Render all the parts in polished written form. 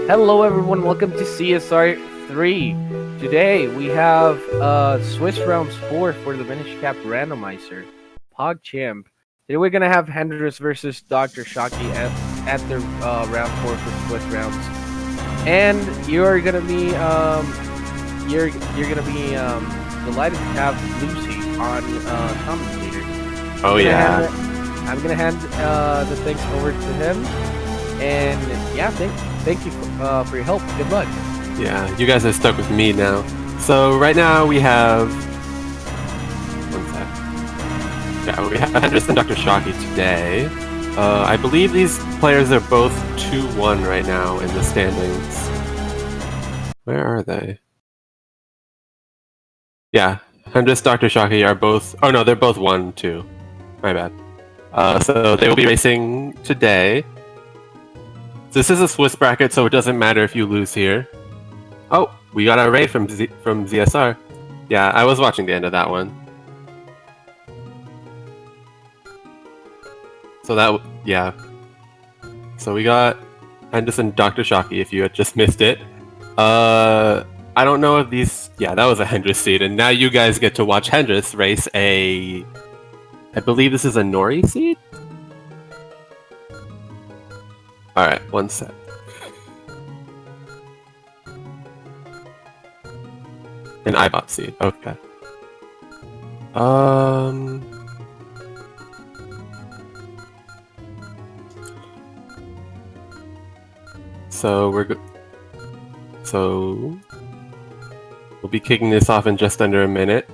Hello everyone, welcome to CSR 3. Today we have Swiss Rounds 4 for the Minish Cap Randomizer, PogChamp. Today we're gonna have Hendrus versus Drshocky at the round 4 for Swiss Rounds. And you're gonna be delighted to have Lucy on commentator. Oh yeah. I'm gonna hand the things over to him. And yeah, thank you for your help. Good luck. Yeah, you guys are stuck with me now. So right now we have... One sec. Yeah, we have Hendrus and Drshocky today. I believe these players are both 2-1 right now in the standings. Where are they? Yeah, Hendrus, Drshocky are both... Oh no, they're both 1-2. My bad. So they will be racing today. This is a Swiss bracket, so it doesn't matter if you lose here. Oh, we got a raid from ZSR. Yeah, I was watching the end of that one. So that, yeah. So we got Hendrus and Drshocky, if you had just missed it. I don't know if these... Yeah, that was a Hendrus seed, and now you guys get to watch Hendrus race a... I believe this is a Nori seed? Alright, one sec. An iBot seed, okay. So we'll be kicking this off in just under a minute.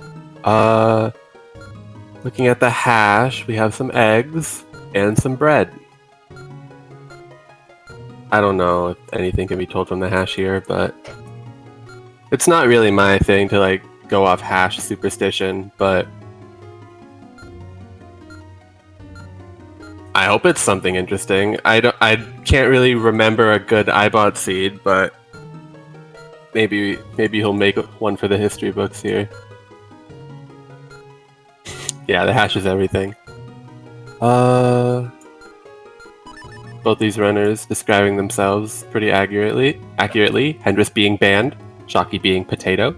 Looking at the hash, we have some eggs and some bread. I don't know if anything can be told from the hash here, but it's not really my thing to like go off hash superstition, but I hope it's something interesting. I can't really remember a good iBot seed, but maybe he'll make one for the history books here. Yeah, the hash is everything. Both these runners describing themselves pretty accurately. Hendrus being band, Shocky being potato.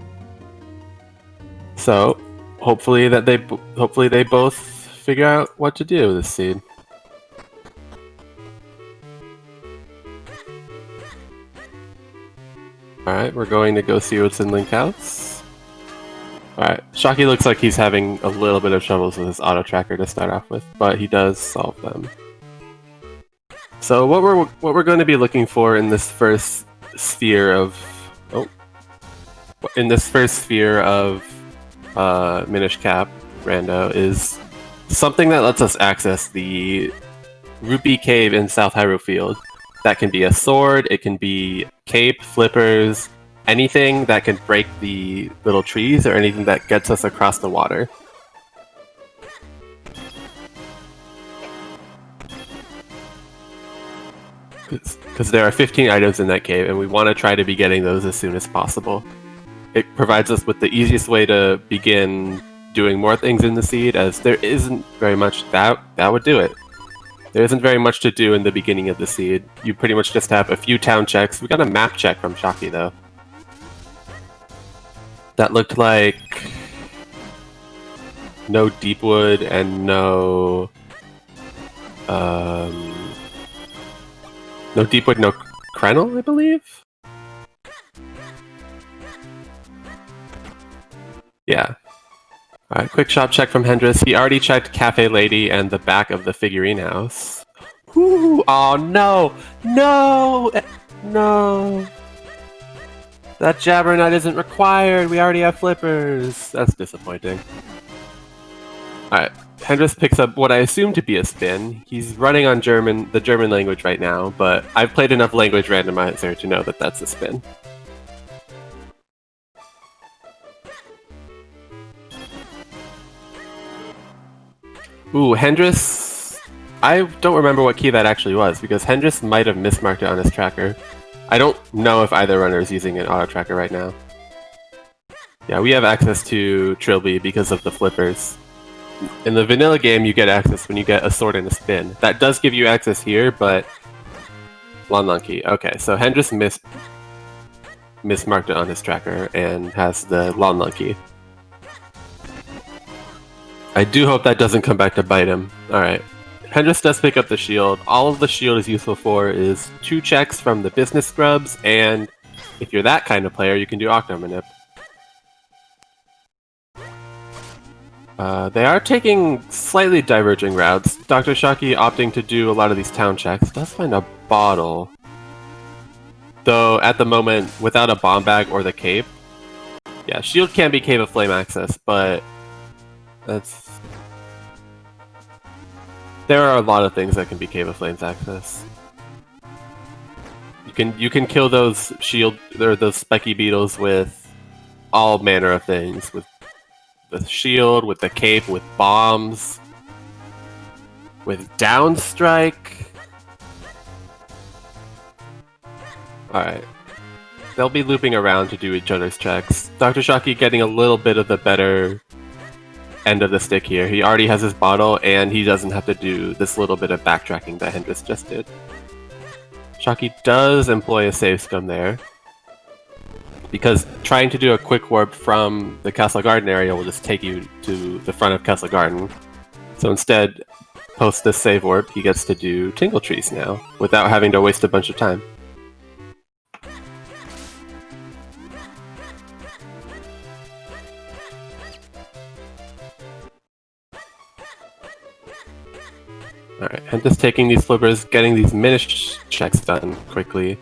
So hopefully they both figure out what to do with this seed. All right, we're going to go see what's in link outs. All right, Shocky looks like he's having a little bit of troubles with his auto tracker to start off with, but he does solve them. So what we're going to be looking for in this first sphere of Minish Cap Rando is something that lets us access the Rupee Cave in South Hyrule Field. That can be a sword, it can be cape, flippers, anything that can break the little trees or anything that gets us across the water. Because there are 15 items in that cave, and we want to try to be getting those as soon as possible. It provides us with the easiest way to begin doing more things in the seed, as there isn't very much that would do it. There isn't very much to do in the beginning of the seed. You pretty much just have a few town checks. We got a map check from Shocky, though. That looked like no Deepwood and no... No Deepwood, no Krenel, I believe? Yeah. Alright, quick shop check from Hendrus. He already checked Cafe Lady and the back of the figurine house. Ooh, oh no! No! No! That Jabbernut isn't required! We already have flippers! That's disappointing. Alright. Hendrus picks up what I assume to be a spin. He's running on the German language right now, but I've played enough language randomizer to know that that's a spin. Ooh, Hendrus... I don't remember what key that actually was, because Hendrus might have mismarked it on his tracker. I don't know if either runner is using an auto tracker right now. Yeah, we have access to Trilby because of the flippers. In the vanilla game, you get access when you get a sword and a spin. That does give you access here, but Monkey. Okay, so Hendrus mismarked it on his tracker and has the Monkey. I do hope that doesn't come back to bite him. Alright. Hendrus does pick up the shield. All of the shield is useful for is 2 checks from the business scrubs, and if you're that kind of player, you can do Octomanip. They are taking slightly diverging routes. Drshocky opting to do a lot of these town checks. Does find a bottle. Though, at the moment, without a bomb bag or the cape. Yeah, shield can be Cave of Flame access, but that's... There are a lot of things that can be Cave of Flames access. You can kill those shield or those spiky beetles with all manner of things. With the shield, with the cape, with bombs, with downstrike. Alright. They'll be looping around to do each other's checks. Drshocky getting a little bit of the better end of the stick here. He already has his bottle, and he doesn't have to do this little bit of backtracking that Hendrus just did. Shocky does employ a save scum there, because trying to do a quick warp from the Castle Garden area will just take you to the front of Castle Garden. So instead, post this save warp, he gets to do Tingle Trees now, without having to waste a bunch of time. Alright, and just taking these flippers, getting these minish checks done quickly.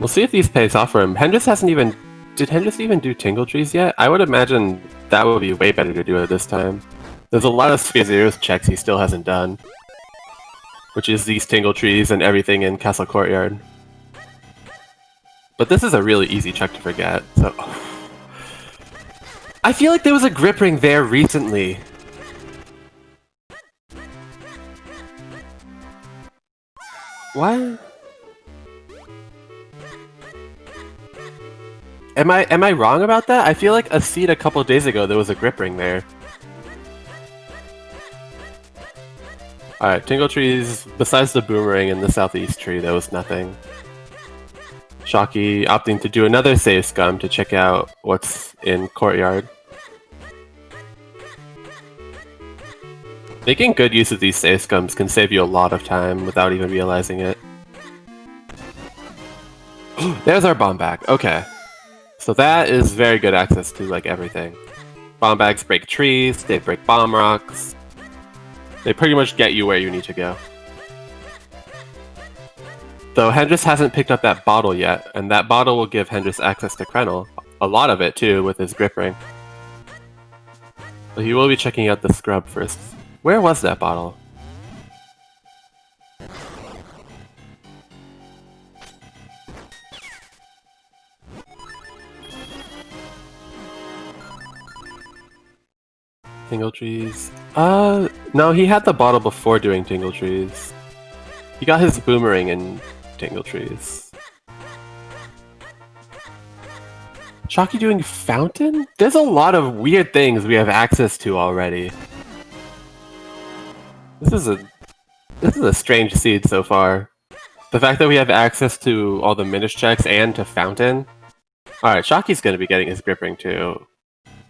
We'll see if these pays off for him. Hendrus hasn't even... Did Hendrus even do Tingle Trees yet? I would imagine that would be way better to do it this time. There's a lot of Sphere Zero's checks he still hasn't done. Which is these Tingle Trees and everything in Castle Courtyard. But this is a really easy check to forget, so... I feel like there was a grip ring there recently. What? Am I wrong about that? I feel like a seed a couple days ago there was a grip ring there. Alright, Tingle Trees, besides the boomerang in the southeast tree, there was nothing. Shocky opting to do another save scum to check out what's in Courtyard. Making good use of these save scums can save you a lot of time without even realizing it. There's our bomb bag. Okay. So that is very good access to, like, everything. Bomb bags break trees, they break bomb rocks. They pretty much get you where you need to go. Though Hendrus hasn't picked up that bottle yet, and that bottle will give Hendrus access to Krenel. A lot of it, too, with his grip ring. But he will be checking out the scrub first. Where was that bottle? Tingle Trees. No, he had the bottle before doing Tingle Trees. He got his boomerang in Tingle Trees. Shocky doing Fountain? There's a lot of weird things we have access to already. This is a strange seed so far. The fact that we have access to all the Minish checks and to Fountain. Alright, Shocky's gonna be getting his grip ring too.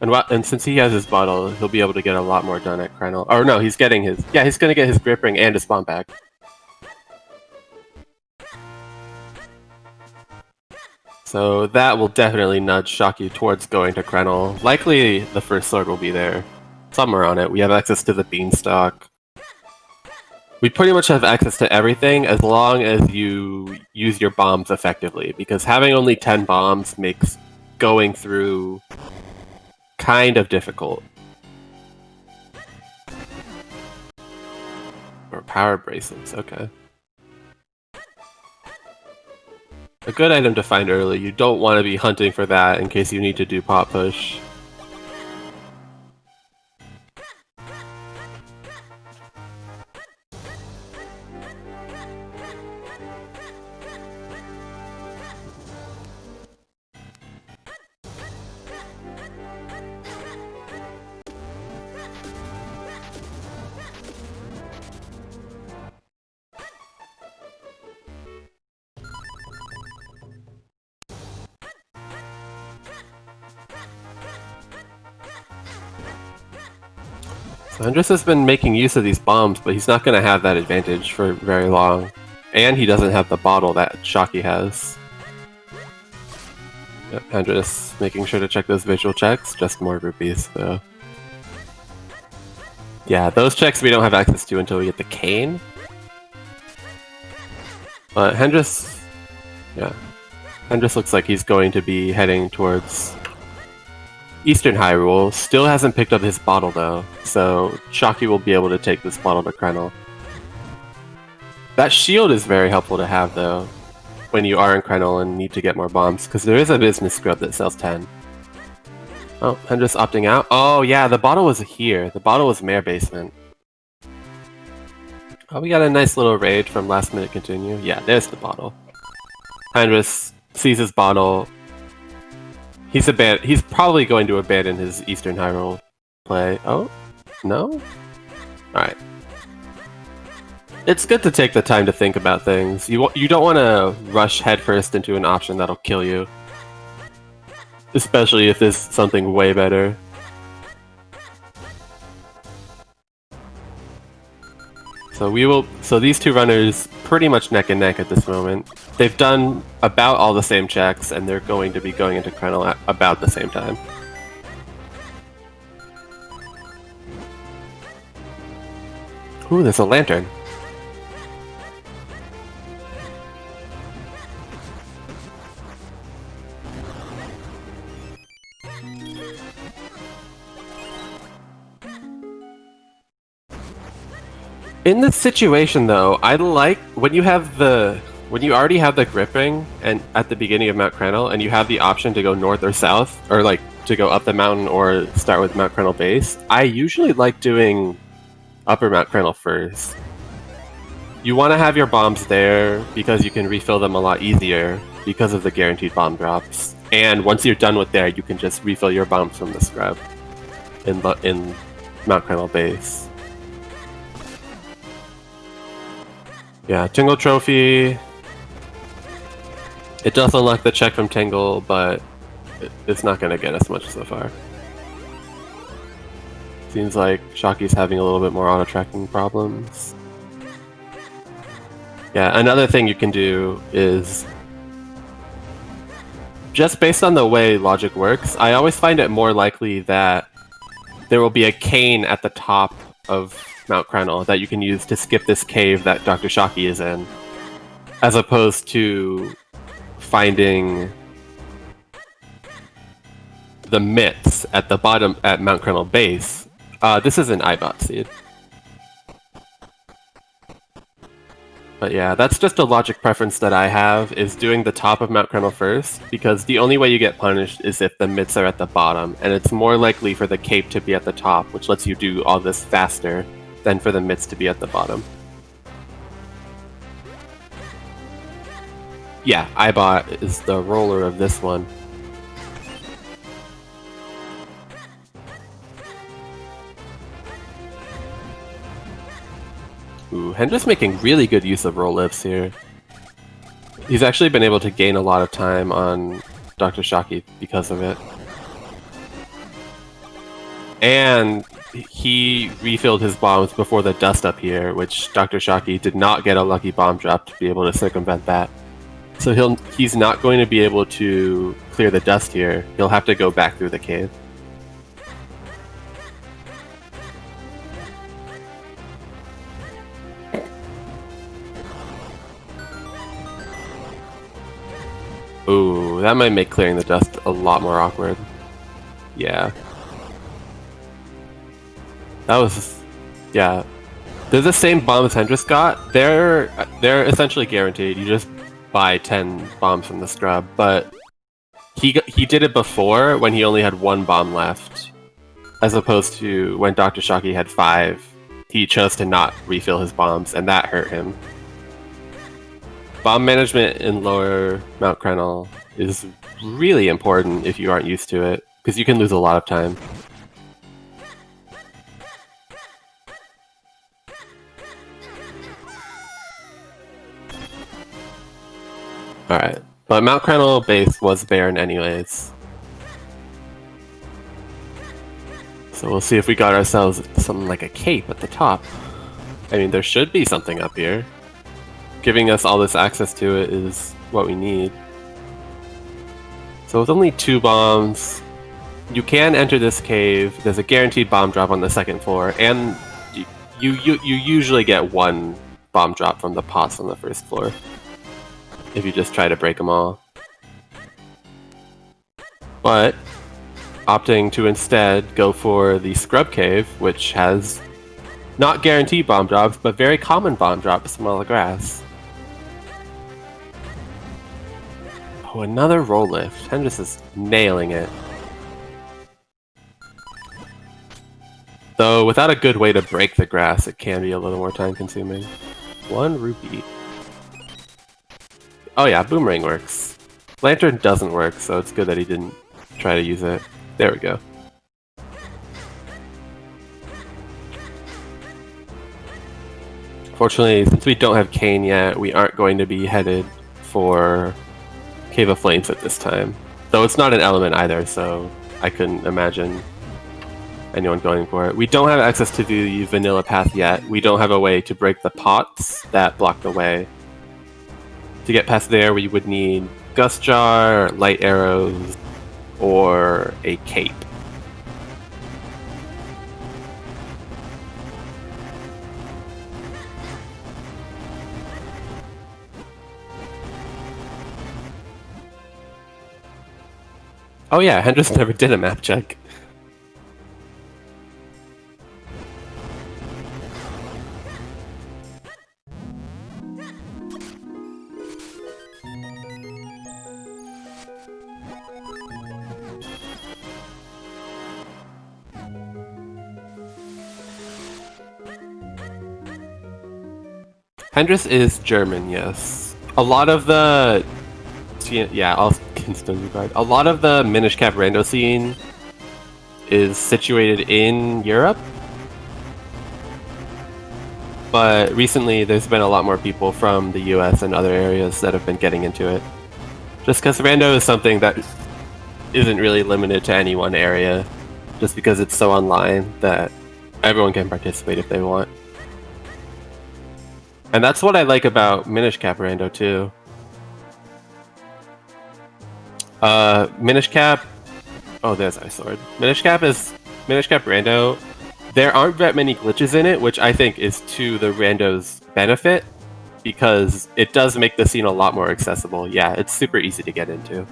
And since he has his bottle, he'll be able to get a lot more done at Krenel. Or no, he's getting his... Yeah, he's gonna get his grip ring and his bomb bag. So that will definitely nudge Shocky towards going to Krenel. Likely the first sword will be there. Somewhere on it. We have access to the beanstalk. We pretty much have access to everything as long as you use your bombs effectively. Because having only 10 bombs makes going through kind of difficult. Or power bracelets, okay. A good item to find early. You don't want to be hunting for that in case you need to do pop push. Hendrus has been making use of these bombs, but he's not going to have that advantage for very long. And he doesn't have the bottle that Shocky has. Yep, Hendrus making sure to check those visual checks. Just more rupees, though. Yeah, those checks we don't have access to until we get the cane. But Hendrus... yeah. Hendrus looks like he's going to be heading towards Eastern Hyrule. Still hasn't picked up his bottle, though. So Shocky will be able to take this bottle to Krenel. That shield is very helpful to have, though, when you are in Krenel and need to get more bombs, because there is a business scrub that sells 10. Oh, Hendrus opting out. Oh, yeah, the bottle was here. The bottle was Mare Basement. Oh, we got a nice little raid from Last Minute Continue. Yeah, there's the bottle. Hendrus sees his bottle. He's probably going to abandon his Eastern Hyrule play. Oh, no? Alright. It's good to take the time to think about things. You don't want to rush headfirst into an option that'll kill you. Especially if there's something way better. So these two runners pretty much neck and neck at this moment. They've done about all the same checks, and they're going to be going into Krenel at about the same time. Ooh, there's a lantern. In this situation, though, I like when you already have the grip ring and at the beginning of Mount Krenel, and you have the option to go north or south, or like to go up the mountain or start with Mount Krenel base. I usually like doing Upper Mount Krenel first. You want to have your bombs there because you can refill them a lot easier because of the guaranteed bomb drops. And once you're done with there, you can just refill your bombs from the scrub in Mount Krenel base. Yeah, Tingle Trophy. It does unlock the check from Tingle, but it's not going to get us much so far. Seems like Shocky's having a little bit more auto-tracking problems. Yeah, another thing you can do is, just based on the way logic works, I always find it more likely that there will be a cane at the top of Mount Krenel that you can use to skip this cave that Dr. Shocky is in, as opposed to finding the myths at the bottom at Mount Krenel base. This is an Ibot seed. But yeah, that's just a logic preference that I have, is doing the top of Mount Krenel first, because the only way you get punished is if the myths are at the bottom, and it's more likely for the cape to be at the top, which lets you do all this faster, than for the myths to be at the bottom. Yeah, Ibot is the roller of this one. Ooh, Hendrus making really good use of roll lifts here. He's actually been able to gain a lot of time on Dr. Shocky because of it. And he refilled his bombs before the dust up here, which Dr. Shocky did not get a lucky bomb drop to be able to circumvent that. So he's not going to be able to clear the dust here. He'll have to go back through the cave. Ooh, that might make clearing the dust a lot more awkward. Yeah. That was... yeah. They're the same bombs Hendrus got. They're essentially guaranteed. You just buy 10 bombs from the scrub, but he did it before when he only had 1 bomb left, as opposed to when Dr. Shocky had 5. He chose to not refill his bombs, and that hurt him. Bomb management in lower Mount Krenel is really important if you aren't used to it, because you can lose a lot of time. Alright, but Mount Krenel base was barren anyways. So we'll see if we got ourselves something like a cape at the top. I mean, there should be something up here. Giving us all this access to it is what we need. So with only 2 bombs, you can enter this cave. There's a guaranteed bomb drop on the 2nd floor, and you usually get 1 bomb drop from the pots on the 1st floor if you just try to break them all. But opting to instead go for the Scrub Cave, which has not guaranteed bomb drops, but very common bomb drops from all the grass. Oh, another roll lift. Hendrus is nailing it. Though, without a good way to break the grass, it can be a little more time consuming. 1 rupee. Oh yeah, boomerang works. Lantern doesn't work, so it's good that he didn't try to use it. There we go. Fortunately, since we don't have Cane yet, we aren't going to be headed for Cave of Flames at this time. Though it's not an element either, so I couldn't imagine anyone going for it. We don't have access to the vanilla path yet. We don't have a way to break the pots that block the way. To get past there, we would need Gust Jar, light arrows, or a cape. Oh yeah, Hendrus never did a map check. Hendrus is German, yes. A lot of the... yeah, I'll regard. A lot of the Minish Cap rando scene is situated in Europe. But recently there's been a lot more people from the US and other areas that have been getting into it. Just because rando is something that isn't really limited to any one area. Just because it's so online that everyone can participate if they want. And that's what I like about Minish Cap rando too. Minish Cap... oh, there's our sword. Minish Cap rando. There aren't that many glitches in it, which I think is to the rando's benefit, because it does make the scene a lot more accessible. Yeah, it's super easy to get into.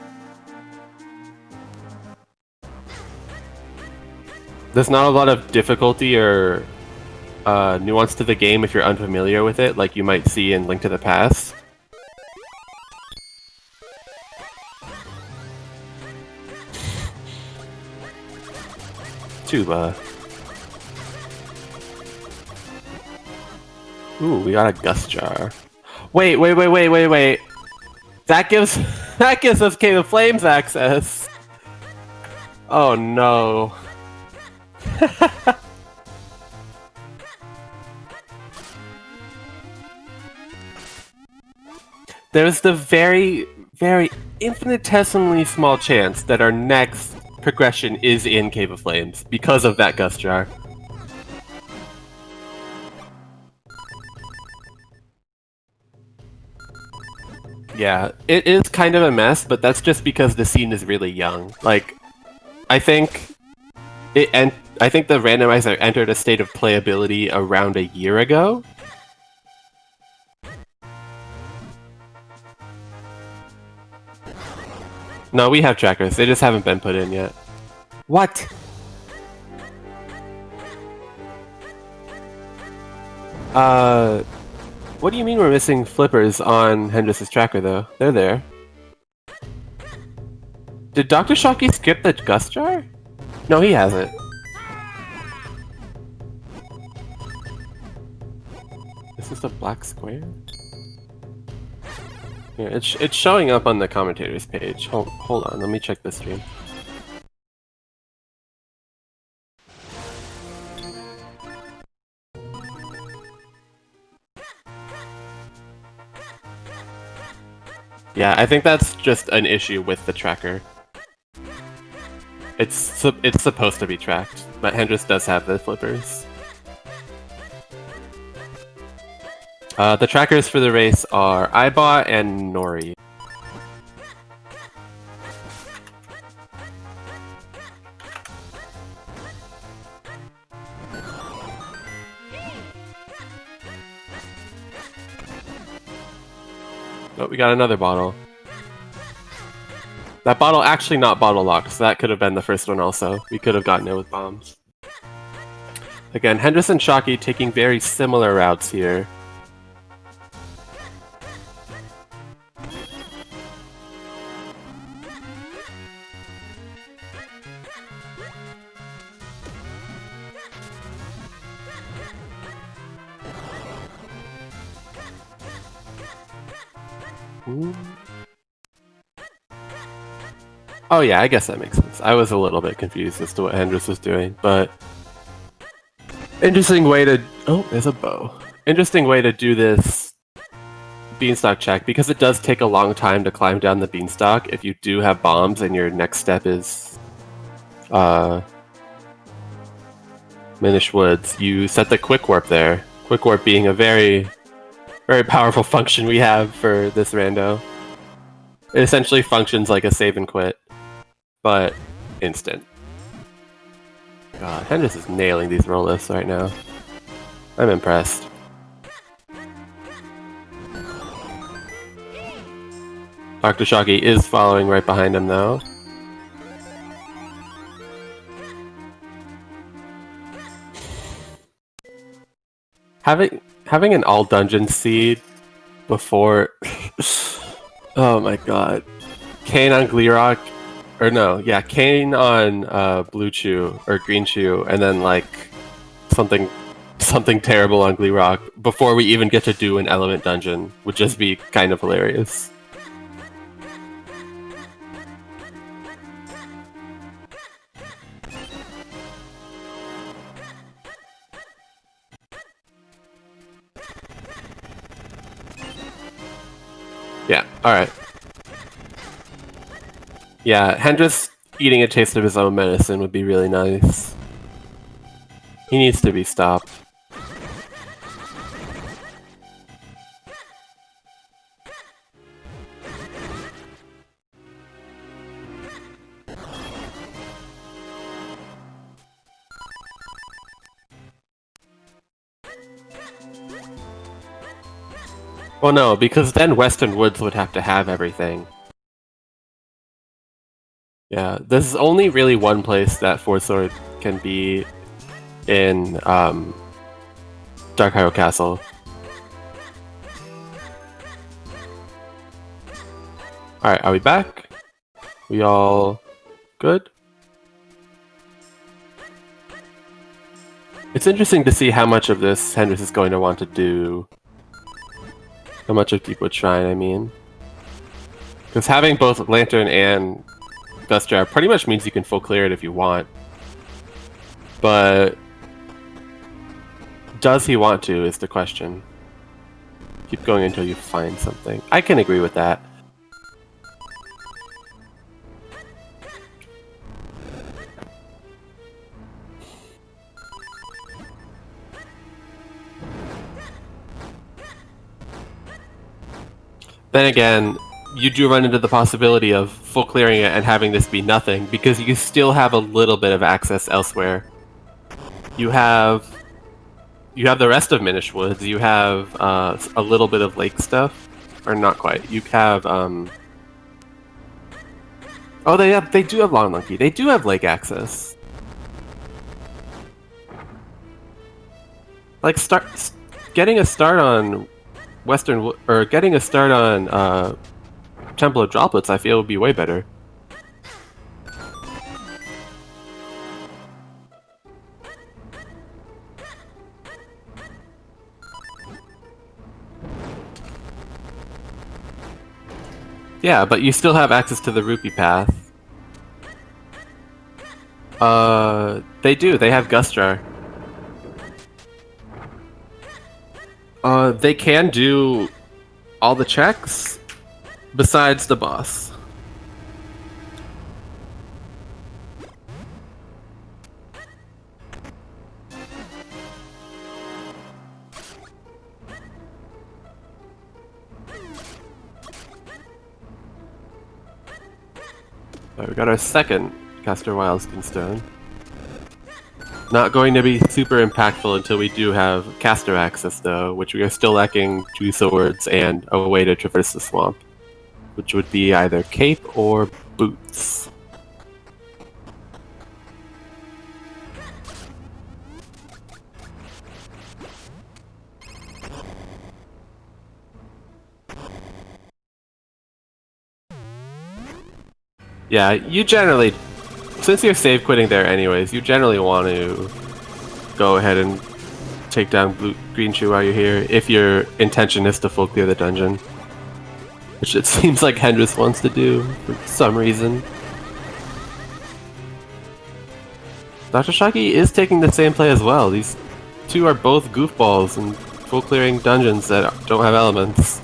There's not a lot of difficulty or nuance to the game if you're unfamiliar with it, like you might see in Link to the Past. Tuba. Ooh, we got a Gust Jar. Wait. That gives us Cave of Flames access. Oh no. There's the very, very infinitesimally small chance that our next progression is in Cave of Flames because of that Gust Jar. Yeah, it is kind of a mess, but that's just because the scene is really young. Like, I think the randomizer entered a state of playability around a year ago. No, we have trackers. They just haven't been put in yet. What? What do you mean we're missing flippers on Hendrus' tracker, though? They're there. Did Drshocky skip the Gust Jar? No, he hasn't. Is this a black square? Yeah, it's showing up on the commentators page. Hold on, let me check the stream. Yeah, I think that's just an issue with the tracker. It's supposed to be tracked. but Hendrus does have the flippers. The trackers for the race are iBot and Nori. Oh, we got another bottle. That bottle actually not bottle locked, so that could have been the first one also. We could have gotten it with bombs. Again, Hendrus and Shocky taking very similar routes here. Ooh. Oh yeah, I guess that makes sense. I was a little bit confused as to what Hendrus was doing, but interesting way to... Oh, there's a bow. Interesting way to do this beanstalk check, because it does take a long time to climb down the beanstalk. If you do have bombs and your next step is Minish Woods, you set the quick warp there. Quick warp being a very, very powerful function we have for this rando. It essentially functions like a save and quit, but instant. God, Hendrus is nailing these roll lifts right now. I'm impressed. Drshocky is following right behind him though. Having an all dungeon seed before oh my god. Kane on Gleerock, or no, yeah, Kane on Blue Chew or Green Chew, and then like something terrible on Gleerock before we even get to do an element dungeon would just be kind of hilarious. Yeah, alright. Yeah, Hendrus eating a taste of his own medicine would be really nice. He needs to be stopped. Well, no, because then Western Woods would have to have everything. Yeah, there's only really one place that Four Sword can be in Dark Hyrule Castle. Alright, are we back? We all good? It's interesting to see how much of this Hendrus is going to want to do. How much of Deepwood Shrine, I mean. Because having both Lantern and Gust Jar pretty much means you can full clear it if you want. But does he want to is the question. Keep going until you find something. I can agree with that. Then again, you do run into the possibility of full clearing it and having this be nothing, because you still have a little bit of access elsewhere. You have the rest of Minish Woods, you have a little bit of lake stuff, or not quite. You have oh, they do have Long Monkey. They do have lake access. Like getting a start on Western, or getting a start on Temple of Droplets, I feel would be way better. Yeah, but you still have access to the Rupee Path. They do. They have Gust Jar. They can do all the checks besides the boss. Alright, we got our second Caster Wildskin Stone. Not going to be super impactful until we do have caster access, though, which we are still lacking 2 swords and a way to traverse the swamp, which would be either cape or boots. Yeah, you generally, since you're save quitting there anyways, you generally want to go ahead and take down Green Shoe while you're here, if your intention is to full clear the dungeon. Which it seems like Hendrus wants to do, for some reason. Drshocky is taking the same play as well. These two are both goofballs and full clearing dungeons that don't have elements.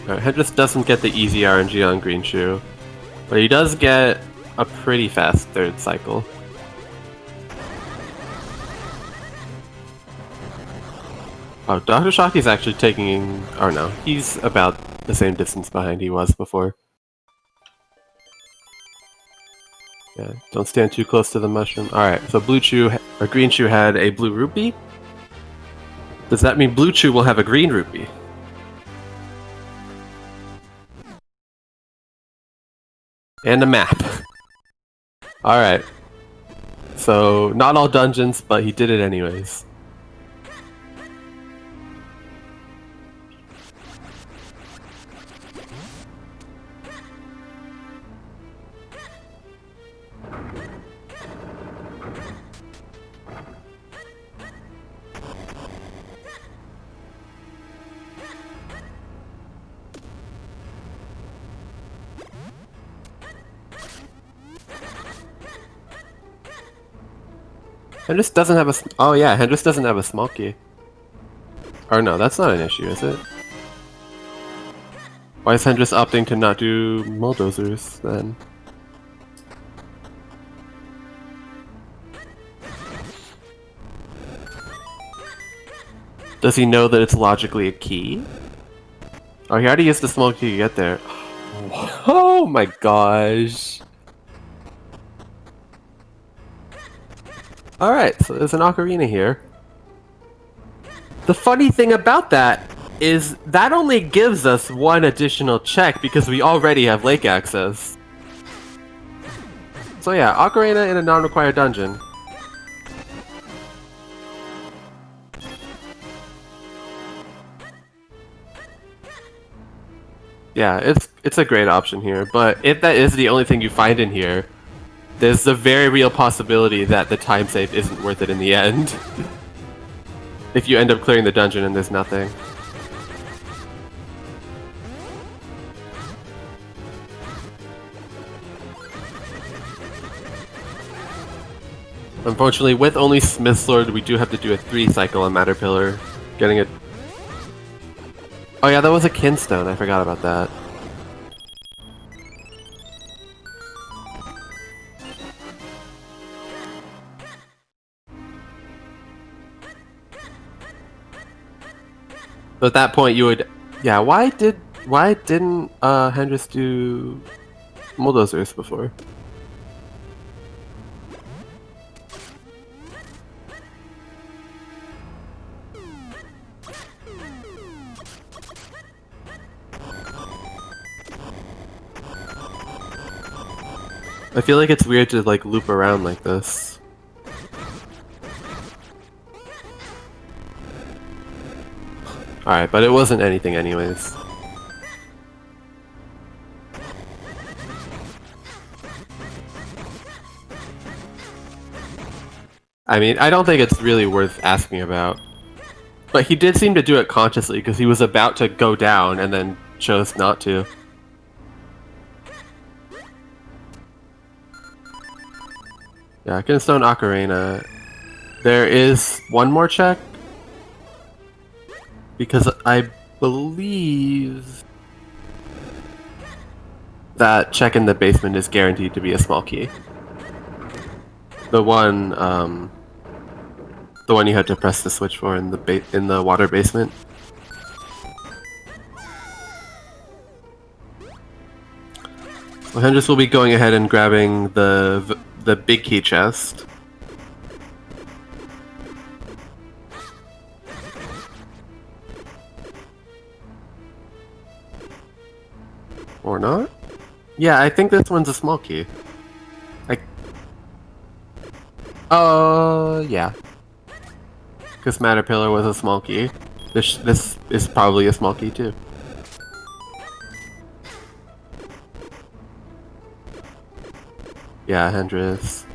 Hendrus doesn't get the easy RNG on Green Shoe, but he does get a pretty fast third cycle. Oh, Drshoky's actually taking... or no, he's about the same distance behind he was before. Yeah, don't stand too close to the mushroom. Alright, so Blue Chew, or Green Chew had a blue rupee. Does that mean Blue Chew will have a green rupee? And a map. Alright. So, not all dungeons, but he did it anyways. Hendrus doesn't have a... oh yeah, Hendrus doesn't have a small key. Or no, that's not an issue, is it? Why is Hendrus opting to not do bulldozers, then? Does he know that it's logically a key? Oh, he already used the small key to get there. Oh my gosh. Alright, so there's an ocarina here. The funny thing about that is that only gives us one additional check because we already have lake access. So yeah, ocarina in a non-required dungeon. Yeah, it's a great option here, but if that is the only thing you find in here, there's a very real possibility that the time save isn't worth it in the end. If you end up clearing the dungeon and there's nothing. Unfortunately, with only Smith's Sword, we do have to do a 3 cycle on Matter Pillar. Getting it. Oh yeah, that was a Kinstone, I forgot about that. So at that point you would... yeah, why didn't Hendrus do bulldozers before? I feel like it's weird to like loop around like this. Alright, but it wasn't anything anyways. I mean, I don't think it's really worth asking about. But he did seem to do it consciously because he was about to go down and then chose not to. Yeah, Kinstone Ocarina. There is one more check. Because I believe... that check in the basement is guaranteed to be a small key. The one you had to press the switch for in the water basement. Well, Hendrus will be going ahead and grabbing the big key chest. Or not? Yeah, I think this one's a small key. Yeah. Because Matterpillar was a small key. This is probably a small key too. Yeah, Hendrus.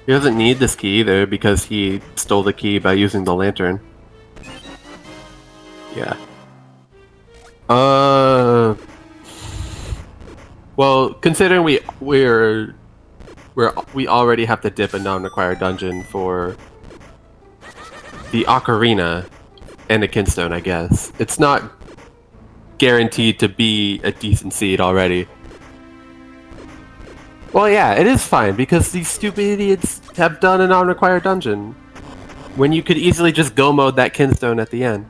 He doesn't need this key either because he stole the key by using the lantern. Yeah. Well, considering we already have to dip a non-required dungeon for the ocarina and a kinstone, I guess. It's not guaranteed to be a decent seed already. Well, yeah, it is fine, because these stupid idiots have done a non-required dungeon. When you could easily just go mode that kinstone at the end.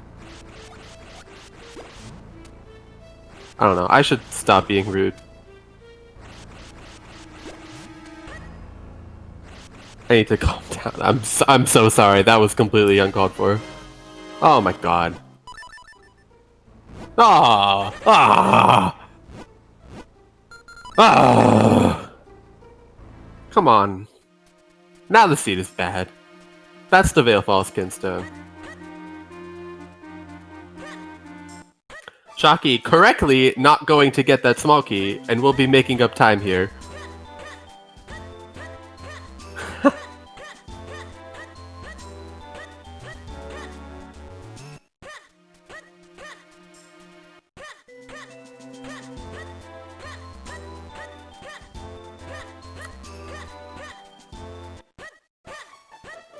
I don't know, I should stop being rude. I need to calm down. I'm so sorry, that was completely uncalled for. Oh my god. Ah! Ah! Ah! Come on. Now the seed is bad. That's the Vale Falls Kinstone. Shocky correctly not going to get that small key, and we'll be making up time here.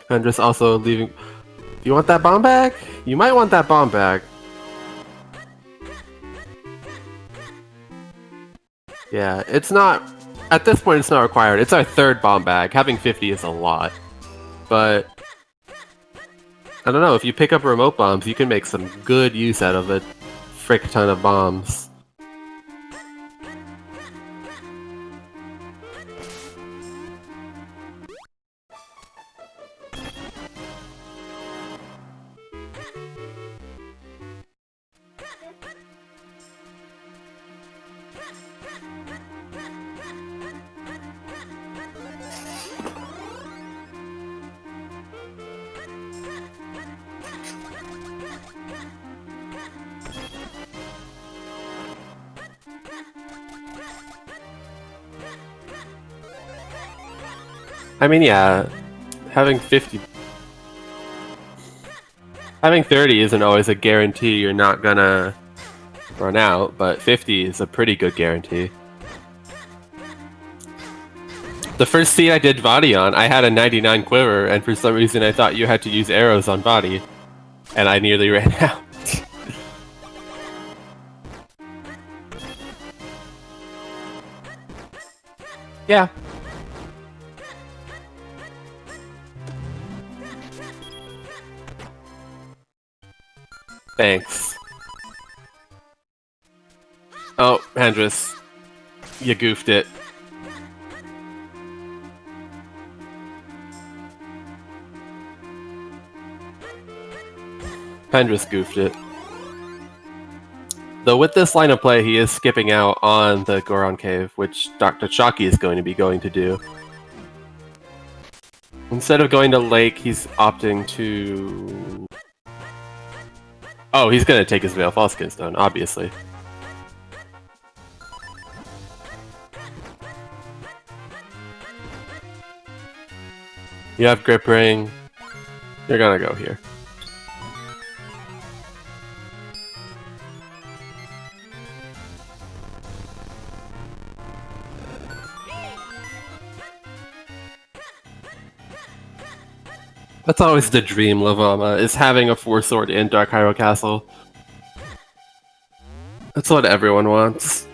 Hendrus also leaving. You want that bomb bag? You might want that bomb bag. Yeah, it's not. At this point, it's not required. It's our third bomb bag. Having 50 is a lot. But I don't know. If you pick up remote bombs, you can make some good use out of a frick ton of bombs. I mean, yeah, having 50... Having 30 isn't always a guarantee you're not gonna run out, but 50 is a pretty good guarantee. The first seed I did Vadi on, I had a 99 quiver, and for some reason I thought you had to use arrows on Vadi, and I nearly ran out. Yeah. Thanks. Oh, Hendrus. You goofed it. Hendrus goofed it. Though with this line of play, he is skipping out on the Goron Cave, which Drshocky is going to be going to do. Instead of going to Lake, he's opting to... Oh, he's gonna take his Vale Falls Kinstone, obviously. You have Grip Ring. You're gonna go here. That's always the dream, Lavama, is having a 4-sword in Dark Hyrule Castle. That's what everyone wants.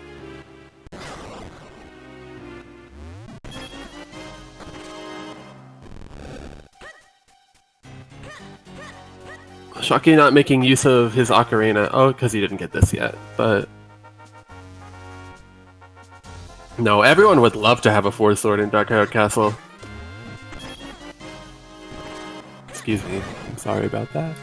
Shocky not making use of his ocarina. Oh, because he didn't get this yet, but... No, everyone would love to have a 4-sword in Dark Hyrule Castle. Excuse me, I'm sorry about that.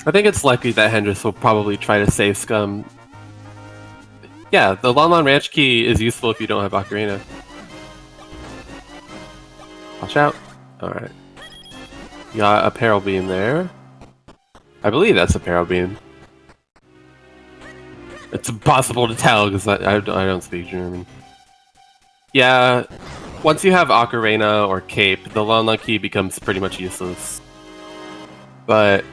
I think it's likely that Hendrus will probably try to save Scum. Yeah, the Lon Lon Ranch key is useful if you don't have Ocarina. Watch out. Alright. You got a Peril Beam there. I believe that's a Peril Beam. It's impossible to tell because I don't speak German. Yeah, once you have Ocarina or Cape, the Lon Lon key becomes pretty much useless. But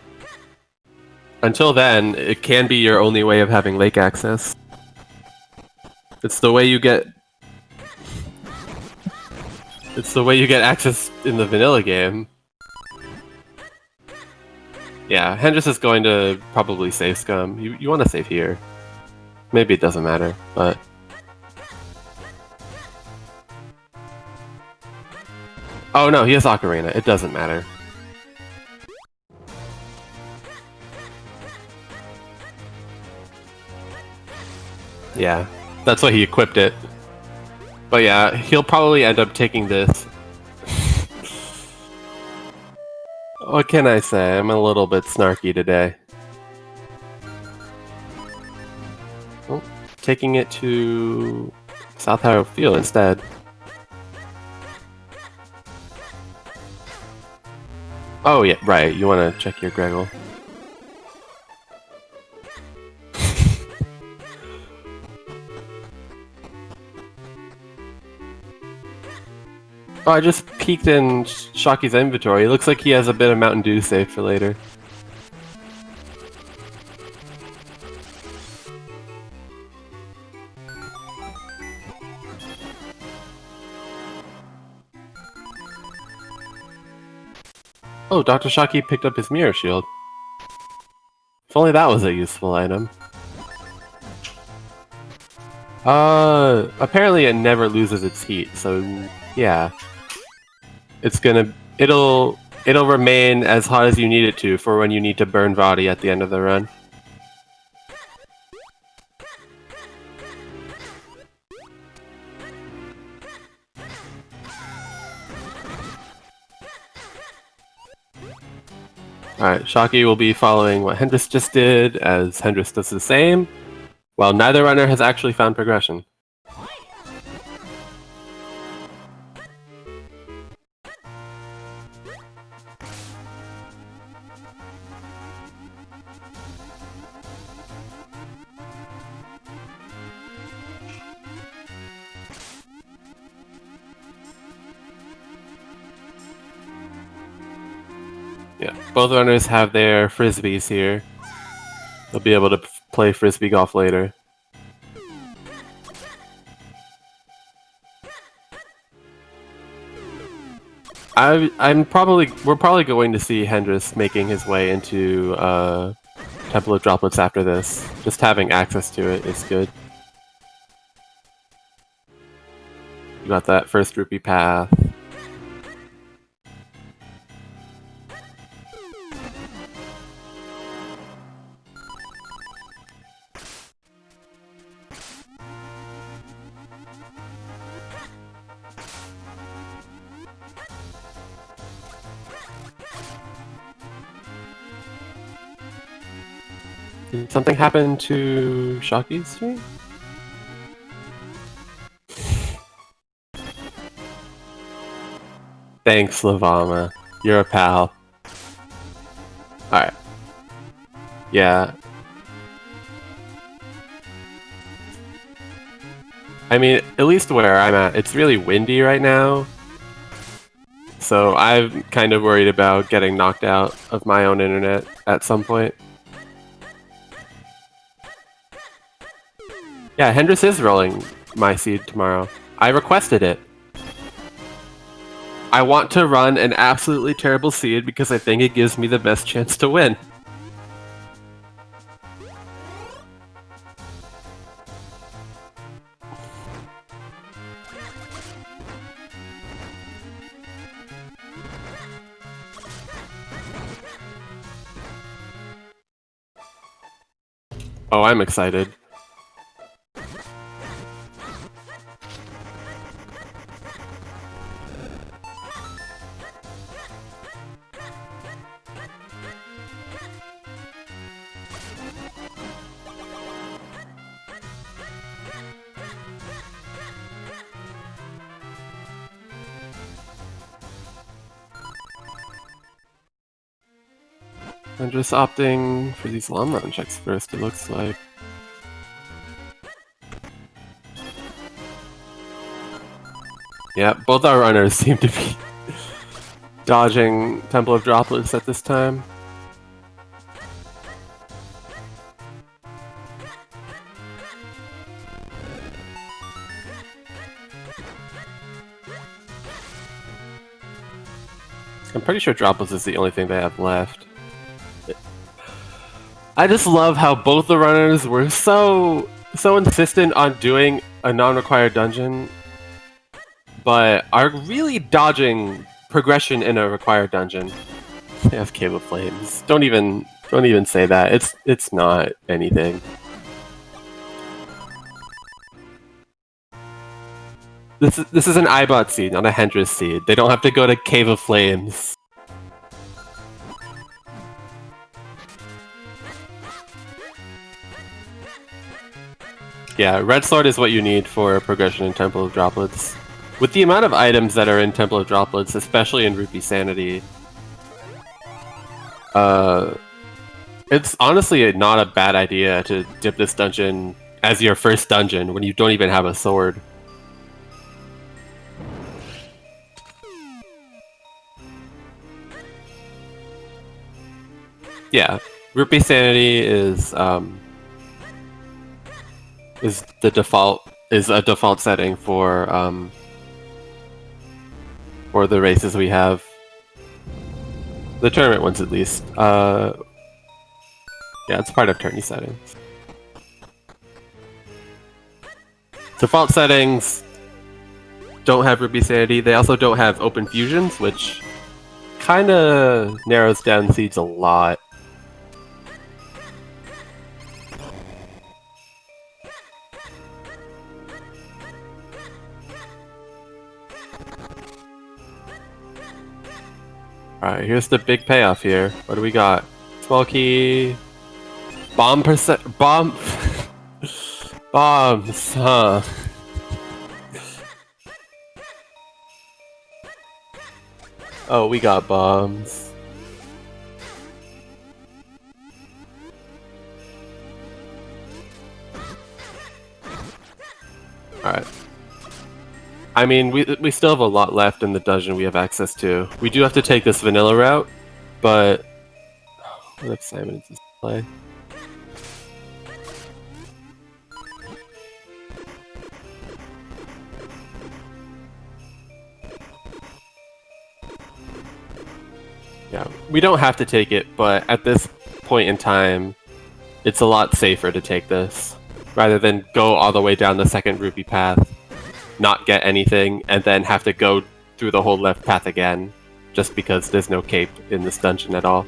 until then, it can be your only way of having lake access. It's the way you get... It's the way you get access in the vanilla game. Yeah, Hendrus is going to probably save Scum. You want to save here. Maybe it doesn't matter, but... Oh no, he has Ocarina. It doesn't matter. Yeah, that's why he equipped it. But yeah, he'll probably end up taking this. What can I say? I'm a little bit snarky today. Oh, taking it to South Hyrule Field instead. Oh yeah, right, you want to check your Greggle. Oh, I just peeked in Shocky's inventory. It looks like he has a bit of Mountain Dew saved for later. Oh, Dr. Shocky picked up his mirror shield. If only that was a useful item. Apparently it never loses its heat, so yeah. It'll remain as hot as you need it to for when you need to burn Vadi at the end of the run. Alright, Shocky will be following what Hendrus just did, as Hendrus does the same, while neither runner has actually found progression. Yeah, both runners have their frisbees here. They'll be able to play frisbee golf later. We're probably going to see Hendrus making his way into Temple of Droplets after this. Just having access to it is good. You got that first rupee path. Did something happen to Shocky's stream? Thanks, Lavama. You're a pal. Alright. Yeah. I mean, at least where I'm at, it's really windy right now. So I'm kind of worried about getting knocked out of my own internet at some point. Yeah, Hendrus is rolling my seed tomorrow. I requested it. I want to run an absolutely terrible seed because I think it gives me the best chance to win. Oh, I'm excited. I'm just opting for these long run checks first, it looks like. Yeah, both our runners seem to be dodging Temple of Droplets at this time. I'm pretty sure Droplets is the only thing they have left. I just love how both the runners were so insistent on doing a non-required dungeon, but are really dodging progression in a required dungeon. They have Cave of Flames. Don't even say that. It's not anything. This is an Ibot seed, not a Hendrus seed. They don't have to go to Cave of Flames. Yeah, Red Sword is what you need for progression in Temple of Droplets. With the amount of items that are in Temple of Droplets, especially in Rupee Sanity, it's honestly not a bad idea to dip this dungeon as your first dungeon when you don't even have a sword. Yeah, Rupee Sanity is a default setting for the races we have. The tournament ones, at least. Yeah, it's part of tourney settings. Default settings don't have Rupee Sanity. They also don't have open fusions, which kind of narrows down seeds a lot. Alright, here's the big payoff here. What do we got? Small key... Bomb percent... Bomb... Bombs, huh? Oh, we got bombs. Alright. I mean, we still have a lot left in the dungeon we have access to. We do have to take this vanilla route, but... What if Simon does play? Yeah, we don't have to take it, but at this point in time, it's a lot safer to take this, rather than go all the way down the second rupee path, not get anything, and then have to go through the whole left path again, just because there's no cape in this dungeon at all.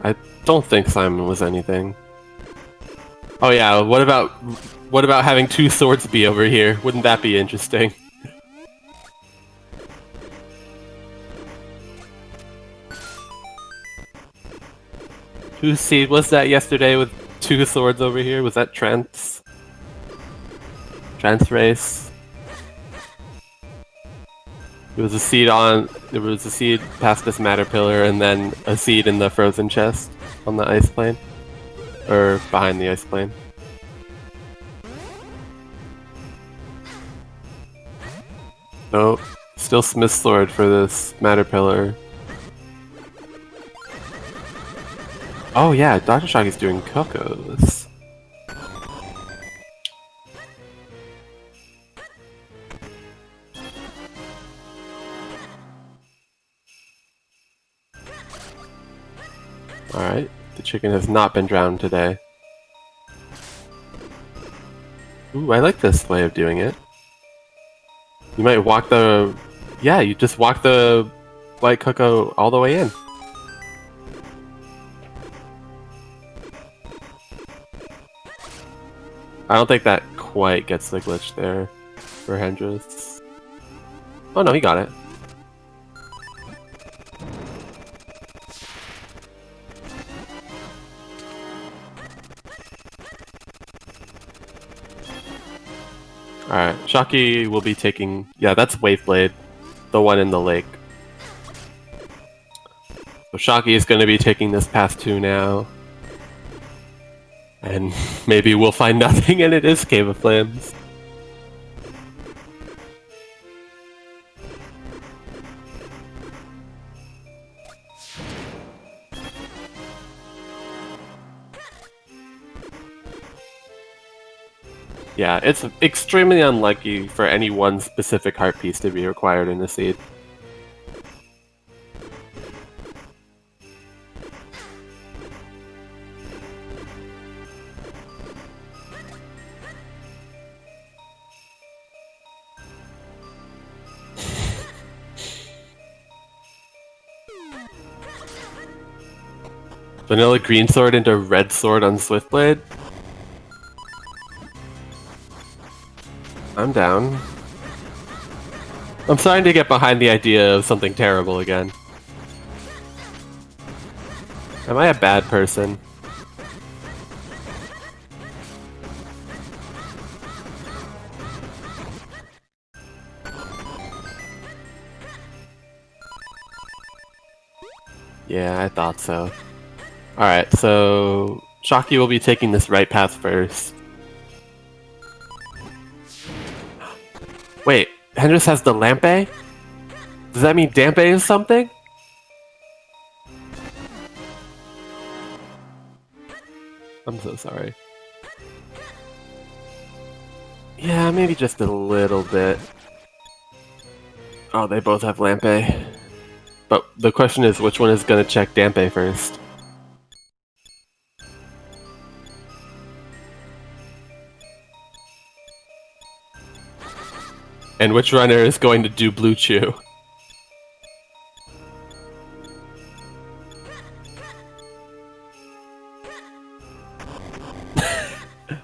I don't think Simon was anything. Oh yeah, what about having two swords be over here? Wouldn't that be interesting? Whose seed was that yesterday with two swords over here? Was that Trent's? Trent's race? There was a seed past this matter pillar, and then a seed in the frozen chest on the ice plane. Or behind the ice plane. Nope. Still Smith's Sword for this matter pillar. Oh yeah, Drshoky's doing cocos. Alright, the chicken has not been drowned today. Ooh, I like this way of doing it. You might walk the... Yeah, you just walk the white cocoa all the way in. I don't think that quite gets the glitch there for Hendrus. Oh no, he got it. Alright, Shocky will be taking... Yeah, that's Waveblade, the one in the lake. So Shocky is going to be taking this path 2 now. And maybe we'll find nothing and it is Cave of Flames. Yeah, it's extremely unlucky for any one specific heart piece to be required in the seed. Vanilla green sword into red sword on Swiftblade? I'm down. I'm starting to get behind the idea of something terrible again. Am I a bad person? Yeah, I thought so. Alright, so Shocky will be taking this right path first. Wait, Hendrus has the Lampe? Does that mean Dampe is something? I'm so sorry. Yeah, maybe just a little bit. Oh, they both have Lampe. But the question is, which one is going to check Dampe first? And which runner is going to do Blue Chew?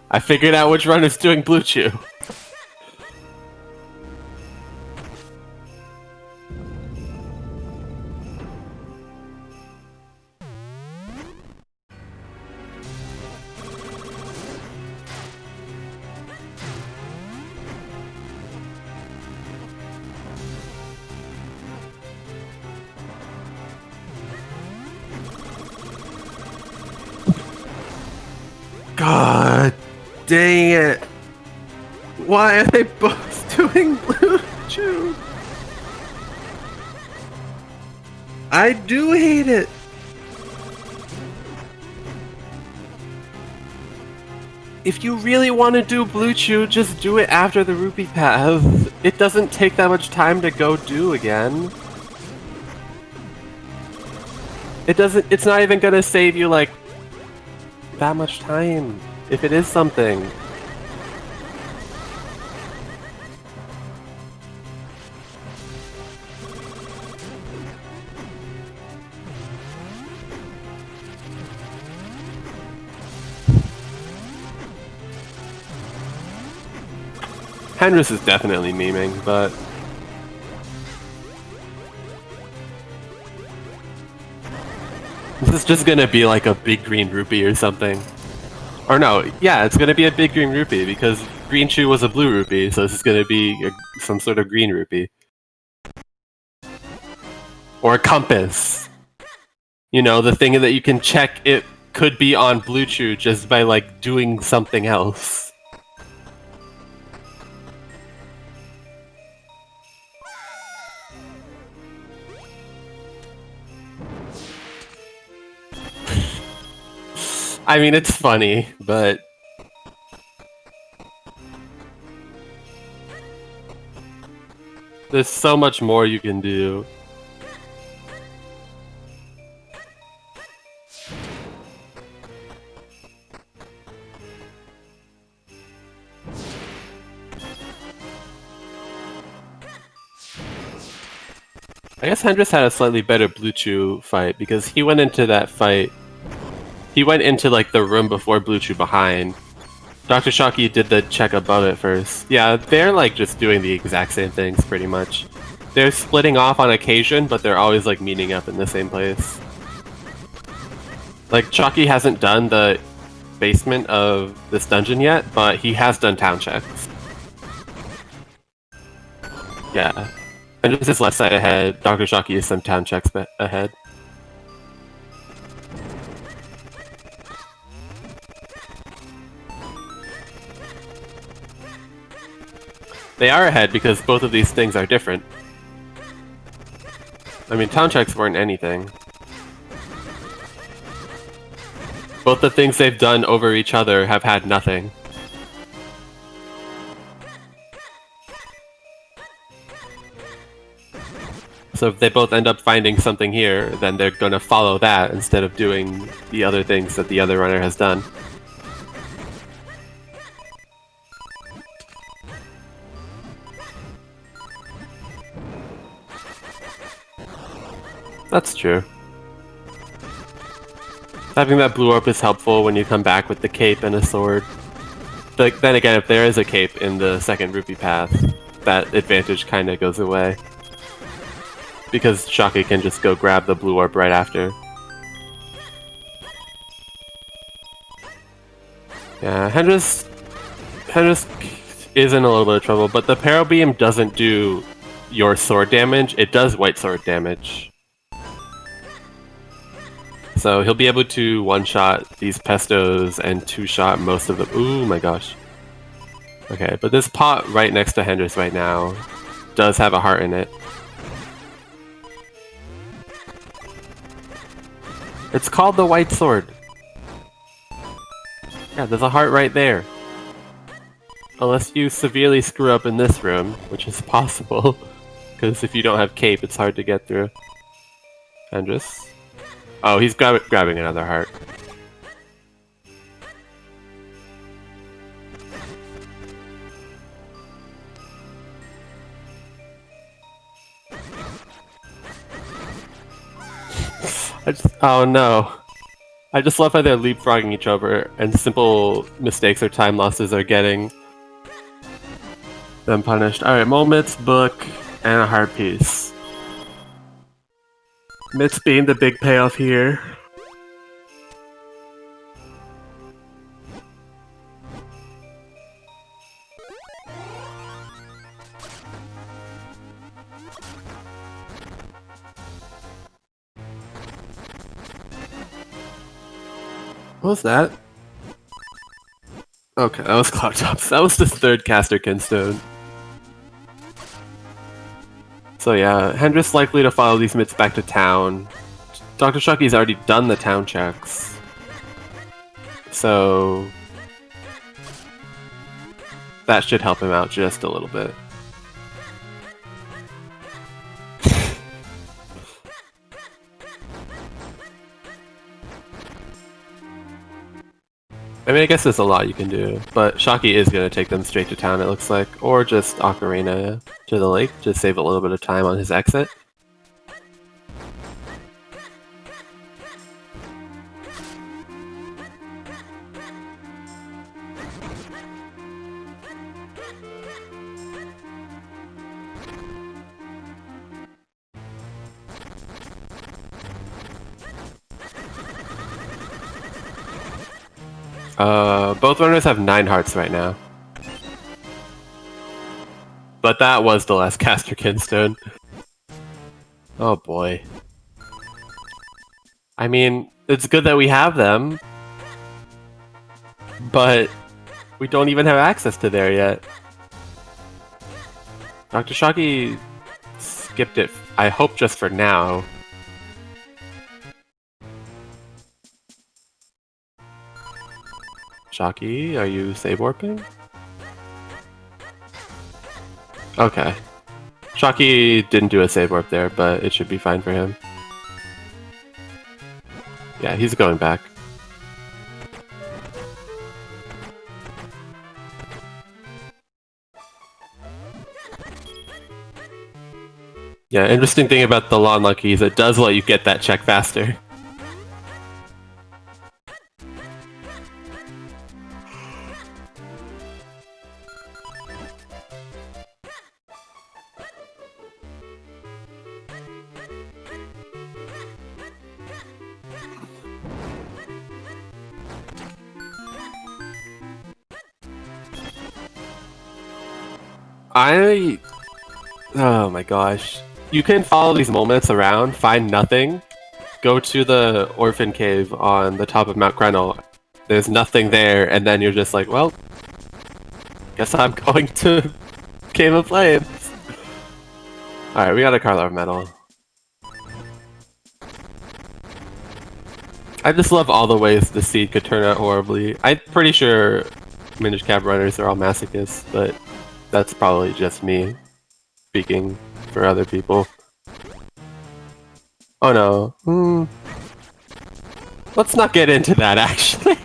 I figured out which runner's doing Blue Chew. God dang it. Why are they both doing Blue Chew? I do hate it. If you really want to do Blue Chew, just do it after the Rupee path. It doesn't take that much time to go do again. It's not even gonna save you, like, that much time, if it is something. Hendrus is definitely memeing, but... This is just gonna be like a big green rupee or something. Or no, yeah, it's gonna be a big green rupee because Green Chew was a blue rupee, so this is gonna be some sort of green rupee. Or a compass. You know, the thing that you can check it could be on Blue Chew just by, like, doing something else. I mean, it's funny, but... there's so much more you can do. I guess Hendrus had a slightly better Blue Chew fight because he went into that fight. He went into like the room before Blue Chew behind. Drshocky did the check above it first. Yeah, they're like just doing the exact same things pretty much. They're splitting off on occasion, but they're always like meeting up in the same place. Like Shocky hasn't done the basement of this dungeon yet, but he has done town checks. Yeah. And just his left side ahead, Drshocky is some town checks ahead. They are ahead because both of these things are different. I mean, town checks weren't anything. Both the things they've done over each other have had nothing. So if they both end up finding something here, then they're going to follow that instead of doing the other things that the other runner has done. That's true. Having that blue orb is helpful when you come back with the cape and a sword. But then again, if there is a cape in the second rupee path, that advantage kind of goes away. Because Shocky can just go grab the blue orb right after. Yeah, Hendrus is in a little bit of trouble, but the Paro Beam doesn't do your sword damage, it does white sword damage. So he'll be able to one-shot these pestos and two-shot most of them. Ooh my gosh. Okay, but this pot right next to Hendrus right now does have a heart in it. It's called the White Sword. Yeah, there's a heart right there. Unless you severely screw up in this room, which is possible. Because if you don't have cape, it's hard to get through. Hendrus. Oh, he's grabbing another heart. Oh no. I just love how they're leapfrogging each other, and simple mistakes or time losses are getting them punished. Alright, Moments, book, and a heart piece. Mitts being the big payoff here. What was that? Okay, that was Cloudtops. That was the third caster Kinstone. So yeah, Hendrus likely to follow these mitts back to town. Drshoky's already done the town checks. So... that should help him out just a little bit. I mean, I guess there's a lot you can do, but Shocky is going to take them straight to town, it looks like, or just Ocarina to the lake to save a little bit of time on his exit. Both runners have 9 hearts right now. But that was the last caster Kinstone. Oh boy. I mean, it's good that we have them, but we don't even have access to there yet. Drshocky skipped it, I hope just for now. Shocky, are you save warping? Okay. Shocky didn't do a save warp there, but it should be fine for him. Yeah, he's going back. Yeah, interesting thing about the lawn lucky is it does let you get that check faster. Oh my gosh. You can follow these moments around, find nothing, go to the orphan cave on the top of Mount Krenel. There's nothing there, and then you're just like, well, guess I'm going to Cave of Flames. Alright, we got a Karlov medal. I just love all the ways the seed could turn out horribly. I'm pretty sure Minish Cap runners are all masochists, but that's probably just me speaking for other people. Oh no. Let's not get into that, actually.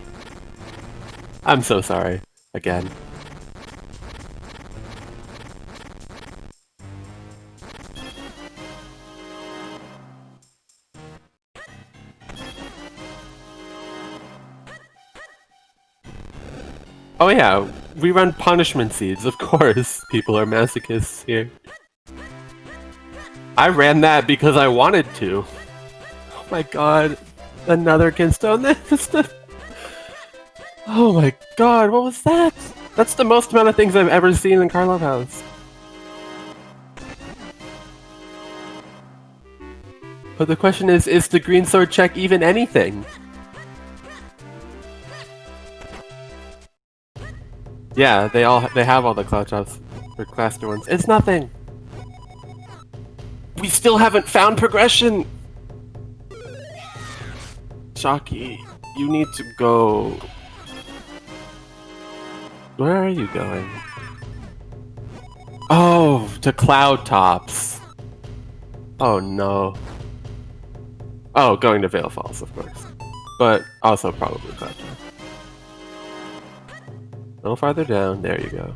I'm so sorry. Again. Oh yeah, we run punishment seeds, of course. People are masochists here. I ran that because I wanted to. Oh my god. Another Kinstone. Oh my god, what was that? That's the most amount of things I've ever seen in Karlov House. But the question is the green sword check even anything? Yeah, they have all the cloud chops for class 2 ones. It's nothing! We still haven't found progression! Shocky, you need to go. Where are you going? Oh, to cloud tops. Oh no. Oh, going to Vale Falls, of course. But also probably cloud tops. A little farther down, there you go.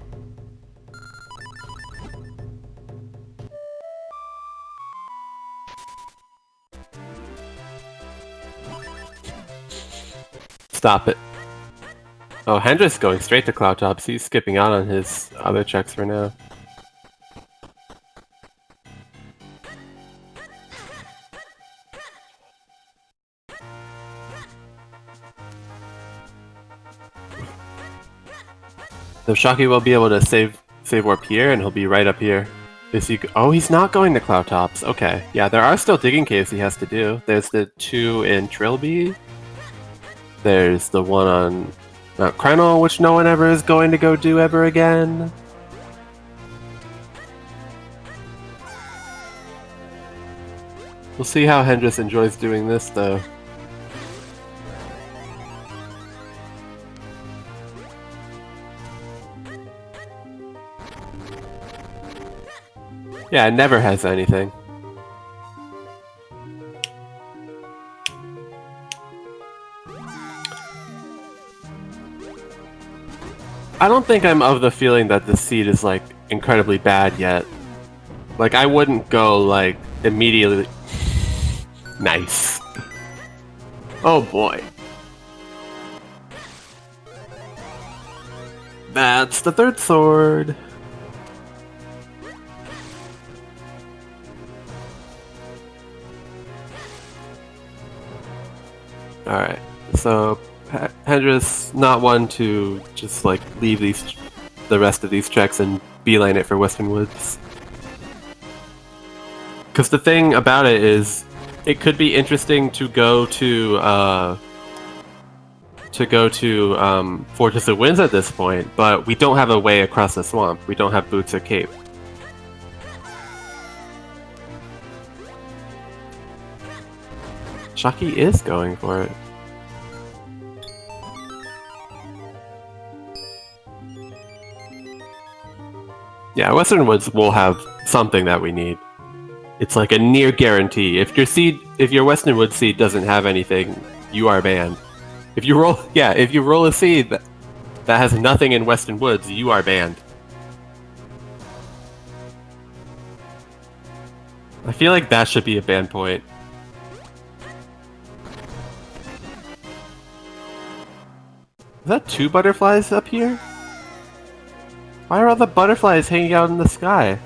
Stop it. Oh, Hendrus going straight to cloud tops. He's skipping out on his other checks for now. So Shocky will be able to save warp here, and he'll be right up here. Oh, he's not going to cloud tops. Okay, yeah, there are still digging caves he has to do. There's the 2 in Trilby. There's the one on Mount Krenel, which no one ever is going to go do ever again. We'll see how Hendrus enjoys doing this, though. Yeah, it never has anything. I don't think I'm of the feeling that the seed is, like, incredibly bad yet. Like, I wouldn't go, like, immediately... Nice. Oh boy. That's the 3rd sword. Alright, so Hendrus not one to just like leave the rest of these checks and beeline it for Western Woods. Because the thing about it is, it could be interesting to go to Fortress of Winds at this point, but we don't have a way across the swamp. We don't have boots or cape. Drshocky is going for it. Yeah, Western Woods will have something that we need. It's like a near guarantee. If your Western Woods seed doesn't have anything, you are banned. If you roll a seed that has nothing in Western Woods, you are banned. I feel like that should be a ban point. Is that 2 butterflies up here? Why are all the butterflies hanging out in the sky?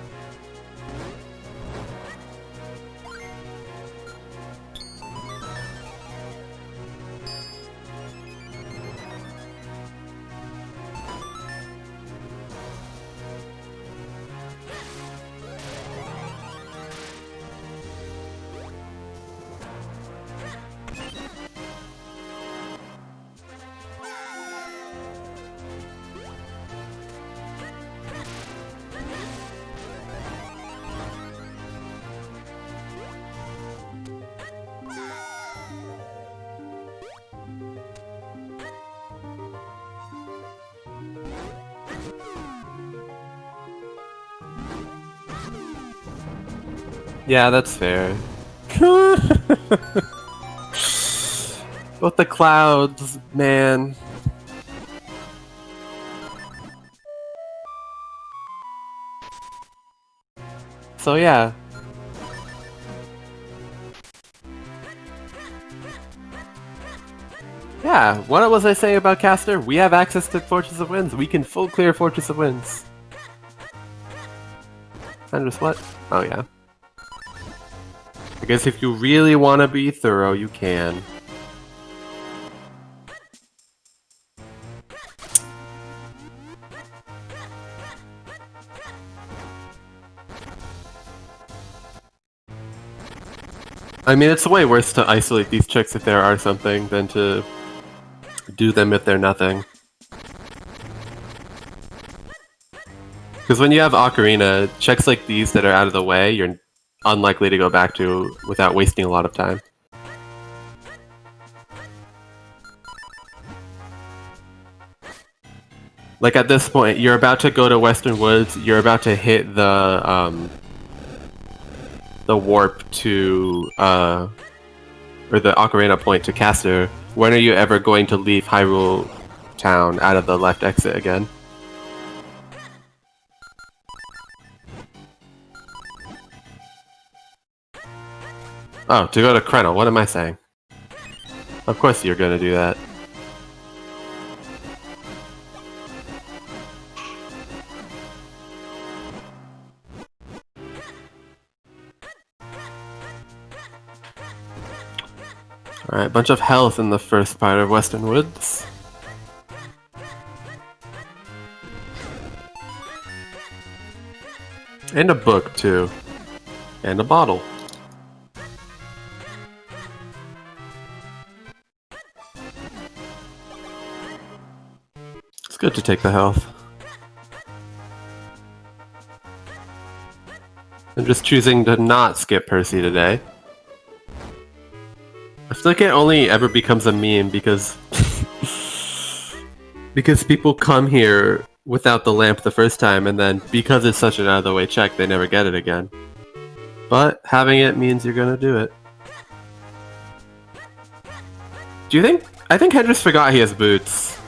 Yeah, that's fair. But the clouds, man. So yeah. Yeah, what was I saying about Caster? We have access to Fortress of Winds. We can full clear Fortress of Winds. Hendrus what? Oh yeah. I guess if you really want to be thorough, you can. I mean, it's way worse to isolate these checks if there are something than to do them if they're nothing. Because when you have Ocarina, checks like these that are out of the way, you're unlikely to go back to without wasting a lot of time. Like at this point, you're about to go to Western Woods, you're about to hit the warp to, or the Ocarina point to Caster. When are you ever going to leave Hyrule Town out of the left exit again? Oh, to go to Krenel, what am I saying? Of course you're gonna do that. Alright, bunch of health in the first part of Western Woods. And a book, too. And a bottle. It's good to take the health. I'm just choosing to not skip Percy today. I feel like it only ever becomes a meme because because people come here without the lamp the first time, and then because it's such an out of the way check, they never get it again. But having it means you're gonna do it. Do you think? I think Hendrus forgot he has boots.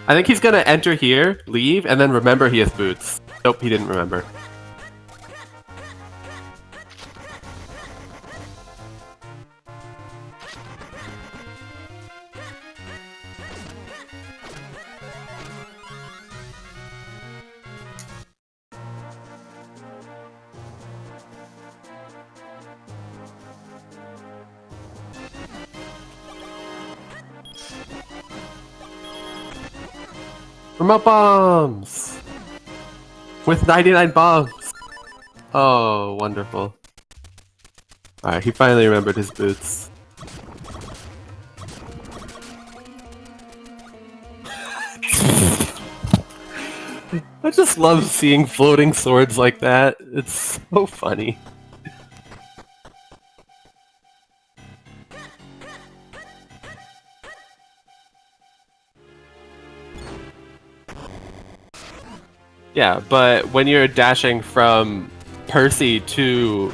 I think he's gonna enter here, leave, and then remember he has boots. Nope, he didn't remember. Remote bombs! With 99 bombs! Oh, wonderful. Alright, he finally remembered his boots. I just love seeing floating swords like that. It's so funny. Yeah, but when you're dashing from Percy to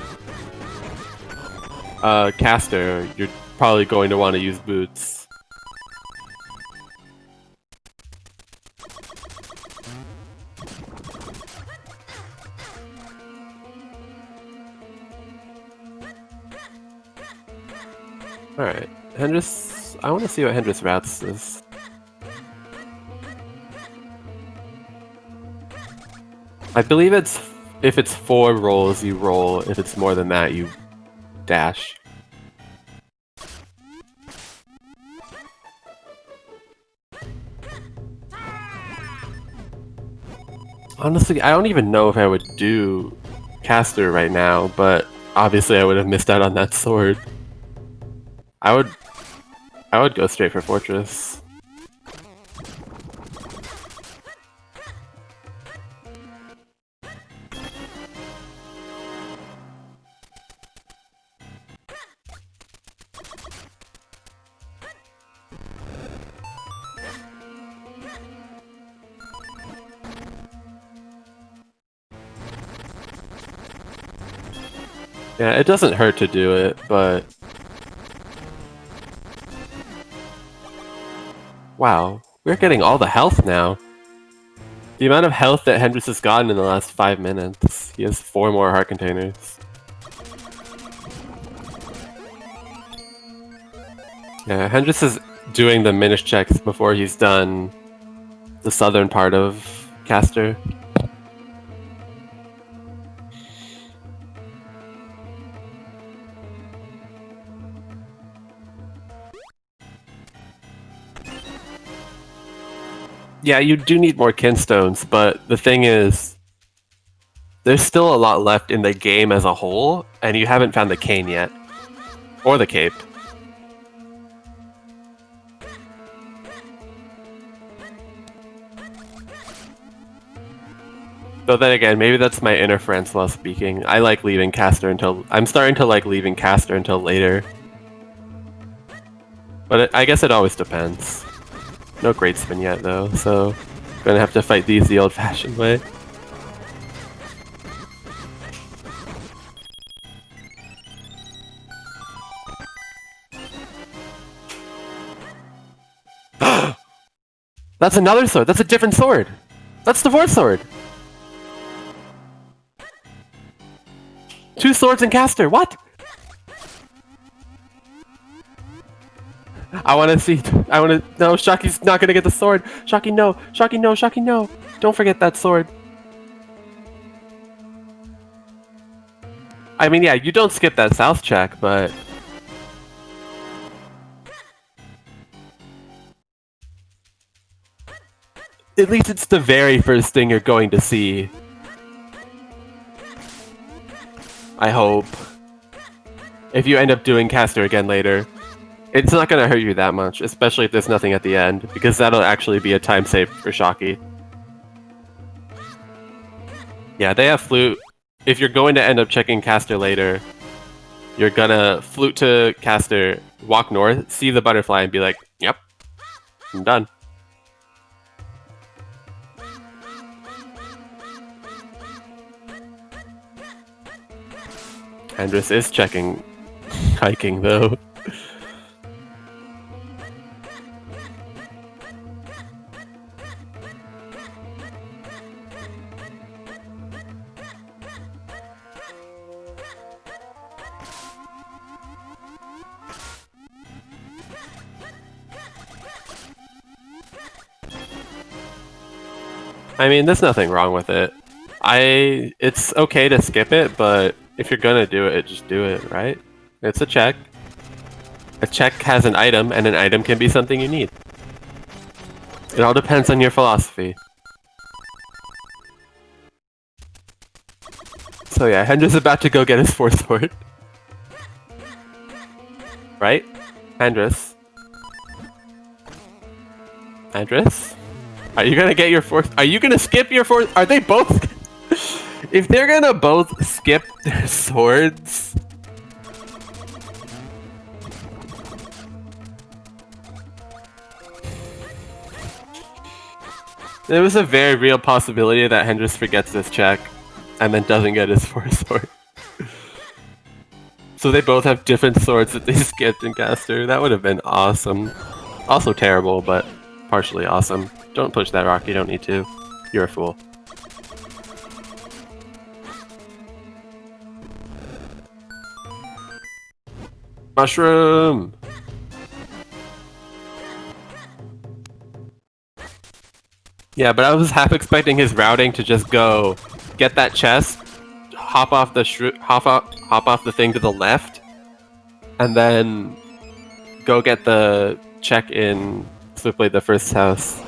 Caster, you're probably going to want to use boots. Alright, Hendrus... I want to see what Hendrus Rats is. I believe it's... if it's 4 rolls, you roll. If it's more than that, you dash. Honestly, I don't even know if I would do Caster right now, but obviously I would have missed out on that sword. I would go straight for Fortress. Yeah, it doesn't hurt to do it, but... Wow, we're getting all the health now. The amount of health that Hendrus has gotten in the last 5 minutes. He has 4 more heart containers. Yeah, Hendrus is doing the Minish checks before he's done the southern part of Caster. Yeah, you do need more kinstones, but the thing is, there's still a lot left in the game as a whole, and you haven't found the cane yet. Or the cape. Though then again, maybe that's my inner Francois speaking. I like leaving Caster until... I'm starting to like leaving Caster until later. But I guess it always depends. No great spin yet though, so gonna have to fight these the old-fashioned way. That's another sword! That's a different sword! That's the 4th sword! 2 swords in Caster, what?! I wanna see. No, Shocky's not gonna get the sword. Shocky, no. Shocky, no. Shocky, no. Don't forget that sword. I mean, yeah, you don't skip that south check, but... At least it's the very first thing you're going to see. I hope. If you end up doing Caster again later. It's not going to hurt you that much, especially if there's nothing at the end, because that'll actually be a time save for Shocky. Yeah, they have Flute. If you're going to end up checking Caster later, you're gonna Flute to Caster, walk north, see the butterfly, and be like, yep, I'm done. Hendrus is checking hiking, though. I mean, there's nothing wrong with it. It's okay to skip it, but if you're gonna do it, just do it, right? It's a check. A check has an item, and an item can be something you need. It all depends on your philosophy. So yeah, Hendrus is about to go get his fourth sword. Right? Hendrus? Hendrus? Are you gonna get your fourth? Are you gonna skip your fourth? Are they both? If they're gonna both skip their swords... There was a very real possibility that Hendrus forgets this check and then doesn't get his fourth sword. So they both have different swords that they skipped in Caster. That would have been awesome. Also terrible, but partially awesome. Don't push that rock, you don't need to. You're a fool. Mushroom! Yeah, but I was half expecting his routing to just go get that chest, hop off the hop off the thing to the left, and then go get the check in Switchblade the first house.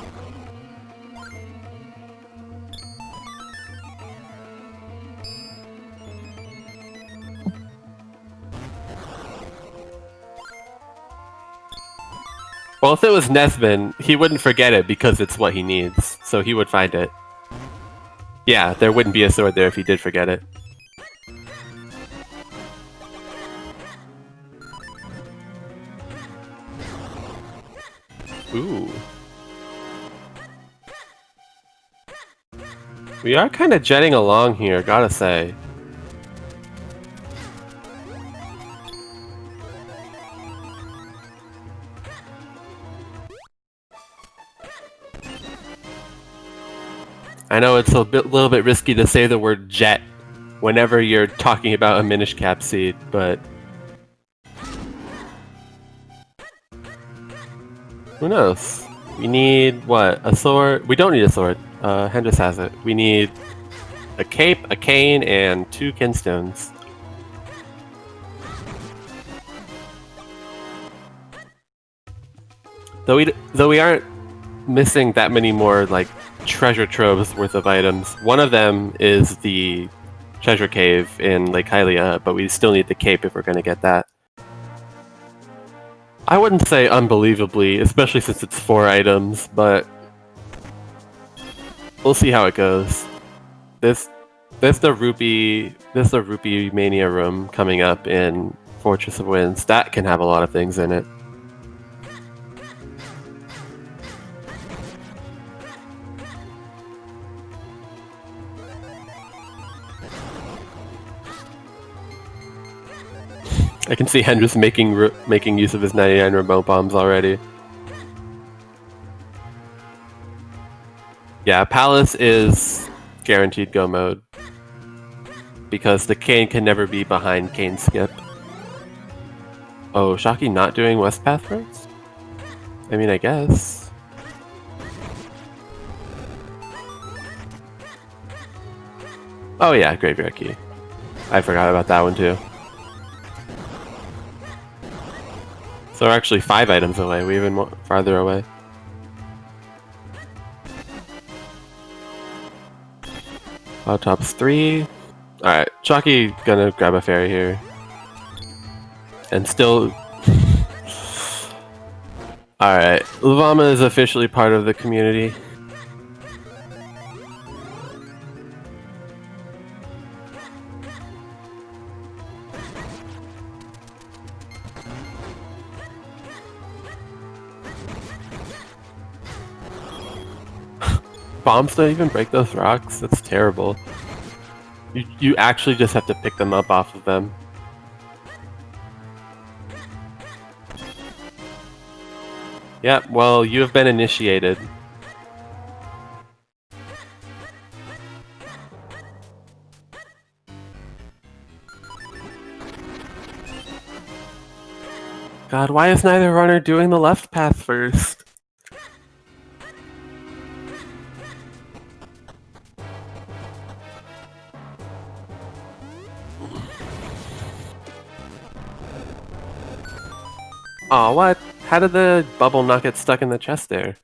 Well, if it was Nesbin, he wouldn't forget it because it's what he needs, so he would find it. Yeah, there wouldn't be a sword there if he did forget it. Ooh. We are kind of jetting along here, gotta say. I know it's a little bit risky to say the word jet whenever you're talking about a Minish Cap seed, but... who knows? We need, what, a sword? We don't need a sword. Hendrus has it. We need a cape, a cane, and 2 kinstones. Though we aren't missing that many more, like, treasure troves worth of items. One of them is the treasure cave in Lake Hylia, but we still need the cape if we're going to get that. I wouldn't say unbelievably, especially since it's 4 items, but we'll see how it goes. There's the rupee mania room coming up in Fortress of Winds. That can have a lot of things in it. I can see Hendrus making use of his 99 remote bombs already. Yeah, Palace is guaranteed go mode. Because the cane can never be behind cane skip. Oh, Shocky not doing West Path first? I mean, I guess. Oh yeah, Graveyard Key. I forgot about that one too. So we're actually 5 items away, we're even farther away. Top's 3. Alright, Shocky gonna grab a fairy here. And still... Alright, Luvama is officially part of the community. Bombs don't even break those rocks? That's terrible. You actually just have to pick them up off of them. Yep, well, you have been initiated. God, why is neither runner doing the left path first? Aw, what? How did the bubble not get stuck in the chest there?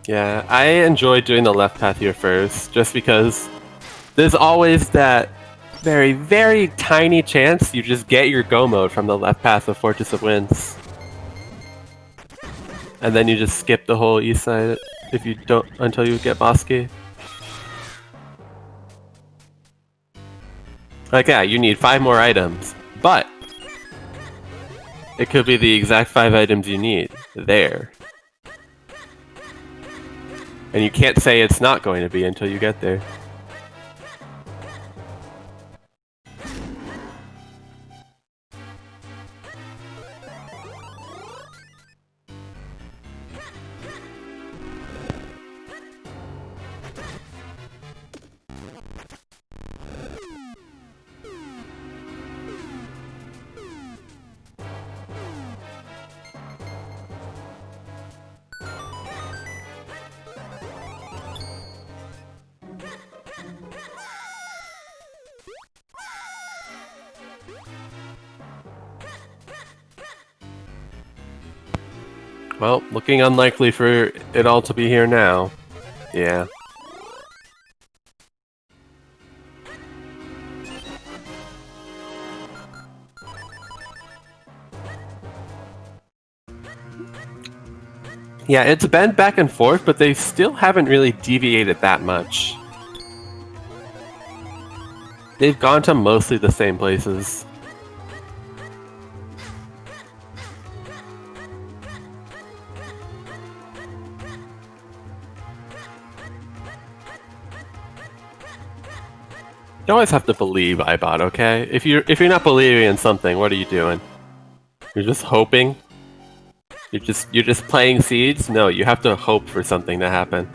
Yeah, I enjoy doing the left path here first, just because there's always that very, very tiny chance you just get your go mode from the left path of Fortress of Winds. And then you just skip the whole east side if you don't until you get Bosky. Like, yeah, you need 5 more items, but it could be the exact 5 items you need there. And you can't say it's not going to be until you get there. Well, looking unlikely for it all to be here now. Yeah. Yeah, it's been back and forth, but they still haven't really deviated that much. They've gone to mostly the same places. You always have to believe, iBot, okay? If you're not believing in something, what are you doing? You're just hoping? You're just planting seeds? No, you have to hope for something to happen.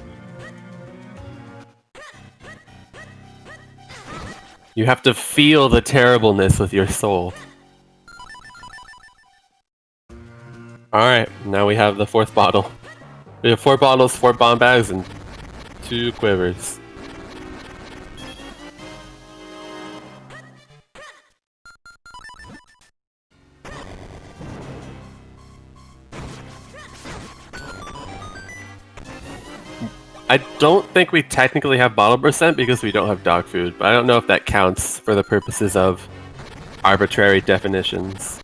You have to feel the terribleness with your soul. Alright, now we have the 4th bottle. We have 4 bottles, 4 bomb bags, and 2 quivers. I don't think we technically have bottle percent because we don't have dog food, but I don't know if that counts for the purposes of arbitrary definitions.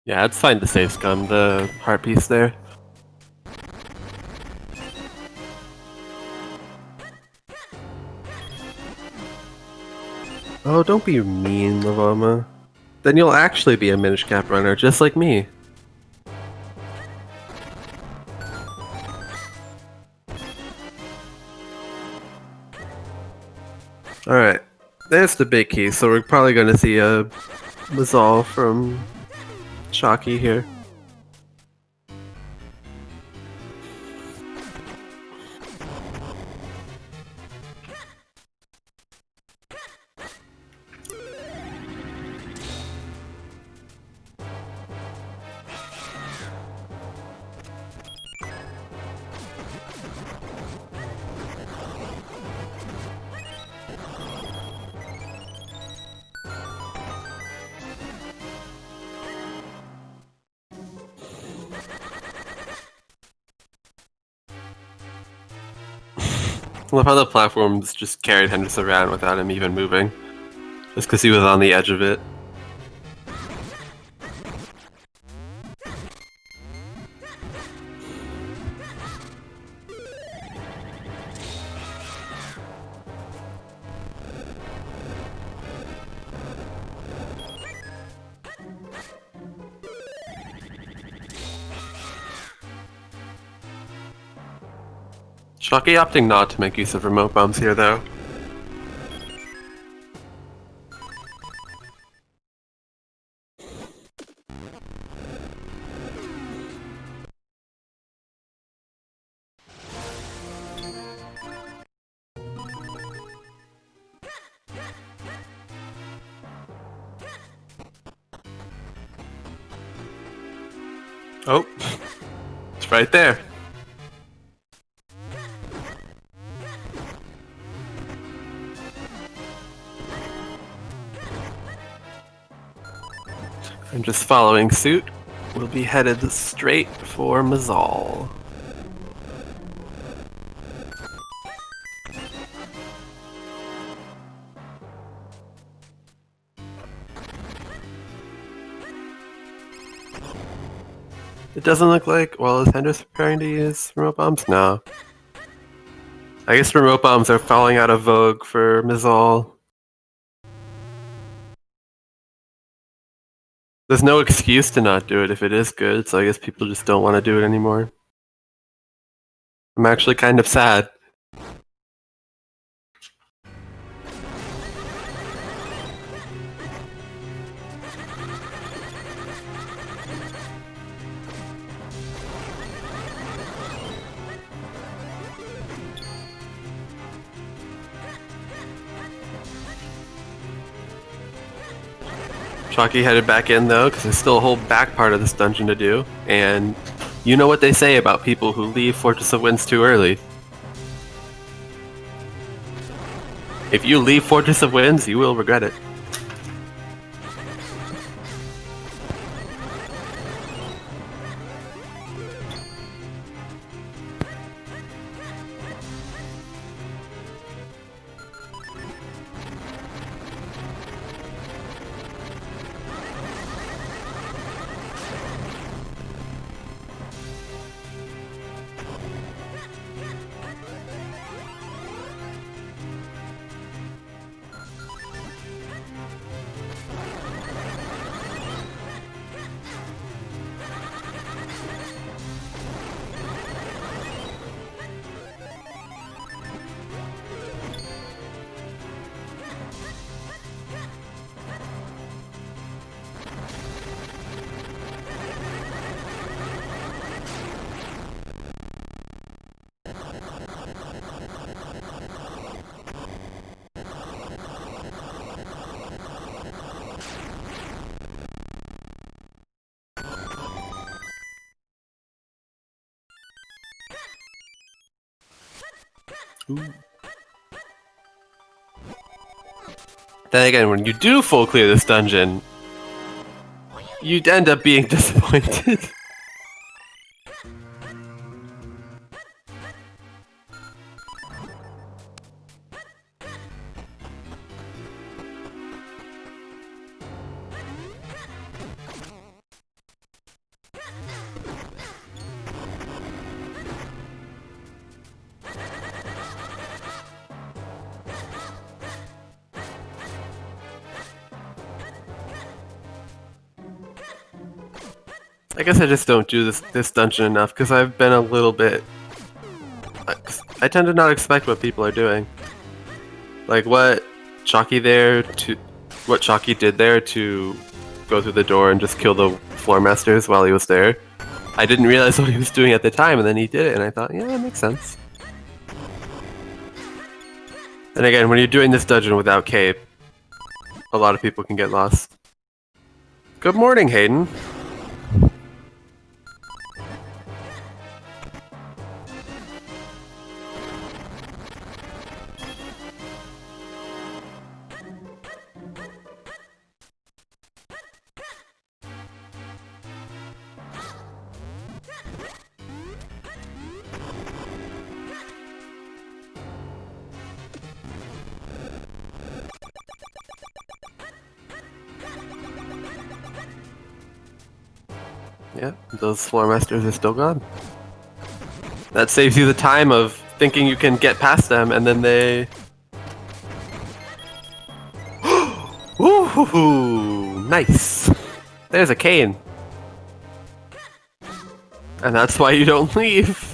Yeah, it's fine to save scum the heart piece there. Oh, don't be mean, Lavoma. Then you'll actually be a Minish Cap runner, just like me. Alright, there's the big key, so we're probably going to see a resolve from Shocky here. I love how the platforms just carried Hendrus around without him even moving. Just because he was on the edge of it. Shocky opting not to make use of remote bombs here, though. Oh, it's right there. I'm just following suit. We'll be headed straight for Mazal. It doesn't look like... Well, is Hendrus preparing to use remote bombs? No. I guess remote bombs are falling out of vogue for Mazal. There's no excuse to not do it if it is good, so I guess people just don't want to do it anymore. I'm actually kind of sad. Drshocky headed back in though, because there's still a whole back part of this dungeon to do, and you know what they say about people who leave Fortress of Winds too early. If you leave Fortress of Winds, you will regret it. Ooh. Then again, when you do full clear this dungeon, you'd end up being disappointed. I guess I just don't do this dungeon enough because I've been a little bit... I tend to not expect what people are doing. Like what Drshocky did there to go through the door and just kill the floor masters while he was there. I didn't realize what he was doing at the time, and then he did it, and I thought, yeah, that makes sense. And again, when you're doing this dungeon without cape, a lot of people can get lost. Good morning, Hayden. Yeah, those floor masters are still gone. That saves you the time of thinking you can get past them, and then they... Woohoo! Nice! There's a cane. And that's why you don't leave.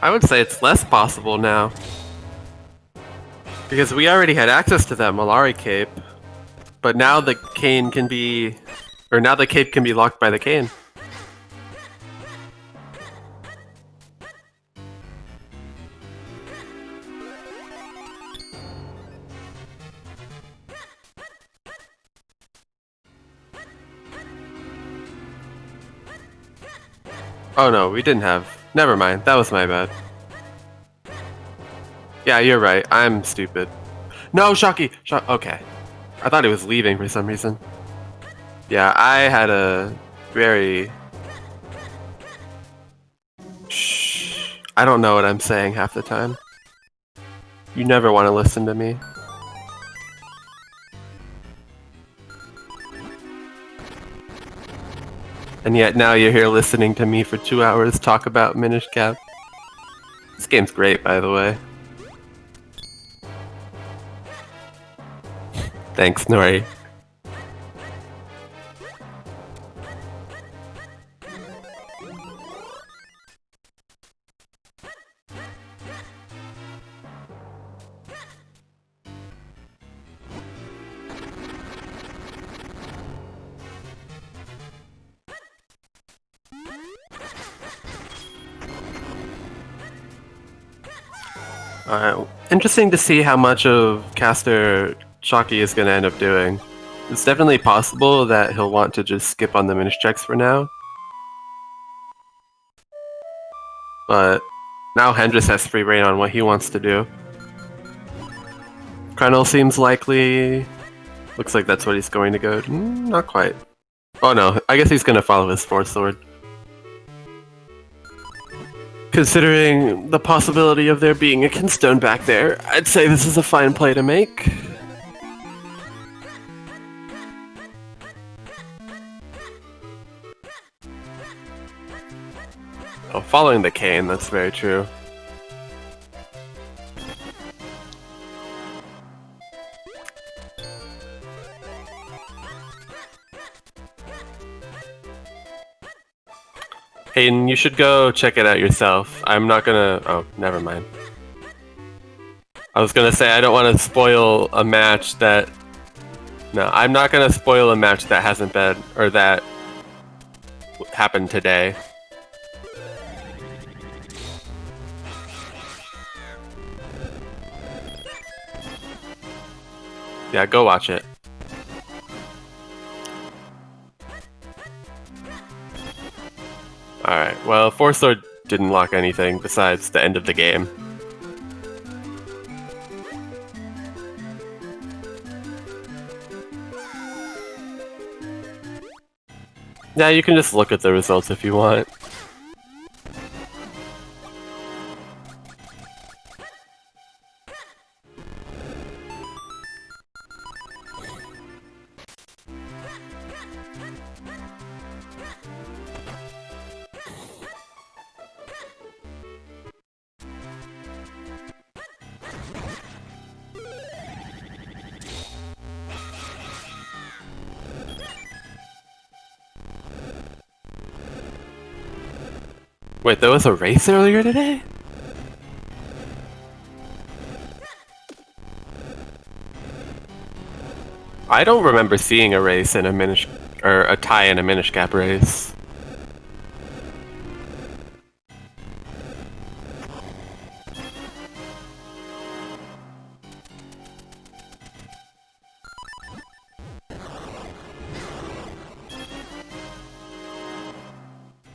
I would say it's less possible now. Because we already had access to that Malari cape, but now the cane can be Or now the cape can be locked by the cane. Oh no, we didn't have. Never mind, that was my bad. Yeah, you're right. I'm stupid. No, Shocky! Okay. I thought he was leaving for some reason. Yeah, I had a very... Shh. I don't know what I'm saying half the time. You never want to listen to me. And yet now you're here listening to me for 2 hours talk about Minish Cap. This game's great, by the way. Thanks, Nori. Interesting to see how much of Caster Shocky is going to end up doing. It's definitely possible that he'll want to just skip on the Minish checks for now. But now Hendrus has free reign on what he wants to do. Krenel seems likely. Looks like that's what he's going to go. Not quite. Oh no, I guess he's going to follow his fourth sword. Considering the possibility of there being a Kinstone back there, I'd say this is a fine play to make. Oh, following the cane, that's very true. Hayden, you should go check it out yourself. I'm not gonna... Oh, never mind. I was gonna say I don't want to spoil a match that... No, I'm not gonna spoil a match that hasn't been... or that happened today. Yeah, go watch it. Alright, well, Fourth Sword didn't lock anything besides the end of the game. Yeah, you can just look at the results if you want. Wait, there was a race earlier today? I don't remember seeing a race in a Minish... or a tie in a Minish Cap race.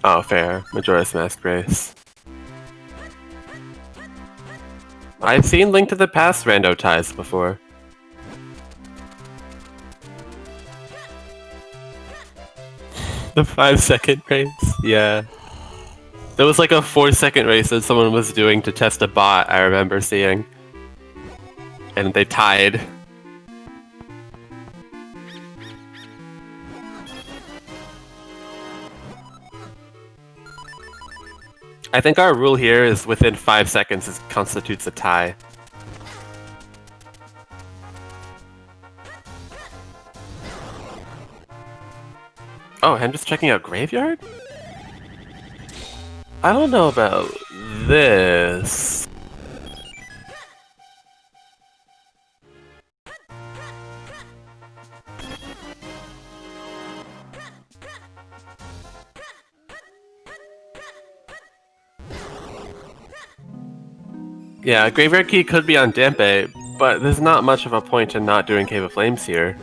Oh, fair. Majora's Mask race. I've seen Link to the Past rando ties before. The 5-second race? Yeah. There was like a 4-second race that someone was doing to test a bot, I remember seeing. And they tied. I think our rule here is within 5 seconds it constitutes a tie. Oh, Hendrus checking out Graveyard? I don't know about this. Yeah, Graveyard Key could be on Dampe, but there's not much of a point in not doing Cave of Flames here.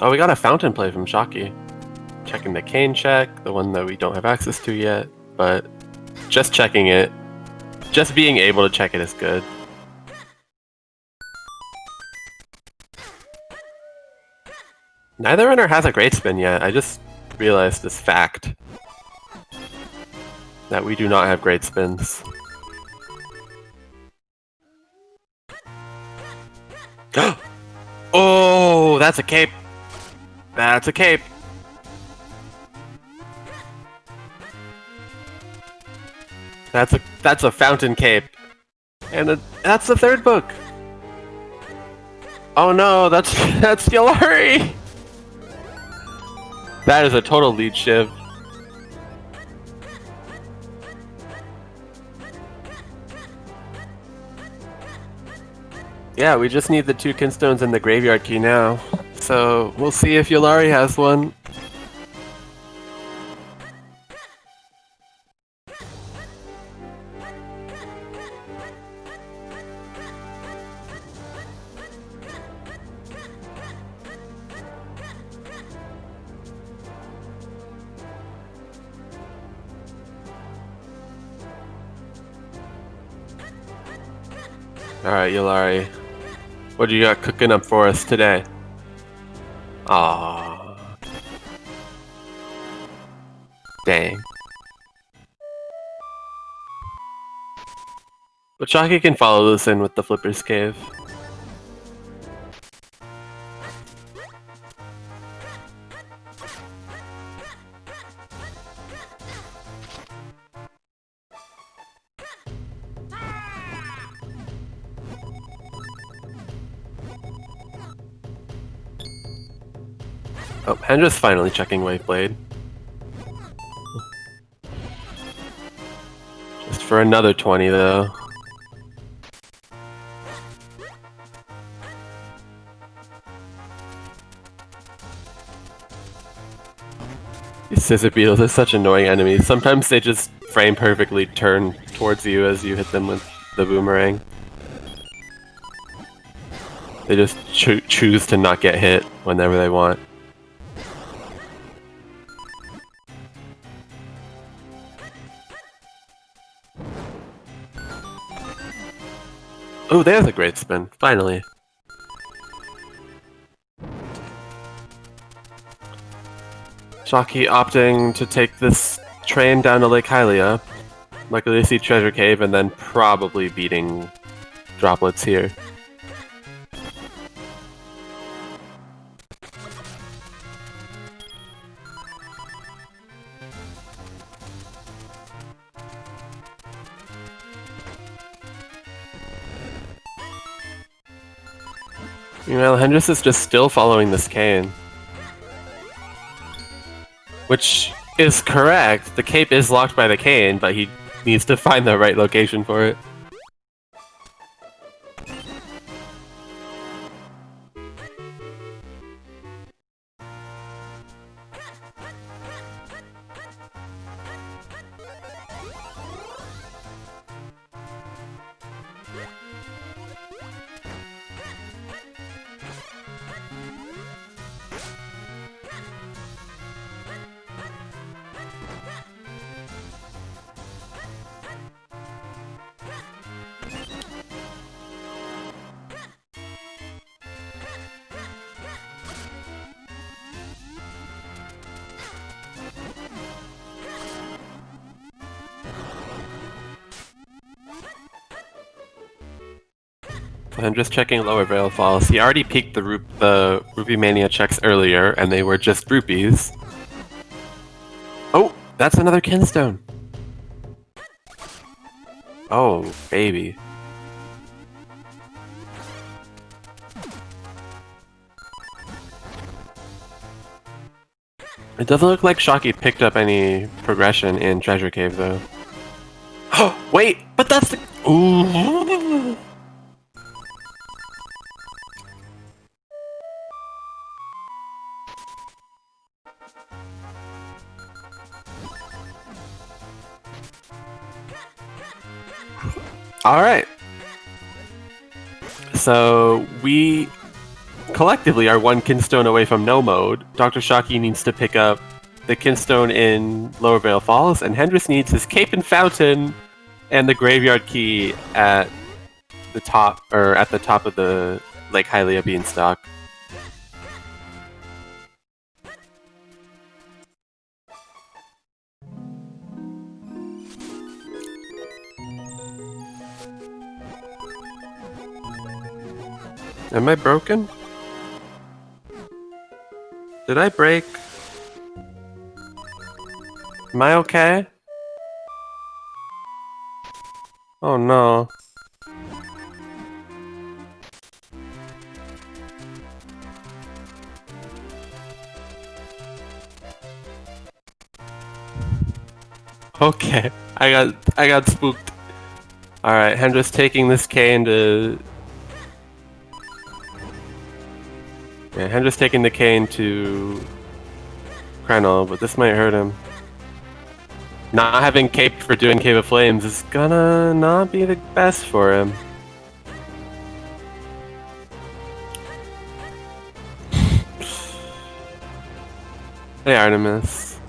Oh, we got a fountain play from Shocky. Checking the cane check, the one that we don't have access to yet, but just checking it. Just being able to check it is good. Neither runner has a great spin yet. I just realized this fact. That we do not have great spins. Oh, that's a cape! That's a cape! That's a fountain cape. And that's the third book! Oh no, that's Yolari! That is a total lead shiv. Yeah, we just need the 2 Kinstones and the Graveyard Key now. So, we'll see if Yolari has one. Alright, Yolari. What do you got cooking up for us today? Aww. Dang. But Shocky can follow this in with the Flipper's Cave. Oh, Hendrus finally checking Waveblade. Just for another 20 though. These Scissor Beetles are such annoying enemies. Sometimes they just frame perfectly turn towards you as you hit them with the boomerang. They just choose to not get hit whenever they want. Oh, there's a great spin, finally. Shocky opting to take this train down to Lake Hylia. Luckily see Treasure Cave and then probably beating Droplets here. Meanwhile, Hendrus is just still following this cane. Which is correct. The cape is locked by the cane, but he needs to find the right location for it. I'm just checking lower Veil Falls. He already peaked the Rupee Mania checks earlier, and they were just rupees. Oh, that's another Kinstone. Oh, baby. It doesn't look like Shocky picked up any progression in Treasure Cave, though. Oh, wait! But that's the... Ooh! Alright. So, we collectively are one kinstone away from no mode. Dr. Shocky needs to pick up the kinstone in Lower Vale Falls, and Hendrus needs his cape and fountain and the graveyard key at the top of the Lake Hylia beanstalk. Am I broken? Did I break? Am I okay? Oh no. Okay, I got spooked. Alright, Hendrus taking this cane to... Yeah, Hendrus taking the cane to Krenel, but this might hurt him. Not having cape for doing Cave of Flames is gonna not be the best for him. Hey Artemis.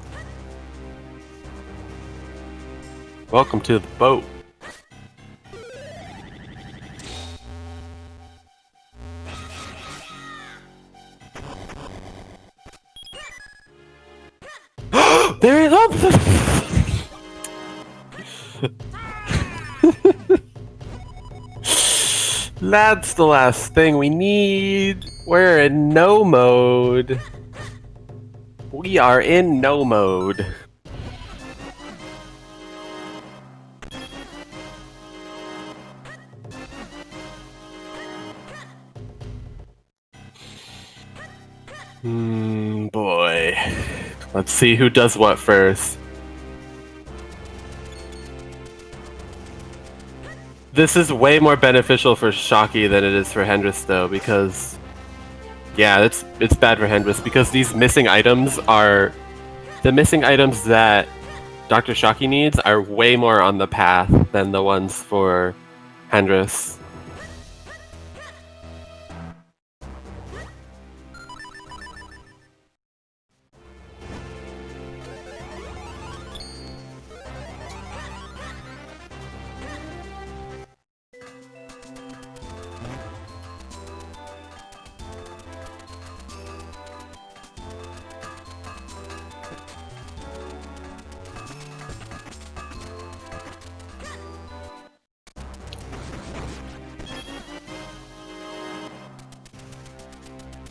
Welcome to the boat. There it is! That's the last thing we need. We're in no mode. We are in no mode. Boy. Let's see who does what first. This is way more beneficial for Shocky than it is for Hendrus, though, because... Yeah, it's bad for Hendrus, because these missing items are... The missing items that Dr. Shocky needs are way more on the path than the ones for Hendrus.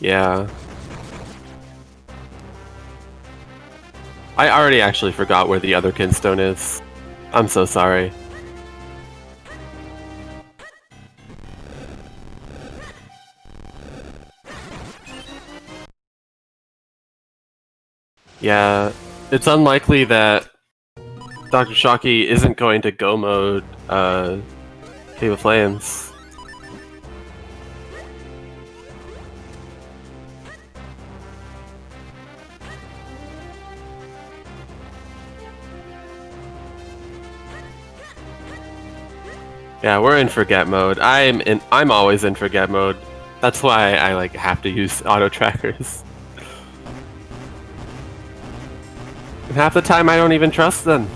Yeah. I already actually forgot where the other kinstone is. I'm so sorry. Yeah, it's unlikely that Dr. Shocky isn't going to go mode Cave of Flames. Yeah, we're in forget mode. I'm always in forget mode. That's why I like have to use auto trackers. And half the time I don't even trust them.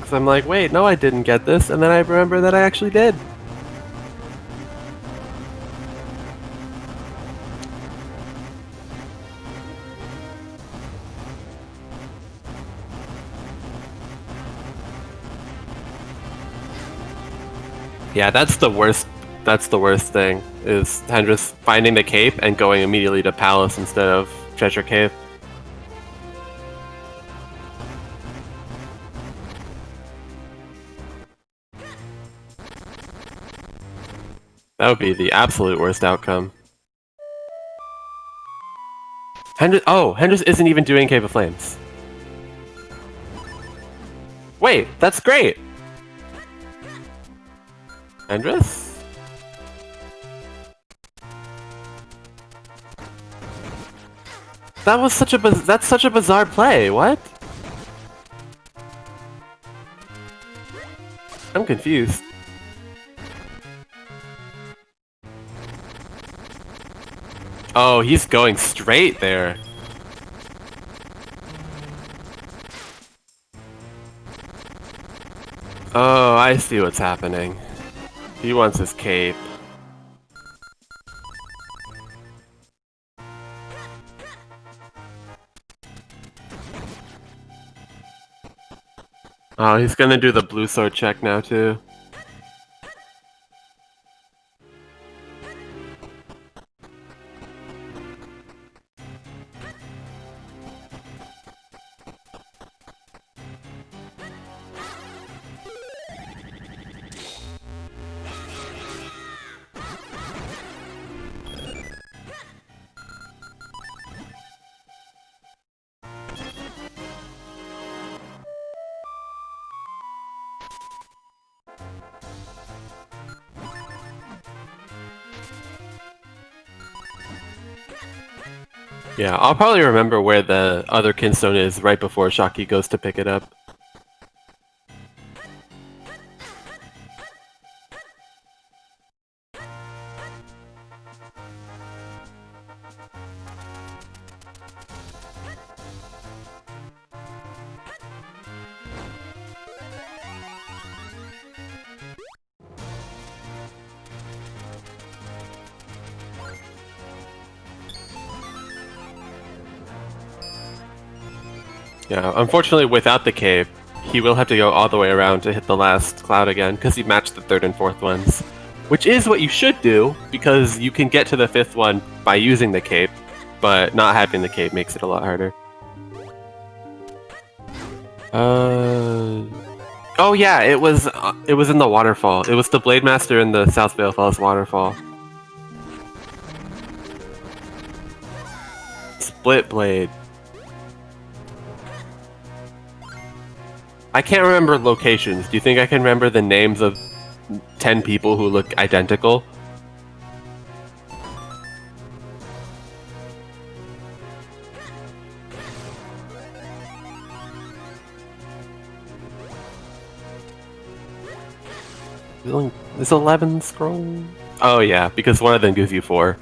Cause I'm like, wait, no I didn't get this, and then I remember that I actually did. Yeah, that's the worst. That's the worst thing, is Hendrus finding the cape and going immediately to Palace instead of Treasure Cave. That would be the absolute worst outcome. Hendrus isn't even doing Cave of Flames. Wait, that's great! Hendrus? That's such a bizarre play, what? I'm confused. Oh, he's going straight there. Oh, I see what's happening. He wants his cape. Oh, he's gonna do the blue sword check now too. Yeah, I'll probably remember where the other kinstone is right before Shocky goes to pick it up. Yeah, unfortunately without the cape, he will have to go all the way around to hit the last cloud again, because he matched the third and fourth ones. Which is what you should do, because you can get to the fifth one by using the cape, but not having the cape makes it a lot harder. Oh yeah, it was in the waterfall. It was the Blade Master in the South Vale Falls waterfall. Split blade. I can't remember locations. Do you think I can remember the names of 10 people who look identical? Is 11 scroll? Oh yeah, because one of them gives you 4.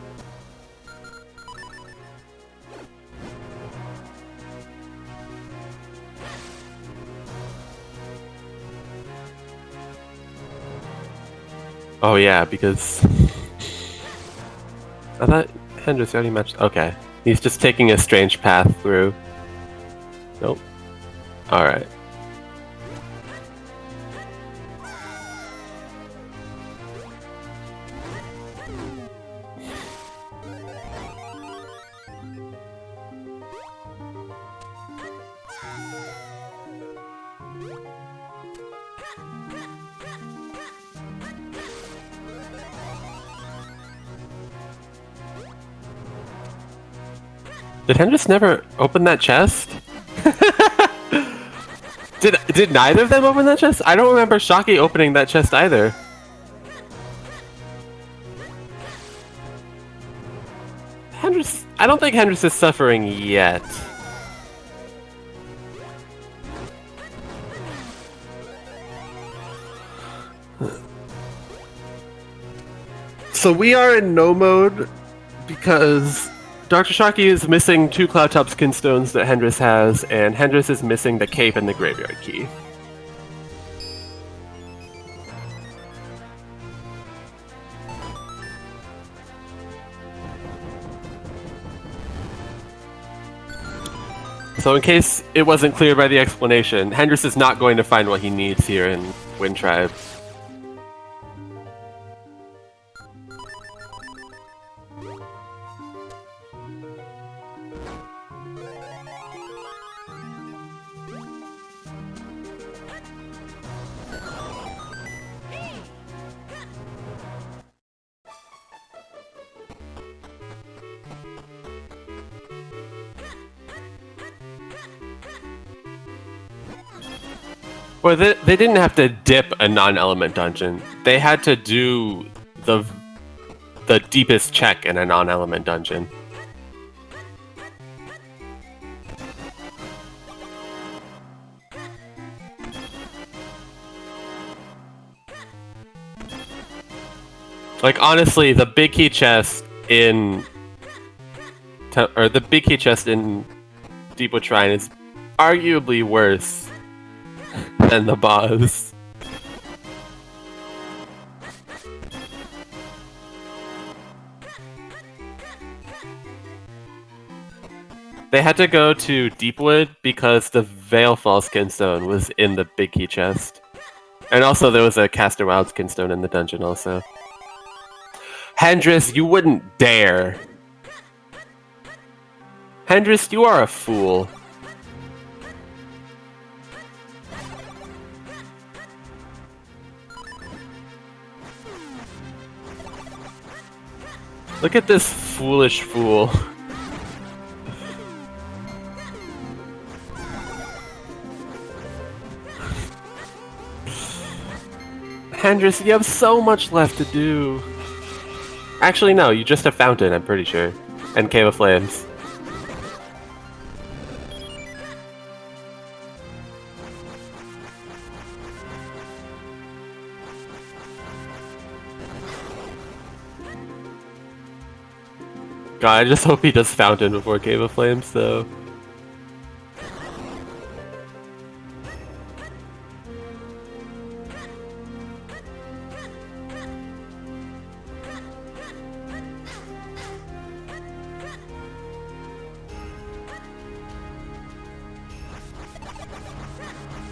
Oh yeah, because I thought Hendrus already matched. Okay, he's just taking a strange path through. Nope. All right. Did Hendrus never open that chest? Did neither of them open that chest? I don't remember Shocky opening that chest either. Hendrus, I don't think Hendrus is suffering yet. So we are in no mode because Drshocky is missing 2 Cloudtop's kinstones that Hendrus has, and Hendrus is missing the cape and the graveyard key. So in case it wasn't clear by the explanation, Hendrus is not going to find what he needs here in Wind Tribe. Well, they didn't have to dip a non-element dungeon. They had to do the deepest check in a non-element dungeon. Like, honestly, the big key chest in Deepwood Shrine is arguably worse than the boss. They had to go to Deepwood because the Veilfall Skinstone was in the big key chest. And also there was a Caster Wild Skinstone in the dungeon also. Hendrus, you wouldn't dare. Hendrus, you are a fool. Look at this foolish fool. Hendrus, you have so much left to do. Actually, no, you just have Fountain, I'm pretty sure. And Cave of Flames. God, I just hope he does Fountain before Cave of Flames, though.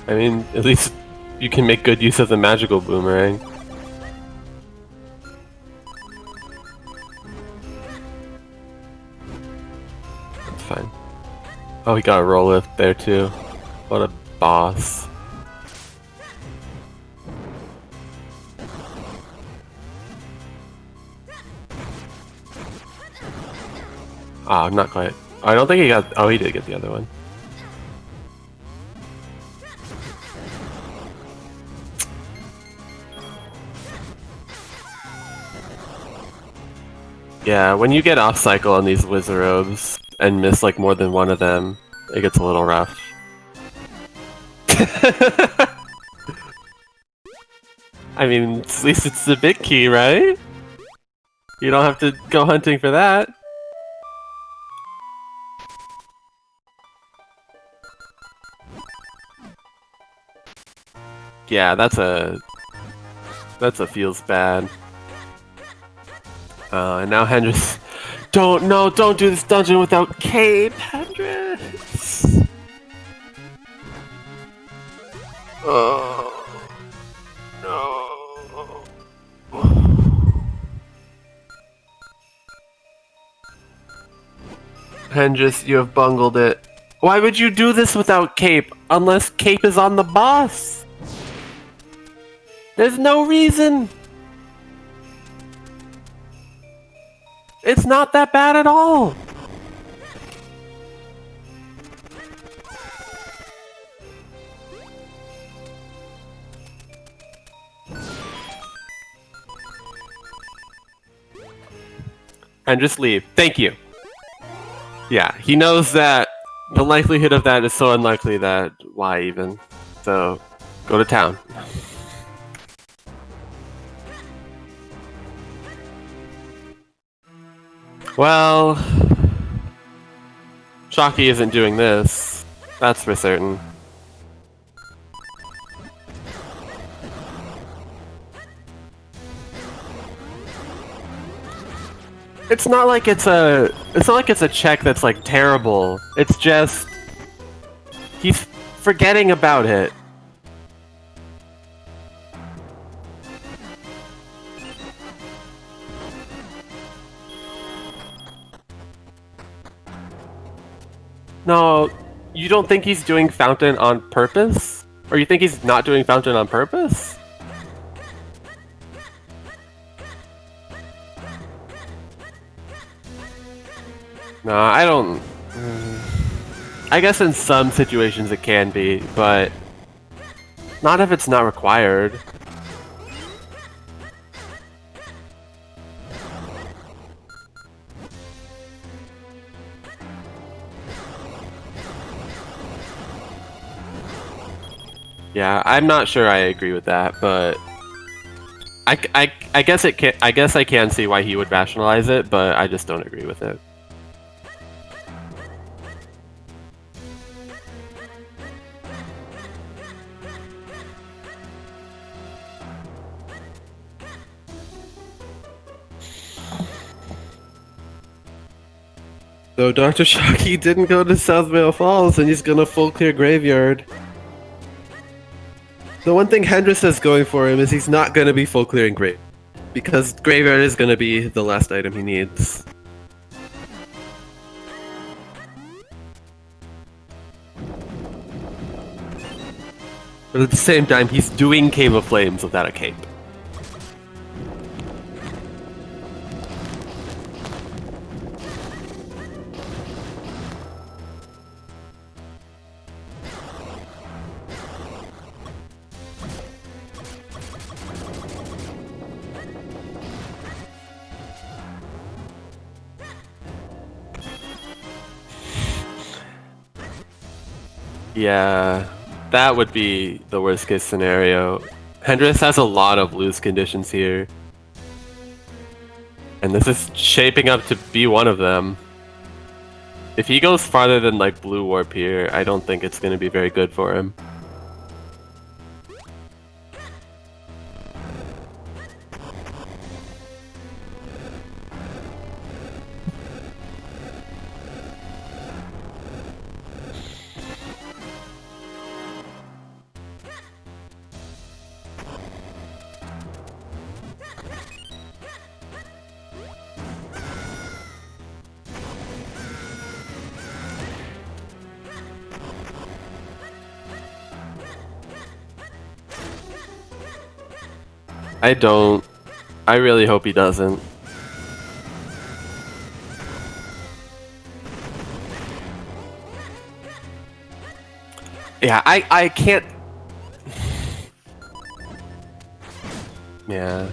I mean, at least you can make good use of the magical boomerang. That's fine. Oh, he got a roll lift there too. What a boss. Ah, not quite. I don't think he got. Oh, he did get the other one. Yeah, when you get off cycle on these Wizarobes and miss like more than one of them, it gets a little rough. I mean, at least it's the big key, right? You don't have to go hunting for that. Yeah, that's a feels bad. And now Hendrus, don't do this dungeon without Cape, Hendrus. Oh no. Hendrus, you have bungled it. Why would you do this without Cape, unless Cape is on the boss? There's no reason. It's not that bad at all. And just leave. Thank you. Yeah, he knows that the likelihood of that is so unlikely that why even? So, go to town. Well, Drshocky isn't doing this. That's for certain. It's not like it's a check that's like terrible. It's just he's forgetting about it. No, you don't think he's doing Fountain on purpose? Or you think he's not doing Fountain on purpose? No, I don't... I guess in some situations it can be, but... Not if it's not required. Yeah, I'm not sure I agree with that, but I guess it can. I guess I can see why he would rationalize it, but I just don't agree with it. So Drshocky didn't go to South Vale Falls, and he's gonna full clear Graveyard. The one thing Hendrus has going for him is he's not gonna be full clearing Grave, because Graveyard is gonna be the last item he needs. But at the same time, he's doing Cave of Flames without a cape. Yeah, that would be the worst case scenario. Hendrus has a lot of lose conditions here. And this is shaping up to be one of them. If he goes farther than like Blue Warp here, I don't think it's going to be very good for him. I don't. I really hope he doesn't. Yeah, I can't. Yeah.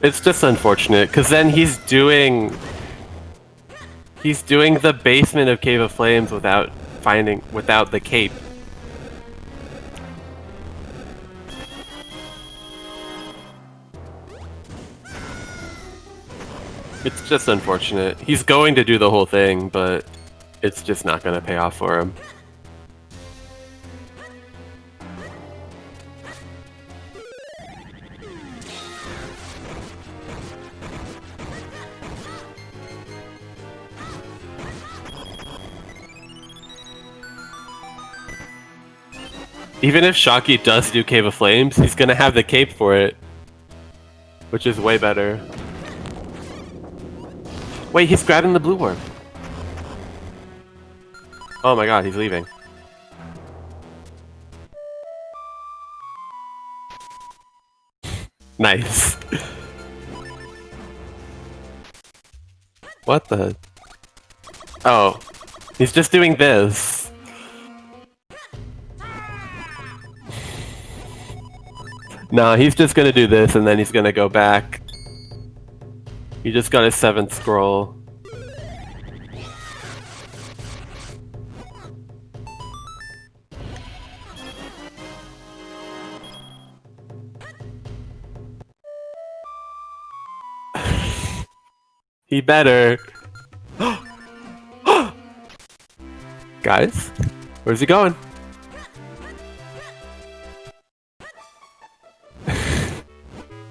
It's just unfortunate, because then he's doing the basement of Cave of Flames without the cape. It's just unfortunate. He's going to do the whole thing, but it's just not going to pay off for him. Even if Shocky does do Cave of Flames, he's going to have the cape for it, which is way better. Wait, he's grabbing the Blue Warp. Oh my god, he's leaving. Nice. What the? Oh, he's just doing this. Nah, he's just gonna do this and then he's gonna go back. He just got his 7th scroll. He better. Guys, where's he going?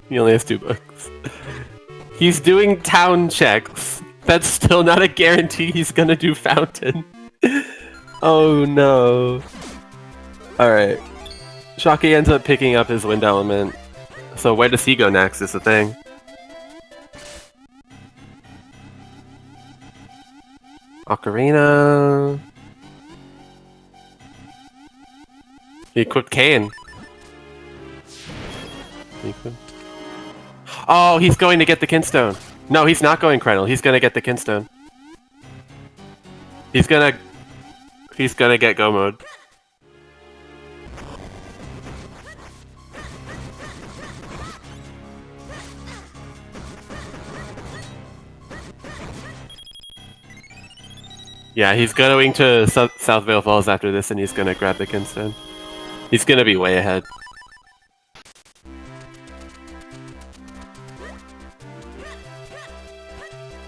He only has 2 books. He's doing town checks. That's still not a guarantee he's gonna do fountain. Oh no. Alright. Shocky ends up picking up his wind element. So where does he go next is the thing. Ocarina. He equipped Kane. Oh, he's going to get the Kinstone. No, he's not going Krenel. He's gonna get the Kinstone. He's gonna get Go mode. Yeah, he's going to South Vale Falls after this, and he's gonna grab the Kinstone. He's gonna be way ahead.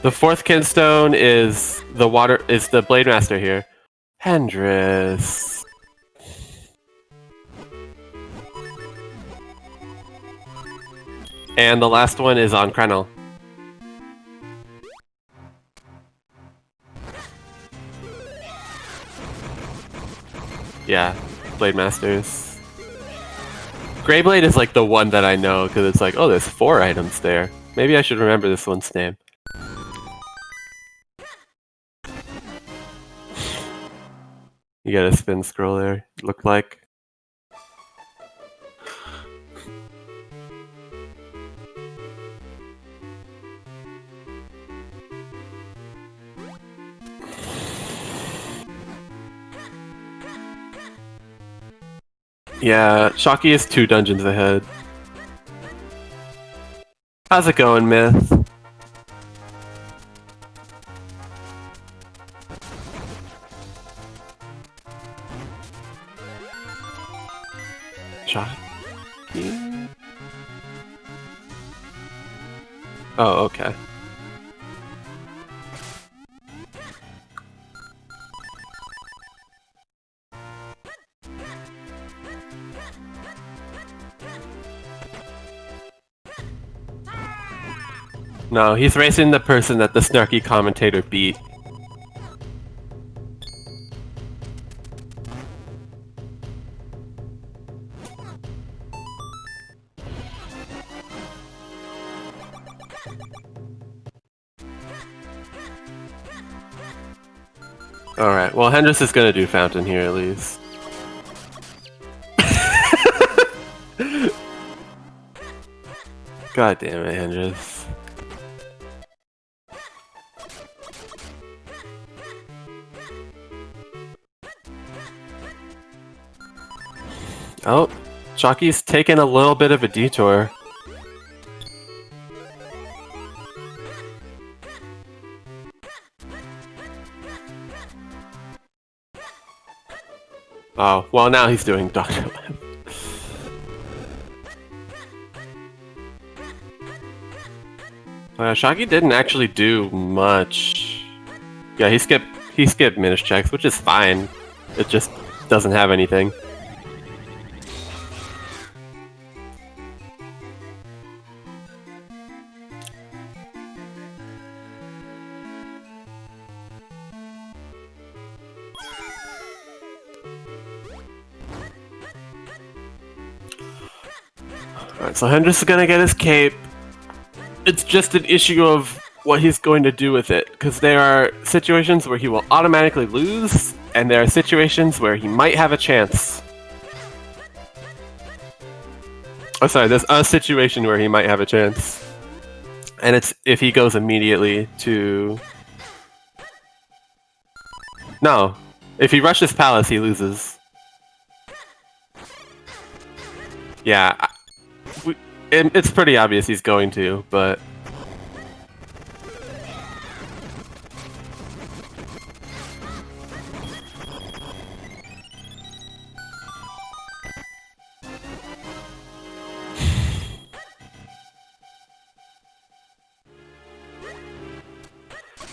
The fourth Kinstone is the Blade Master here. Hendrus. And the last one is on Krenel. Yeah, Blade Masters. Greyblade is like the one that I know, because it's like, oh, there's 4 items there. Maybe I should remember this one's name. You got a spin scroll there, looked like. Yeah, Shocky is 2 dungeons ahead. How's it going, Myth? Shocky? Oh, okay. No, he's racing the person that the snarky commentator beat. Alright, well, Hendrus is gonna do Fountain here at least. God damn it, Hendrus. Oh, Shocky's taken a little bit of a detour. Oh, well now he's doing Dr. Web. Shocky didn't actually do much. Yeah, he skipped Minish checks, which is fine. It just doesn't have anything. Alright, so Hendrus is gonna get his cape. It's just an issue of what he's going to do with it, because there are situations where he will automatically lose, and there are situations where he might have a chance. Oh, sorry, there's a situation where he might have a chance. And it's if he goes immediately to... No. If he rushes Palace, he loses. Yeah. It's pretty obvious he's going to, but...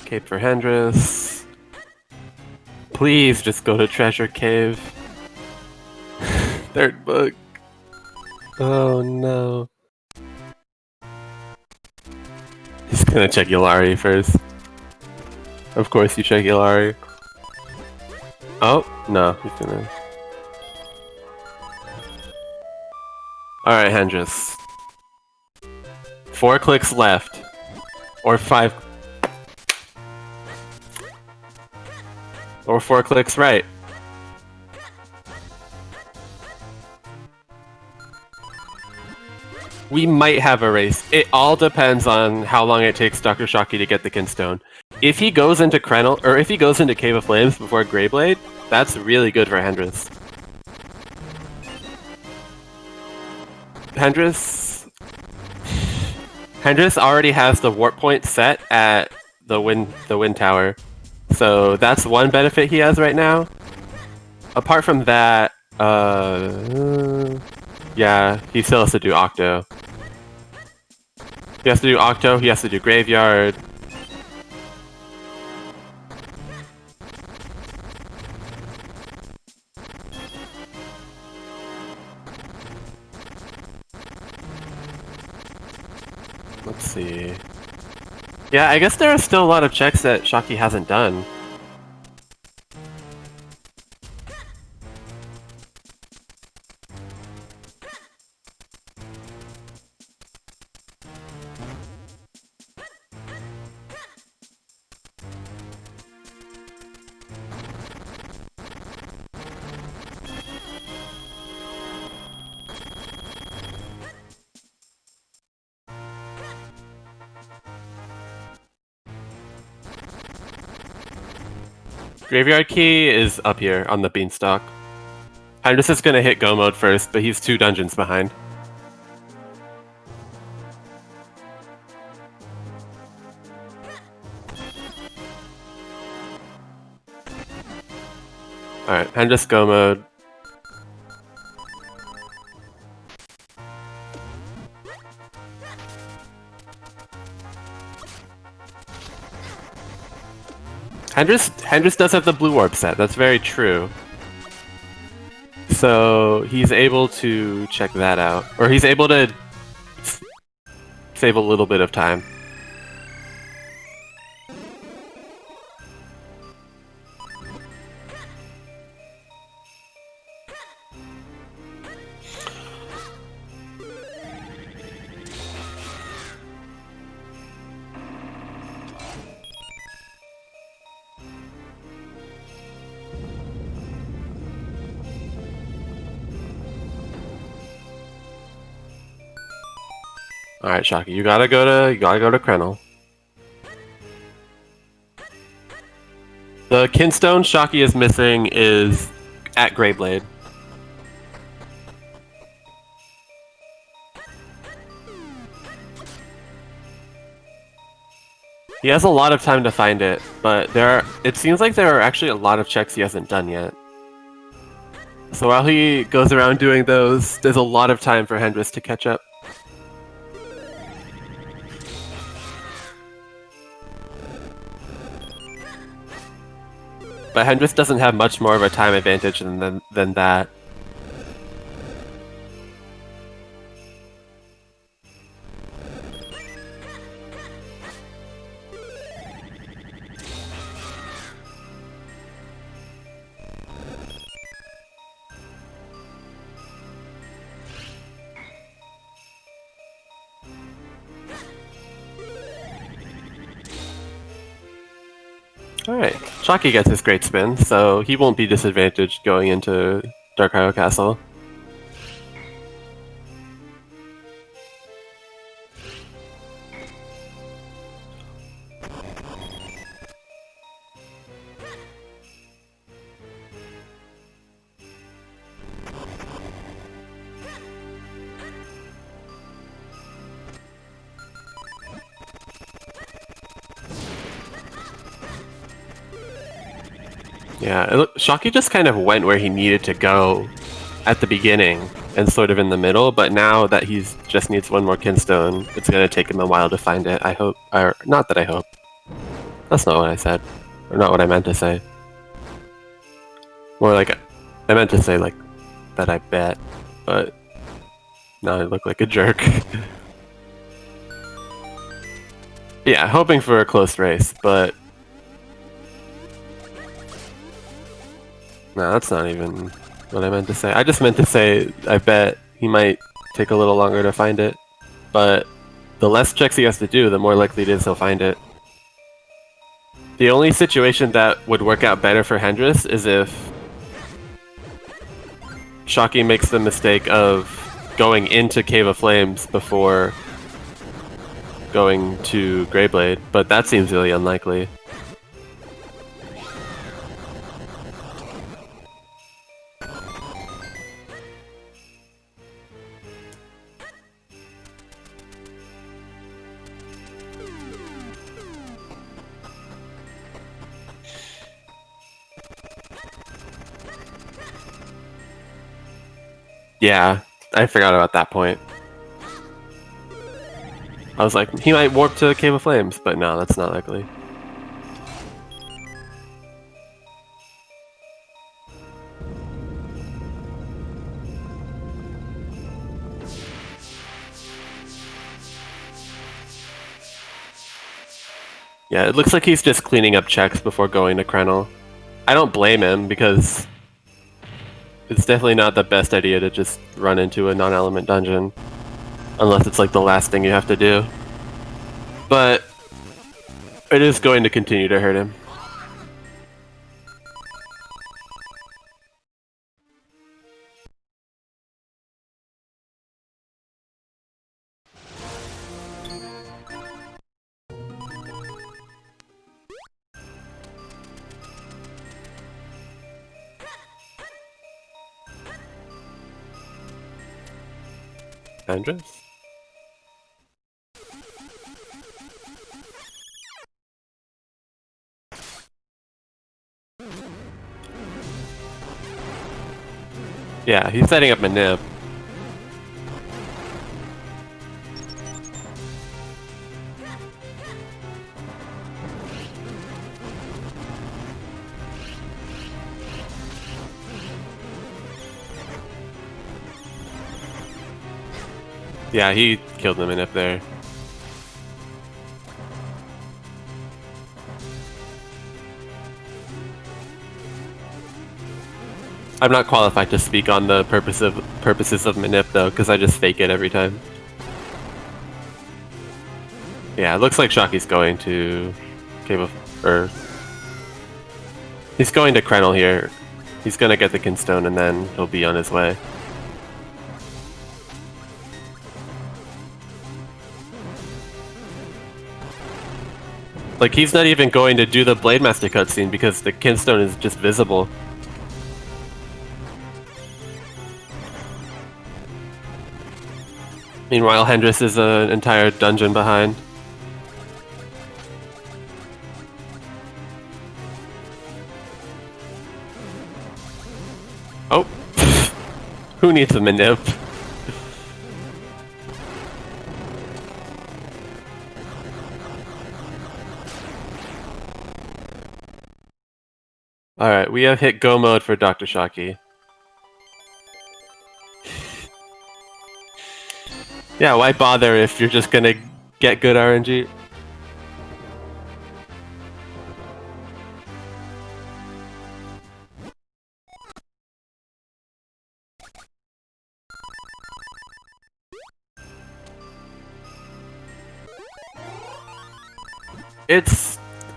Cape for Hendrus. Please just go to Treasure Cave. Third book. Oh no. He's gonna check Yulari first. Of course you check Yulari. Oh, no, he's gonna... Alright, Hendrus. 4 clicks left. Or 5... Or 4 clicks right. We might have a race. It all depends on how long it takes Drshocky to get the Kinstone. If he goes into Krenel, or if he goes into Cave of Flames before Greyblade, that's really good for Hendrus. Hendrus already has the warp point set at the wind tower, So that's one benefit he has right now. Apart from that, yeah, he still has to do Octo. He has to do Octo, he has to do Graveyard. Let's see. Yeah, I guess there are still a lot of checks that Shocky hasn't done. Graveyard Key is up here on the Beanstalk. Hendrus is gonna hit Go mode first, but he's 2 dungeons behind. Alright, Hendrus Go mode. Hendrus does have the blue orb set, that's very true. So he's able to check that out. Or he's able to save a little bit of time. Alright, Shocky, you gotta go to Krenel. The Kinstone Shocky is missing is at Greyblade. He has a lot of time to find it, but it seems like there are actually a lot of checks he hasn't done yet. So while he goes around doing those, there's a lot of time for Hendrus to catch up. But Hendrus doesn't have much more of a time advantage than that. Alright, Shocky gets his great spin, so he won't be disadvantaged going into Dark Hyrule Castle. Yeah, Shocky just kind of went where he needed to go at the beginning and sort of in the middle, but now that he's just needs one more Kinstone, it's going to take him a while to find it, I hope. Or, not that I hope. That's not what I said. Or not what I meant to say. More like, I meant to say, like, that I bet, but now I look like a jerk. Yeah, hoping for a close race, but no, that's not even what I meant to say. I just meant to say I bet he might take a little longer to find it, but the less checks he has to do, the more likely it is he'll find it. The only situation that would work out better for Hendrus is if Shocky makes the mistake of going into Cave of Flames before going to Greyblade, but that seems really unlikely. Yeah, I forgot about that point. I was like, he might warp to the Cave of Flames, but no, that's not likely. Yeah, it looks like he's just cleaning up checks before going to Krenel. I don't blame him, because it's definitely not the best idea to just run into a non-element dungeon. Unless it's like the last thing you have to do. But it is going to continue to hurt him. Hendrus? Yeah, he's setting up Manip. Yeah, he killed the Manip there. I'm not qualified to speak on the purposes of Manip though, because I just fake it every time. Yeah, it looks like Shocky's going to Cave of he's going to Krenel here. He's gonna get the Kinstone and then he'll be on his way. Like, he's not even going to do the Blade Master cutscene because the Kinstone is just visible. Meanwhile, Hendrus is an entire dungeon behind. Oh! Who needs a Manip? Alright, we have hit go mode for Drshocky. Yeah, why bother if you're just gonna get good RNG?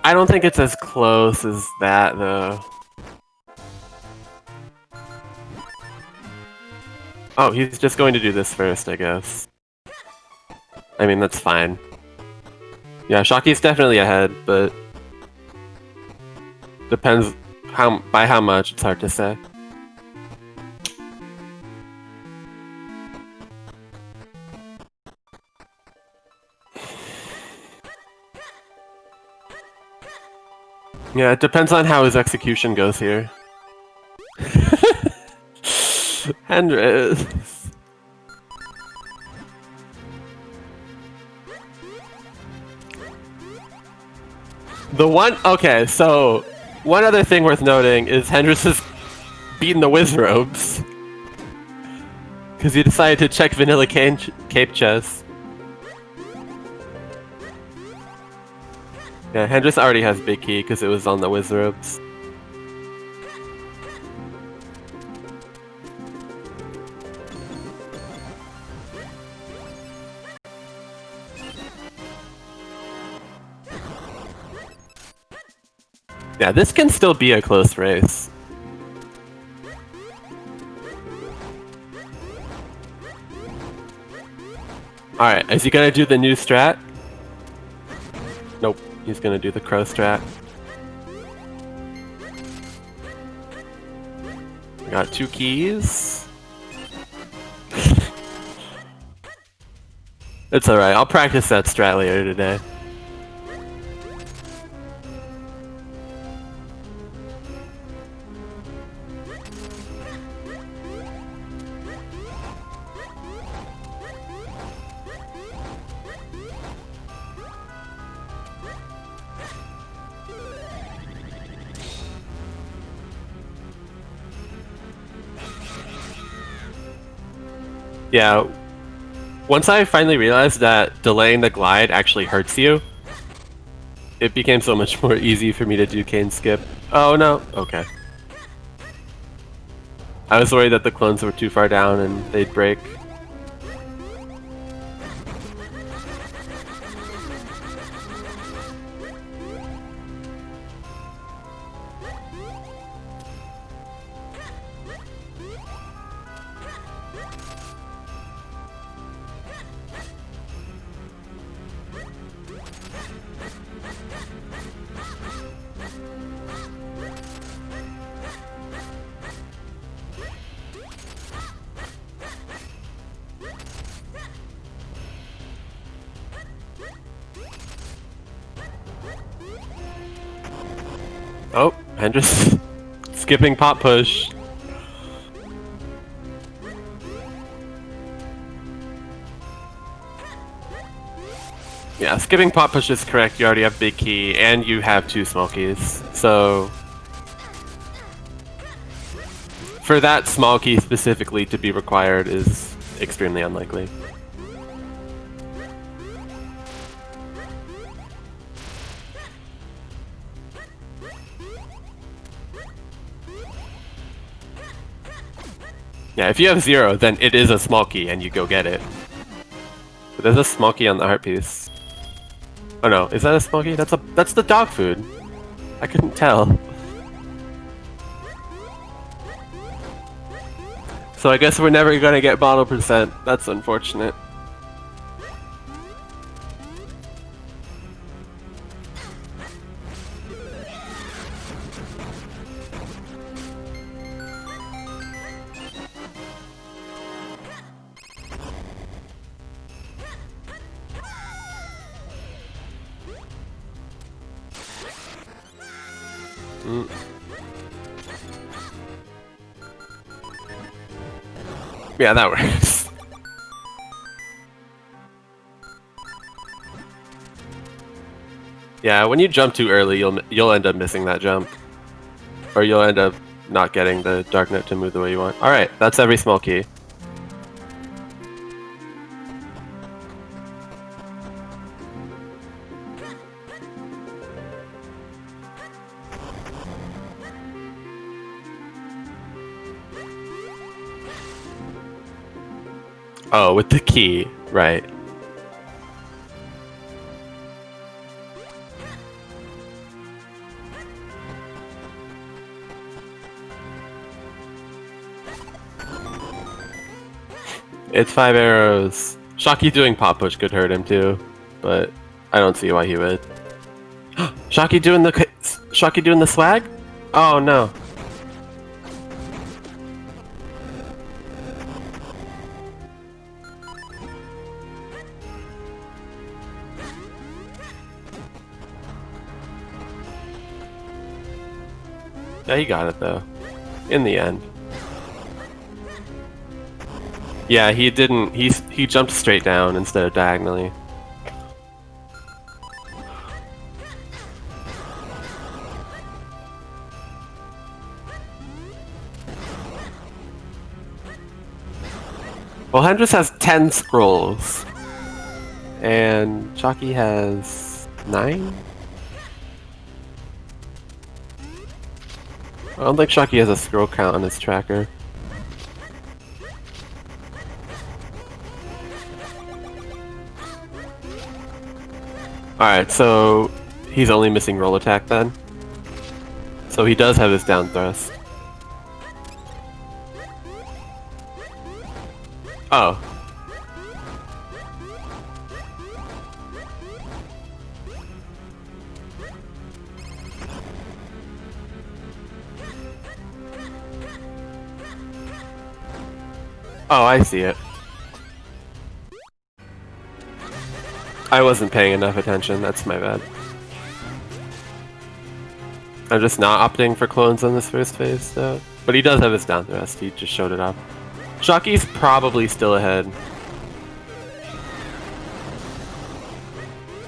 I don't think it's as close as that, though. Oh, he's just going to do this first, I guess. I mean, that's fine. Yeah, Shocky's definitely ahead, but depends by how much, it's hard to say. Yeah, it depends on how his execution goes here. Hendrus. Okay, so one other thing worth noting is Hendrus has beaten the Wizrobes. Because he decided to check Vanilla Cape Chess. Yeah, Hendrus already has Big Key because it was on the Wizrobes. Yeah, this can still be a close race. Alright, is he gonna do the new strat? Nope, he's gonna do the crow strat. Got 2 keys. It's alright, I'll practice that strat later today. Yeah. Once I finally realized that delaying the glide actually hurts you, it became so much more easy for me to do cane skip. Oh no. Okay. I was worried that the clones were too far down and they'd break. Oh, Hendrus skipping pop push. Yeah, skipping pop push is correct. You already have big key, and you have 2 small keys. So, for that small key specifically to be required is extremely unlikely. Yeah, if you have 0, then it is a small key and you go get it. But there's a small key on the heart piece. Oh no, is that a small key? That's the dog food. I couldn't tell. So I guess we're never gonna get bottle percent. That's unfortunate. Yeah, that works. Yeah, when you jump too early, you'll end up missing that jump, or you'll end up not getting the Dark Note to move the way you want. All right, that's every small key. Oh, with the key, right. It's 5 arrows. Shocky doing pop push could hurt him too, but I don't see why he would. Shocky doing the swag? Oh no. Yeah, he got it though. In the end. Yeah, he didn't. He jumped straight down instead of diagonally. Well, Hendrus has 10 scrolls, and Shocky has 9. I don't think Shocky has a scroll count on his tracker. Alright, so he's only missing roll attack then. So he does have his down thrust. Oh. Oh, I see it. I wasn't paying enough attention, that's my bad. I'm just not opting for clones on this first phase, though. But he does have his down thrust, he just showed it off. Shocky's probably still ahead.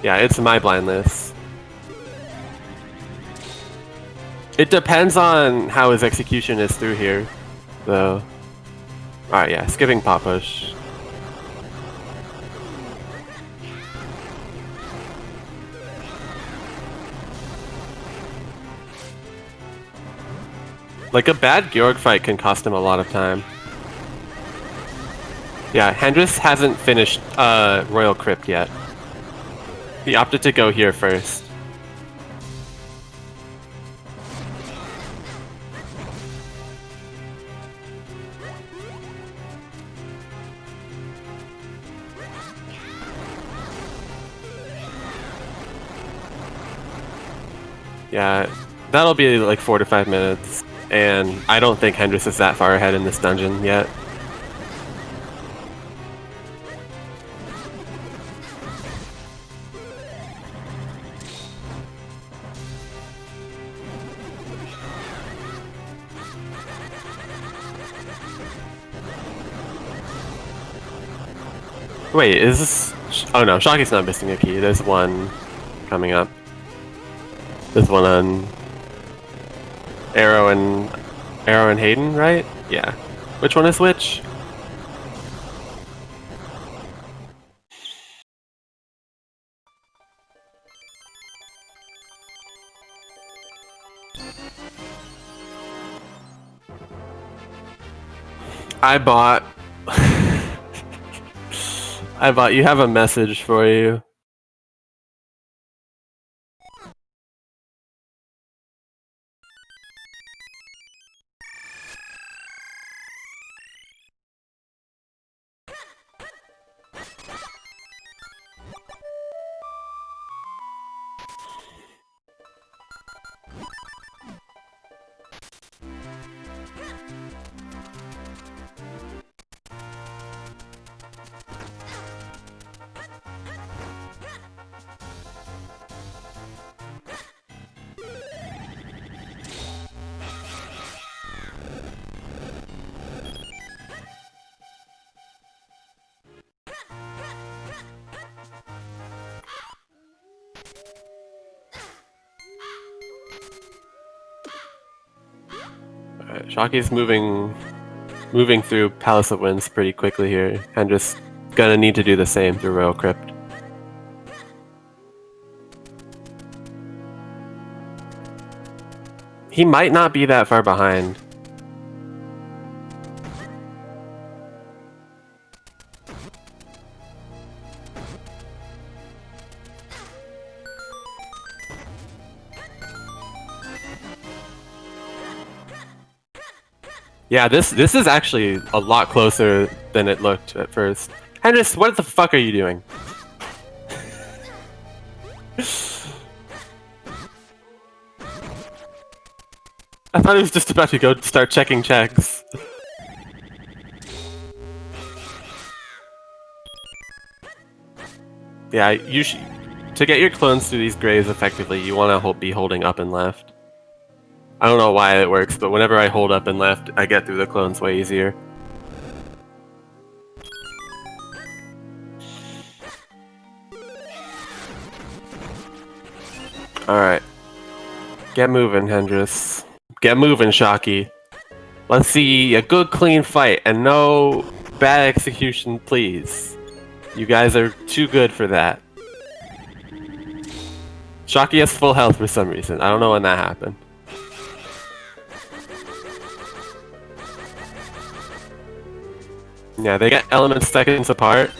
Yeah, it's my blindness. It depends on how his execution is through here, though. Alright, yeah, skipping pop push. Like, a bad Georg fight can cost him a lot of time. Yeah, Hendrus hasn't finished Royal Crypt yet. He opted to go here first. Yeah, that'll be like 4 to 5 minutes, and I don't think Hendrus is that far ahead in this dungeon yet. Wait, is this... Oh no, Shocky's not missing a key. There's one coming up. There's one on Arrow and Hayden, right? Yeah. Which one is which? I bought... you have a message for you. Shocky's moving through Palace of Winds pretty quickly here, and just gonna need to do the same through Royal Crypt. He might not be that far behind. Yeah, this is actually a lot closer than it looked at first. Hendrus, what the fuck are you doing? I thought he was just about to go start checking checks. Yeah, you should, to get your clones through these graves effectively, you want to be holding up and left. I don't know why it works, but whenever I hold up and left, I get through the clones way easier. Alright. Get moving, Hendrus. Get moving, Shocky. Let's see a good, clean fight, and no bad execution, please. You guys are too good for that. Shocky has full health for some reason. I don't know when that happened. Yeah, they get elements seconds apart.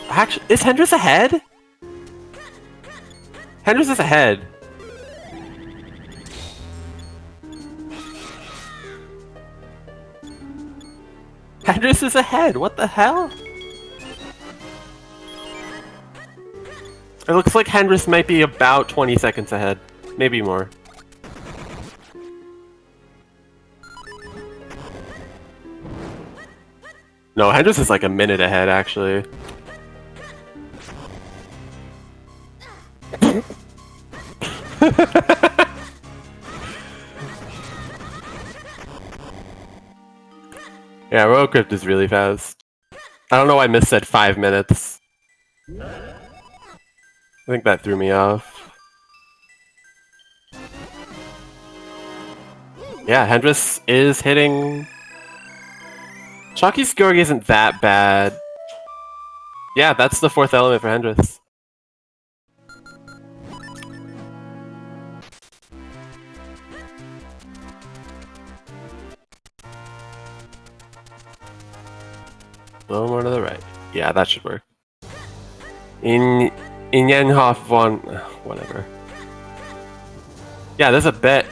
Actually, is Hendrus ahead? Hendrus is ahead. Hendrus is ahead, what the hell? It looks like Hendrus might be about 20 seconds ahead. Maybe more. No, Hendrus is like a minute ahead, actually. Yeah, Royal Crypt is really fast. I don't know why Miss said 5 minutes. I think that threw me off. Yeah, Hendrus is hitting... Shocky's Georg isn't that bad. Yeah, that's the 4th element for Hendrus. A little more to the right. Yeah, that should work. In Yenhoff one, whatever. Yeah, there's a bet.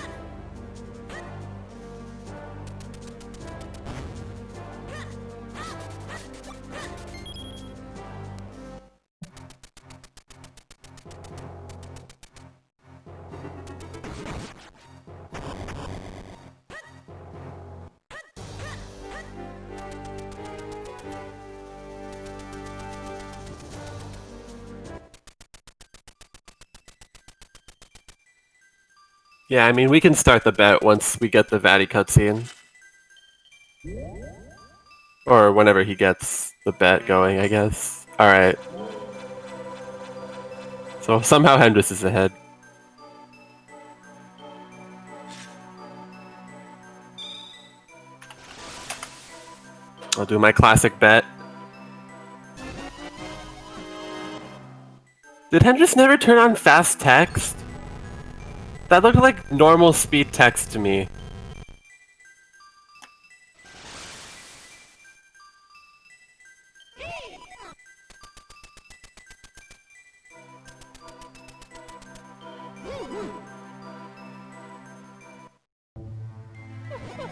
Yeah, I mean, we can start the bet once we get the Vatty cutscene. Or whenever he gets the bet going, I guess. Alright. So somehow Hendrus is ahead. I'll do my classic bet. Did Hendrus never turn on fast text? That looked like normal speed text to me.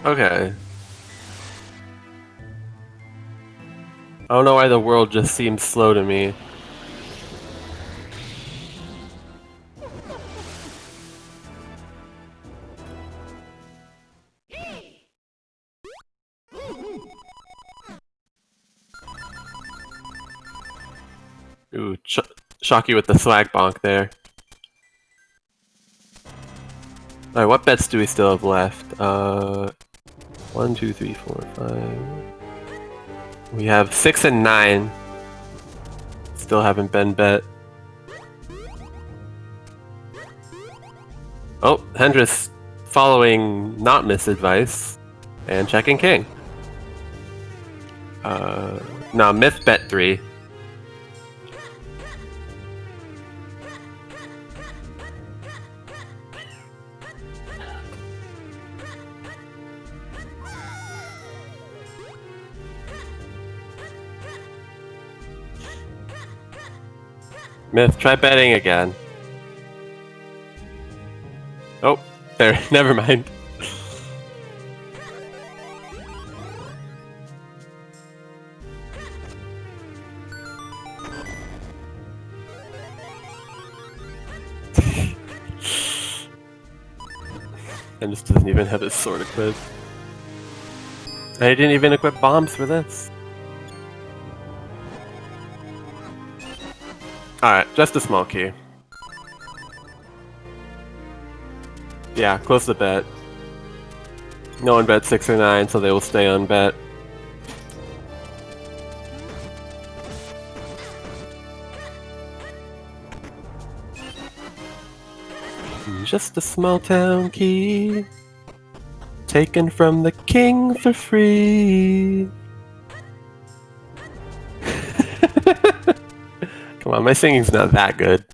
Okay. I don't know why the world just seems slow to me. Ooh, Shocky with the swag bonk there. Alright, what bets do we still have left? 1, 2, 3, 4, 5. We have 6 and 9. Still haven't been bet. Oh, Hendrus following not miss advice and checking king. No, myth bet 3. Myth, try betting again. Oh, there, never mind. And just doesn't even have his sword equipped. I didn't even equip bombs for this. Alright, just a small key. Yeah, close the bet. No one bet 6 or 9, so they will stay on bet. Just a small town key, taken from the king for free. Come on, my singing's not that good.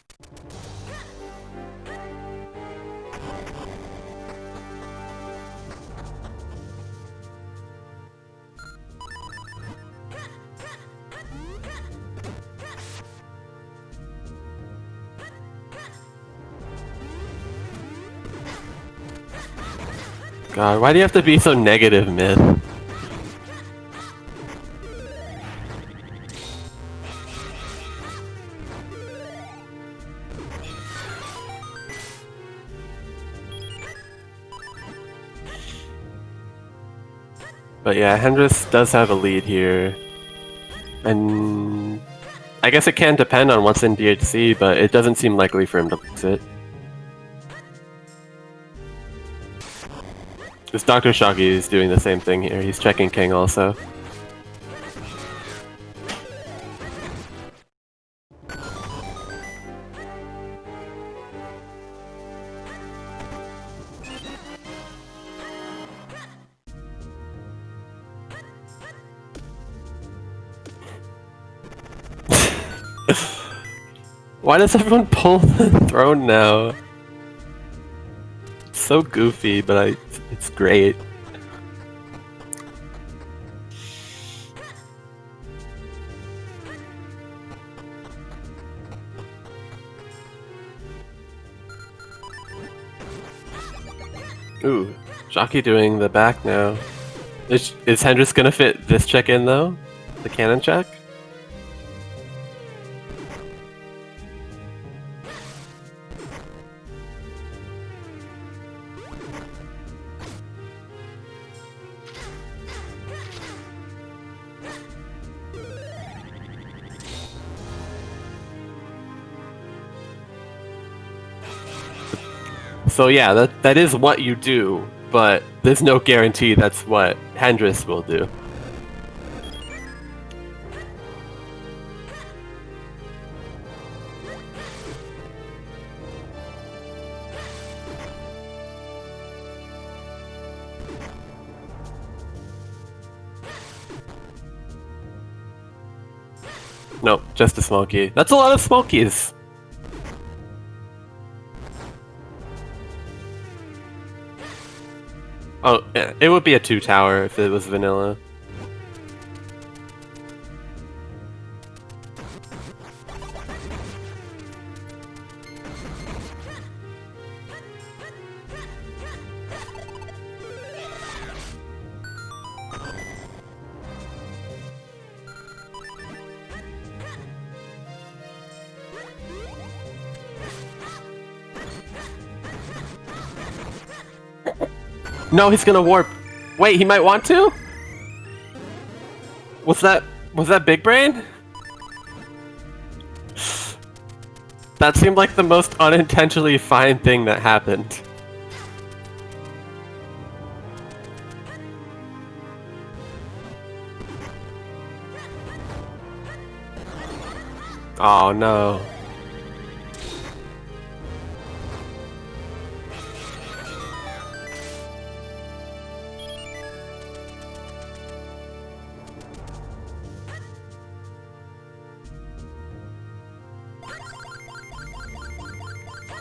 God, why do you have to be so negative, Myth? But yeah, Hendrus does have a lead here. And I guess it can depend on what's in DHC, but it doesn't seem likely for him to lose it. This Drshocky is doing the same thing here. He's checking king also. Why does everyone pull the throne now? It's so goofy, but it's great. Ooh, Jockey doing the back now. Is Hendrus gonna fit this check in though? The cannon check? So yeah, that is what you do, but there's no guarantee that's what Hendrus will do. Nope, just a small key. That's a lot of small keys. Oh, yeah, it would be a 2-tower if it was vanilla. No, he's gonna warp. Wait, he might want to? Was that Big Brain? That seemed like the most unintentionally fine thing that happened. Oh no.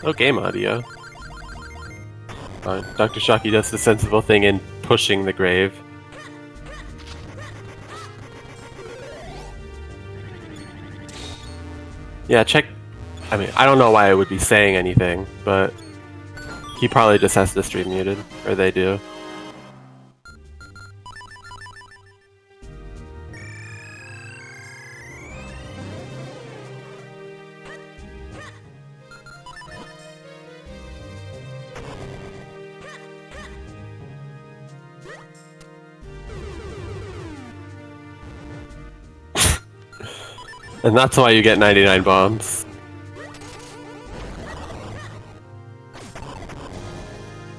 No game audio. Drshocky does the sensible thing in pushing the grave. Yeah, check. I mean, I don't know why I would be saying anything, but he probably just has the stream muted, or they do. And that's why you get 99 bombs.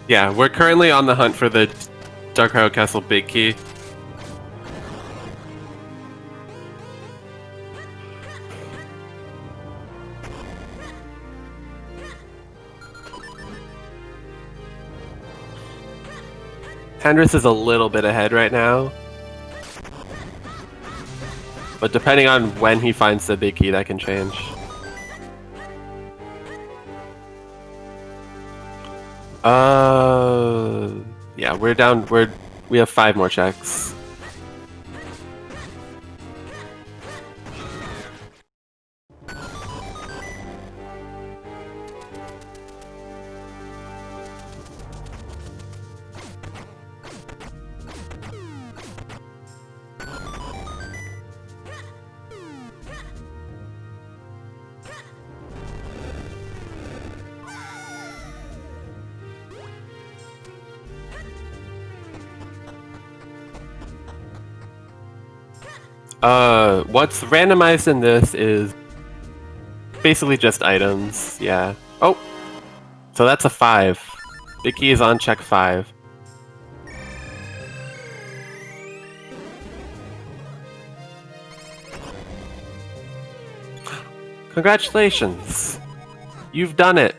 Yeah, we're currently on the hunt for the Dark Cryo Castle Big Key. Hendrus is a little bit ahead right now. But depending on when he finds the big key, that can change. Yeah, we're down. We have 5 more checks. What's randomized in this is basically just items, yeah. Oh! So that's a 5. Big key is on check 5. Congratulations! You've done it!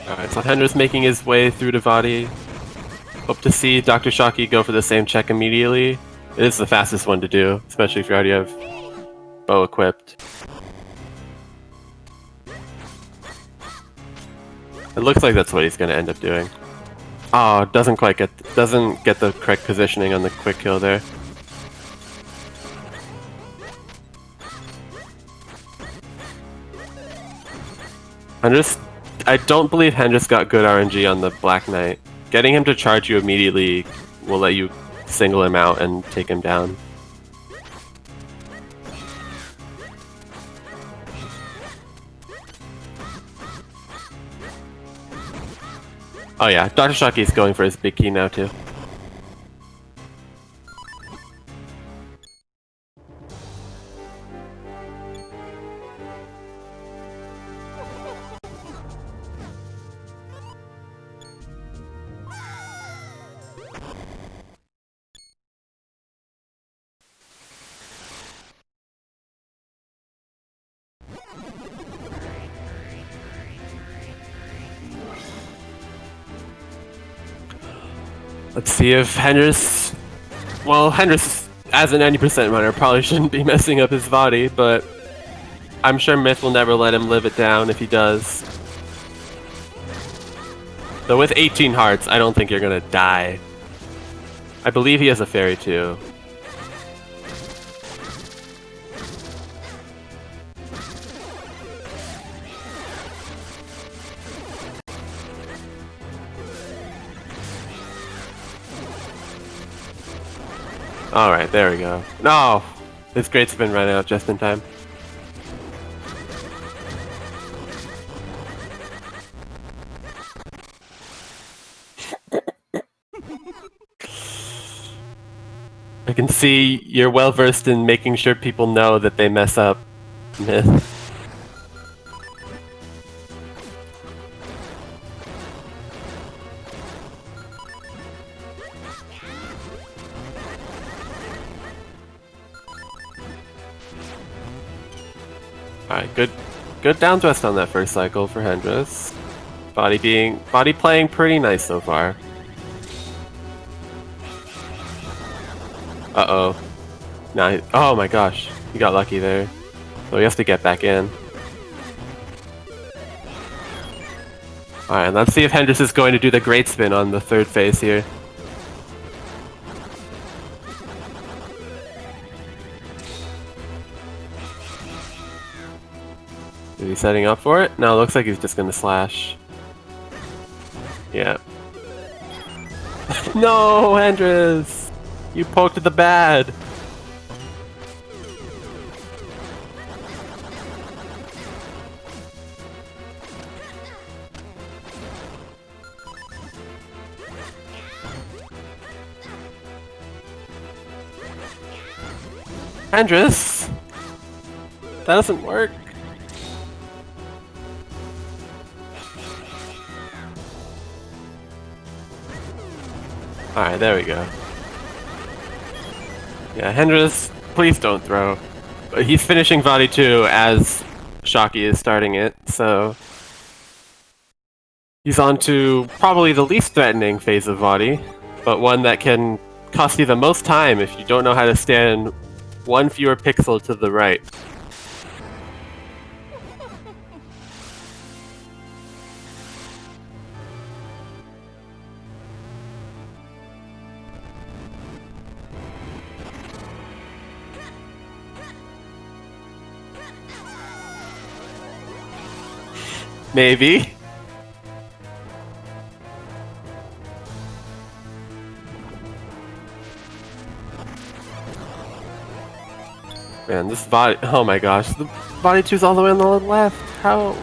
Alright, so Hendrus making his way through to Vadi. Hope to see Drshocky go for the same check immediately. It is the fastest one to do, especially if you already have bow equipped. It looks like that's what he's going to end up doing. Oh, doesn't get the correct positioning on the quick kill there. I don't believe Hendrus got good RNG on the Black Knight. Getting him to charge you immediately will let you single him out and take him down. Oh yeah, Drshocky is going for his big key now too. Let's see if Hendrus... Well, Hendrus, as an 90% runner, probably shouldn't be messing up his body, but I'm sure Myth will never let him live it down if he does. Though with 18 hearts, I don't think you're gonna die. I believe he has a fairy too. Alright, there we go. No! His great spin ran out just in time. I can see you're well versed in making sure people know that they mess up, Myth. Alright, good down thrust on that first cycle for Hendrus. Body playing pretty nice so far. Uh-oh. Nah, oh my gosh, he got lucky there. So he has to get back in. Alright, let's see if Hendrus is going to do the great spin on the third phase here. Is he setting up for it? No, it looks like he's just gonna slash. Yeah. No, Hendrus! You poked the bad! Hendrus! That doesn't work. Alright, there we go. Yeah, Hendrus, please don't throw. He's finishing Body 2 as Shocky is starting it, so... He's on to probably the least threatening phase of Body, but one that can cost you the most time if you don't know how to stand one fewer pixel to the right. Maybe. Man, this body... Oh my gosh, the Body 2's all the way on the left. How?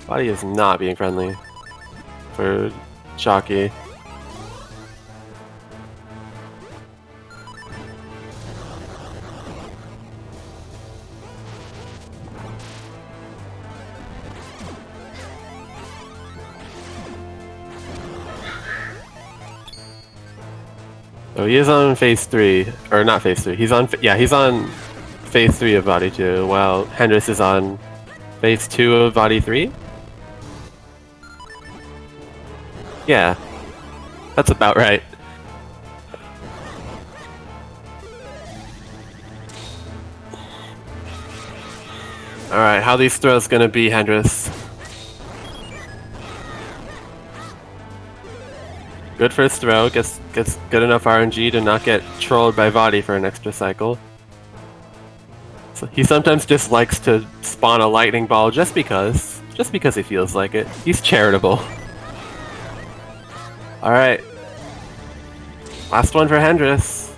Body is not being friendly for Shocky. So he is on phase 3, or not phase 3, he's on phase 3 of Body 2, while Hendrus is on phase 2 of Body 3? Yeah, that's about right. Alright, how these throws gonna be, Hendrus? Good first throw. Gets good enough RNG to not get trolled by Vadi for an extra cycle. So he sometimes just likes to spawn a lightning ball just because he feels like it. He's charitable. All right. Last one for Hendrus.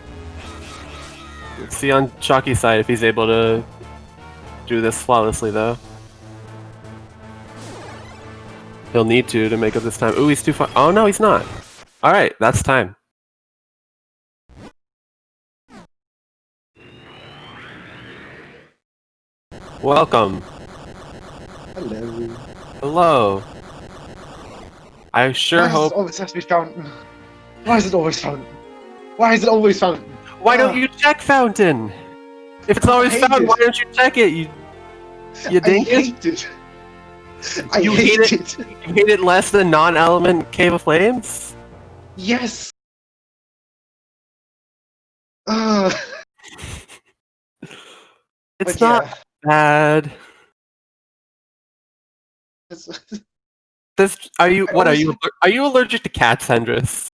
Let's see on Shocky's side if he's able to do this flawlessly, though. He'll need to make up this time. Ooh, he's too far. Oh, no, he's not. All right, that's time. Welcome. Hello. Hello. I sure hope... Always has to be fountain. Why is it always fountain? Why is it always fountain? Why don't you check fountain? If it's always fountain, why don't you check it? You dinky? I hate it. You hate it? You hate it less than non-element Cave of Flames? Yes. It's not bad. Are you allergic to cats, Hendrus?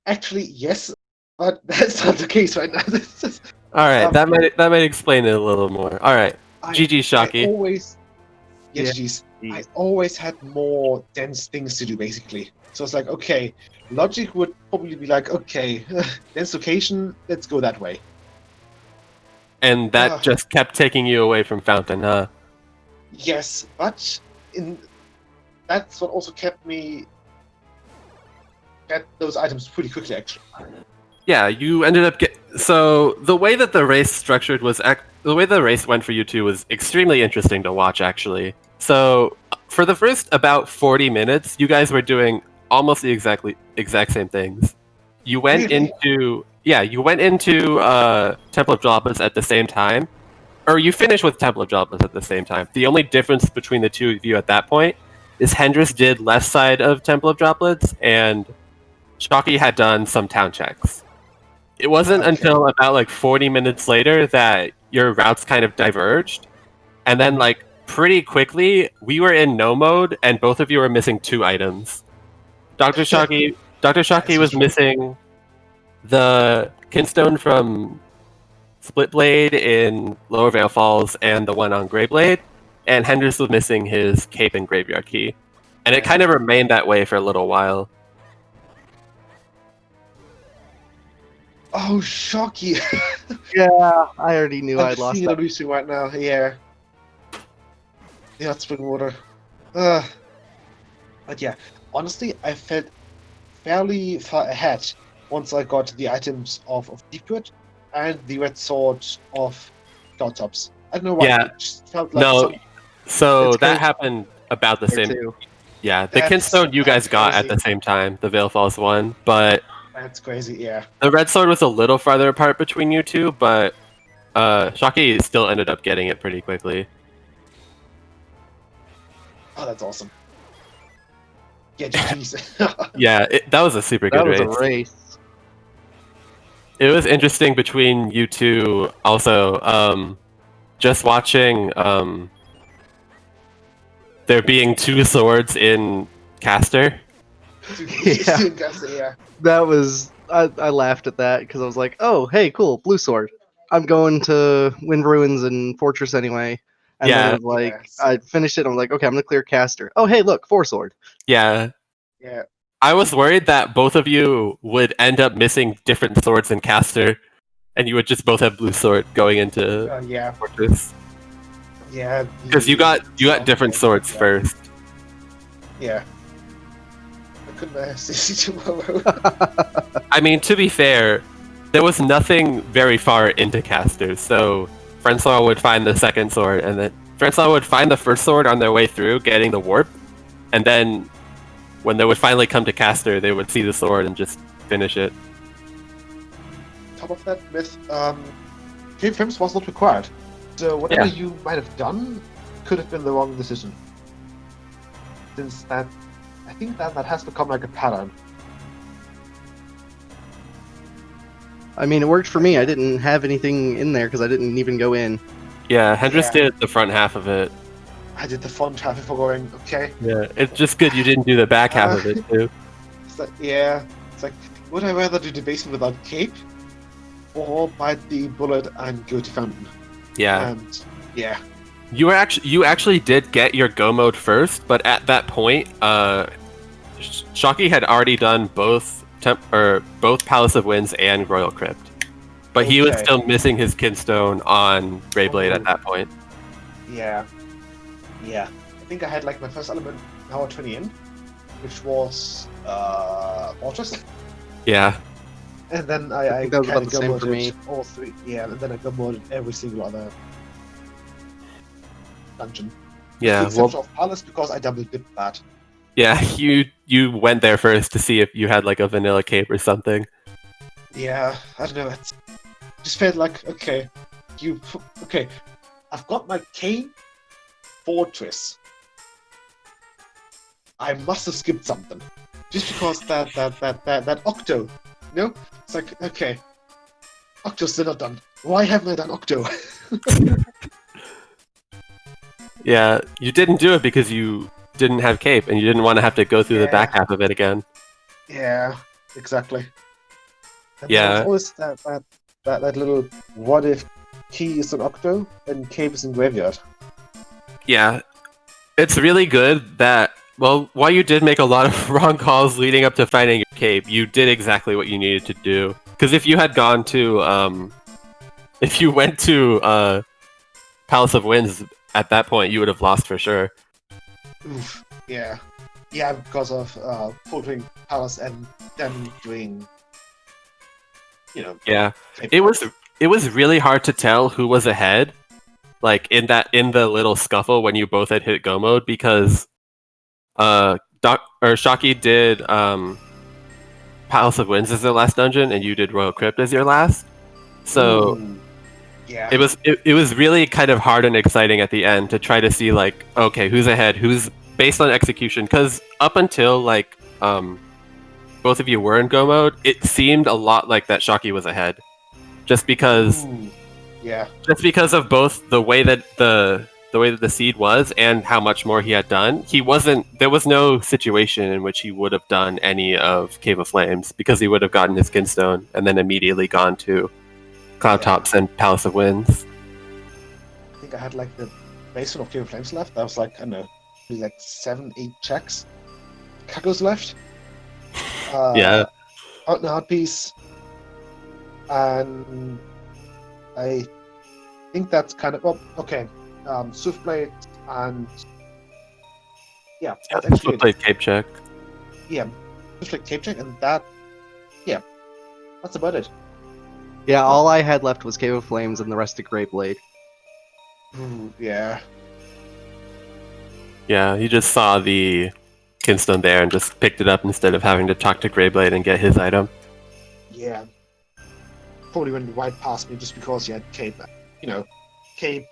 Actually, yes, but that's not the case right now. All right, that might explain it a little more. All right, GG Shocky. I always had more dense things to do, basically. So it's like, okay, logic would probably be like, okay, dense location, let's go that way. And that just kept taking you away from Fountain, huh? Yes, but that's what also kept me get those items pretty quickly, actually. Yeah, you ended up so the way that the race structured was the way the race went for you two was extremely interesting to watch, actually. So for the first about 40 minutes, you guys were doing almost the exact same things. You went into Temple of Jobless at the same time, or you finished with Temple of Jobless at the same time. The only difference between the two of you at that point is Hendrus did left side of Temple of Droplets, and Shocky had done some town checks. It wasn't until about like 40 minutes later that your routes kind of diverged, and then like pretty quickly we were in no mode, and both of you were missing 2 items. Dr. Shocky was missing the Kinstone from Split Blade in Lower Vale Falls and the one on Grey Blade, and Hendrus was missing his Cape and Graveyard Key. And it kind of remained that way for a little while. Oh, Shocky! Yeah, I already knew I'd lost that. I'm losing right now, yeah. Yeah, spring water. But yeah, honestly, I felt fairly far ahead once I got the items of Deepwood and the red sword of Cloudtops. I don't know why. Yeah. It just felt like so that happened about the same. Too. Yeah, the Kinstone you guys got at the same time, the Vale Falls one, but that's crazy. Yeah. The red sword was a little farther apart between you two, but Shocky still ended up getting it pretty quickly. Oh, that's awesome. Yeah, jeez. Yeah, that was a super good race. That was a race. It was interesting between you two. Also, just watching there being 2 swords in Caster. Yeah. That was I laughed at that because I was like, oh, hey, cool, blue sword. I'm going to Wind Ruins and Fortress anyway. And then I was like, I finished it. I'm like, okay, I'm gonna clear Caster. Oh, hey, look, 4 sword. Yeah. Yeah. I was worried that both of you would end up missing different swords in Caster, and you would just both have blue sword going into Fortress. Yeah. Because you got different swords first. Yeah. I couldn't have seen tomorrow. I mean, to be fair, there was nothing very far into Caster, so Francois would find the second sword, and then Francois would find the first sword on their way through, getting the warp, and then when they would finally come to Caster, they would see the sword and just finish it. Top of that, with Cave Frames was not required, so whatever you might have done could have been the wrong decision. Since that, I think that has become like a pattern. I mean, it worked for me. I didn't have anything in there because I didn't even go in. Yeah, Hendrus did the front half of it. I did the front half before going, okay. Yeah, it's just good you didn't do the back half of it, too. It's like, would I rather do the basement without cape, or bite the bullet and go to fountain? Yeah. And yeah, You actually did get your go mode first, but at that point, Shocky had already done both both Palace of Winds and Royal Crypt, but he was Okay. still missing his Kinstone on Greyblade Oh. at that point. yeah. I think I had like my first element hour 20 in, which was Fortress. Yeah, And then I I think that was kind about of the same for go-moded me. all three. Yeah, and then I go-moded every single other dungeon. With the yeah. exception Well, of Palace, because I double dipped that. yeah. You went there first to see if you had like a vanilla cape or something. Yeah, I don't know. It just felt like, okay, I've got my Cane Fortress. I must have skipped something. Just because that Octo, you know? It's like, okay, Octo's still not done. Why haven't I done Octo? Yeah, you didn't do it because you didn't have cape and you didn't want to have to go through the back Yeah. half of it again. Yeah, exactly. And Yeah. there was always that little what if key is an Octo and cape is in graveyard. Yeah, it's really good that, well, while you did make a lot of wrong calls leading up to finding your cape, you did exactly what you needed to do. Because if you had gone to, if you went to Palace of Winds at that point, you would have lost for sure. Oof. Yeah. Yeah, because of filtering Palace and then doing, Yeah, cape. it was really hard to tell who was ahead, like in the little scuffle when you both had hit go mode, because Shocky did Palace of Winds as their last dungeon, and you did Royal Crypt as your last. So Ooh. Yeah. it was really kind of hard and exciting at the end to try to see, like, okay, who's ahead, who's based on execution, because up until like both of you were in go mode, it seemed a lot like that Shocky was ahead, just because Ooh. Yeah. of both the way that the seed was and how much more he had done. There was no situation in which he would have done any of Cave of Flames, because he would have gotten his Kinstone and then immediately gone to Cloud Tops and Palace of Winds. I think I had like the base one of Cave of Flames left. I was like, I don't know, maybe like 7-8 checks. Kakos left. Yeah. Out and Heart Piece. And I think that's kind of, well, okay. Swiftblade and yeah, that's actually Played Cape Check. yeah, Swiftblade Cape Check, and that, yeah, that's about it. Yeah, all I had left was Cave of Flames and the rest of Greyblade. Ooh, yeah. Yeah, he just saw the Kinstone there and just picked it up instead of having to talk to Greyblade and get his item. Yeah. Probably went right past me just because he had Cape. Cape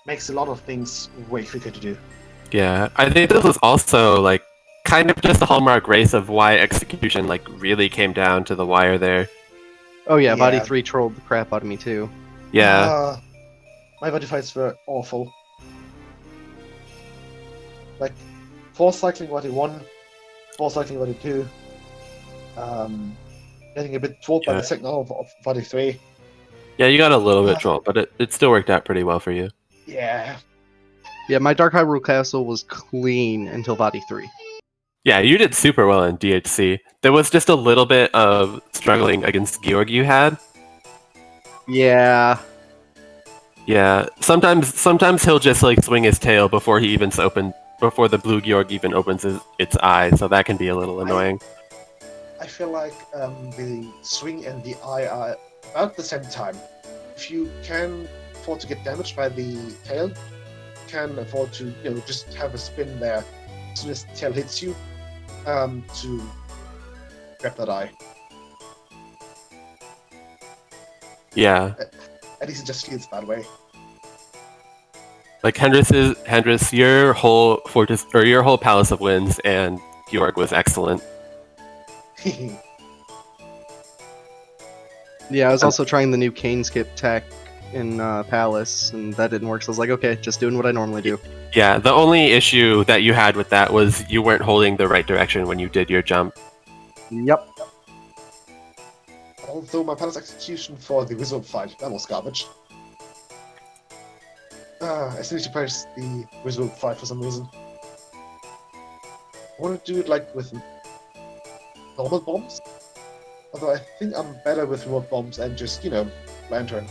makes a lot of things way quicker to do. Yeah, I think this was also like kind of just a hallmark race of why execution like really came down to the wire there. Oh yeah, Body Yeah. 3 trolled the crap out of me too. Yeah, My body fights were awful. Like, 4 cycling body 1, 4 cycling body 2. Getting a bit trolled by Yeah. the signal of body 3. yeah, you got a little bit trolled, but it still worked out pretty well for you. Yeah. Yeah, my Dark Hyrule Castle was clean until Body 3. Yeah, you did super well in DHC. There was just a little bit of struggling against Georg you had. Yeah. Yeah, sometimes he'll just like swing his tail before the blue Georg even opens its eye, so that can be a little annoying. I feel like the swing and the eye are about the same time. If you can afford to get damaged by the tail, you can afford to just have a spin there as soon as the tail hits you to grab that eye. Yeah, At least it just feels that way. like Hendrus, your whole fortress or your whole Palace of Winds and Georg was excellent. Yeah, I was also trying the new cane skip tech in Palace, and that didn't work, so I was like, okay, just doing what I normally do. Yeah, the only issue that you had with that was you weren't holding the right direction when you did your jump. Yep. Although my pilot's execution for the wizard fight, that was garbage. I still need to practice the wizard fight for some reason. I want to do it like with normal bombs. Although I think I'm better with remote bombs and just, lantern.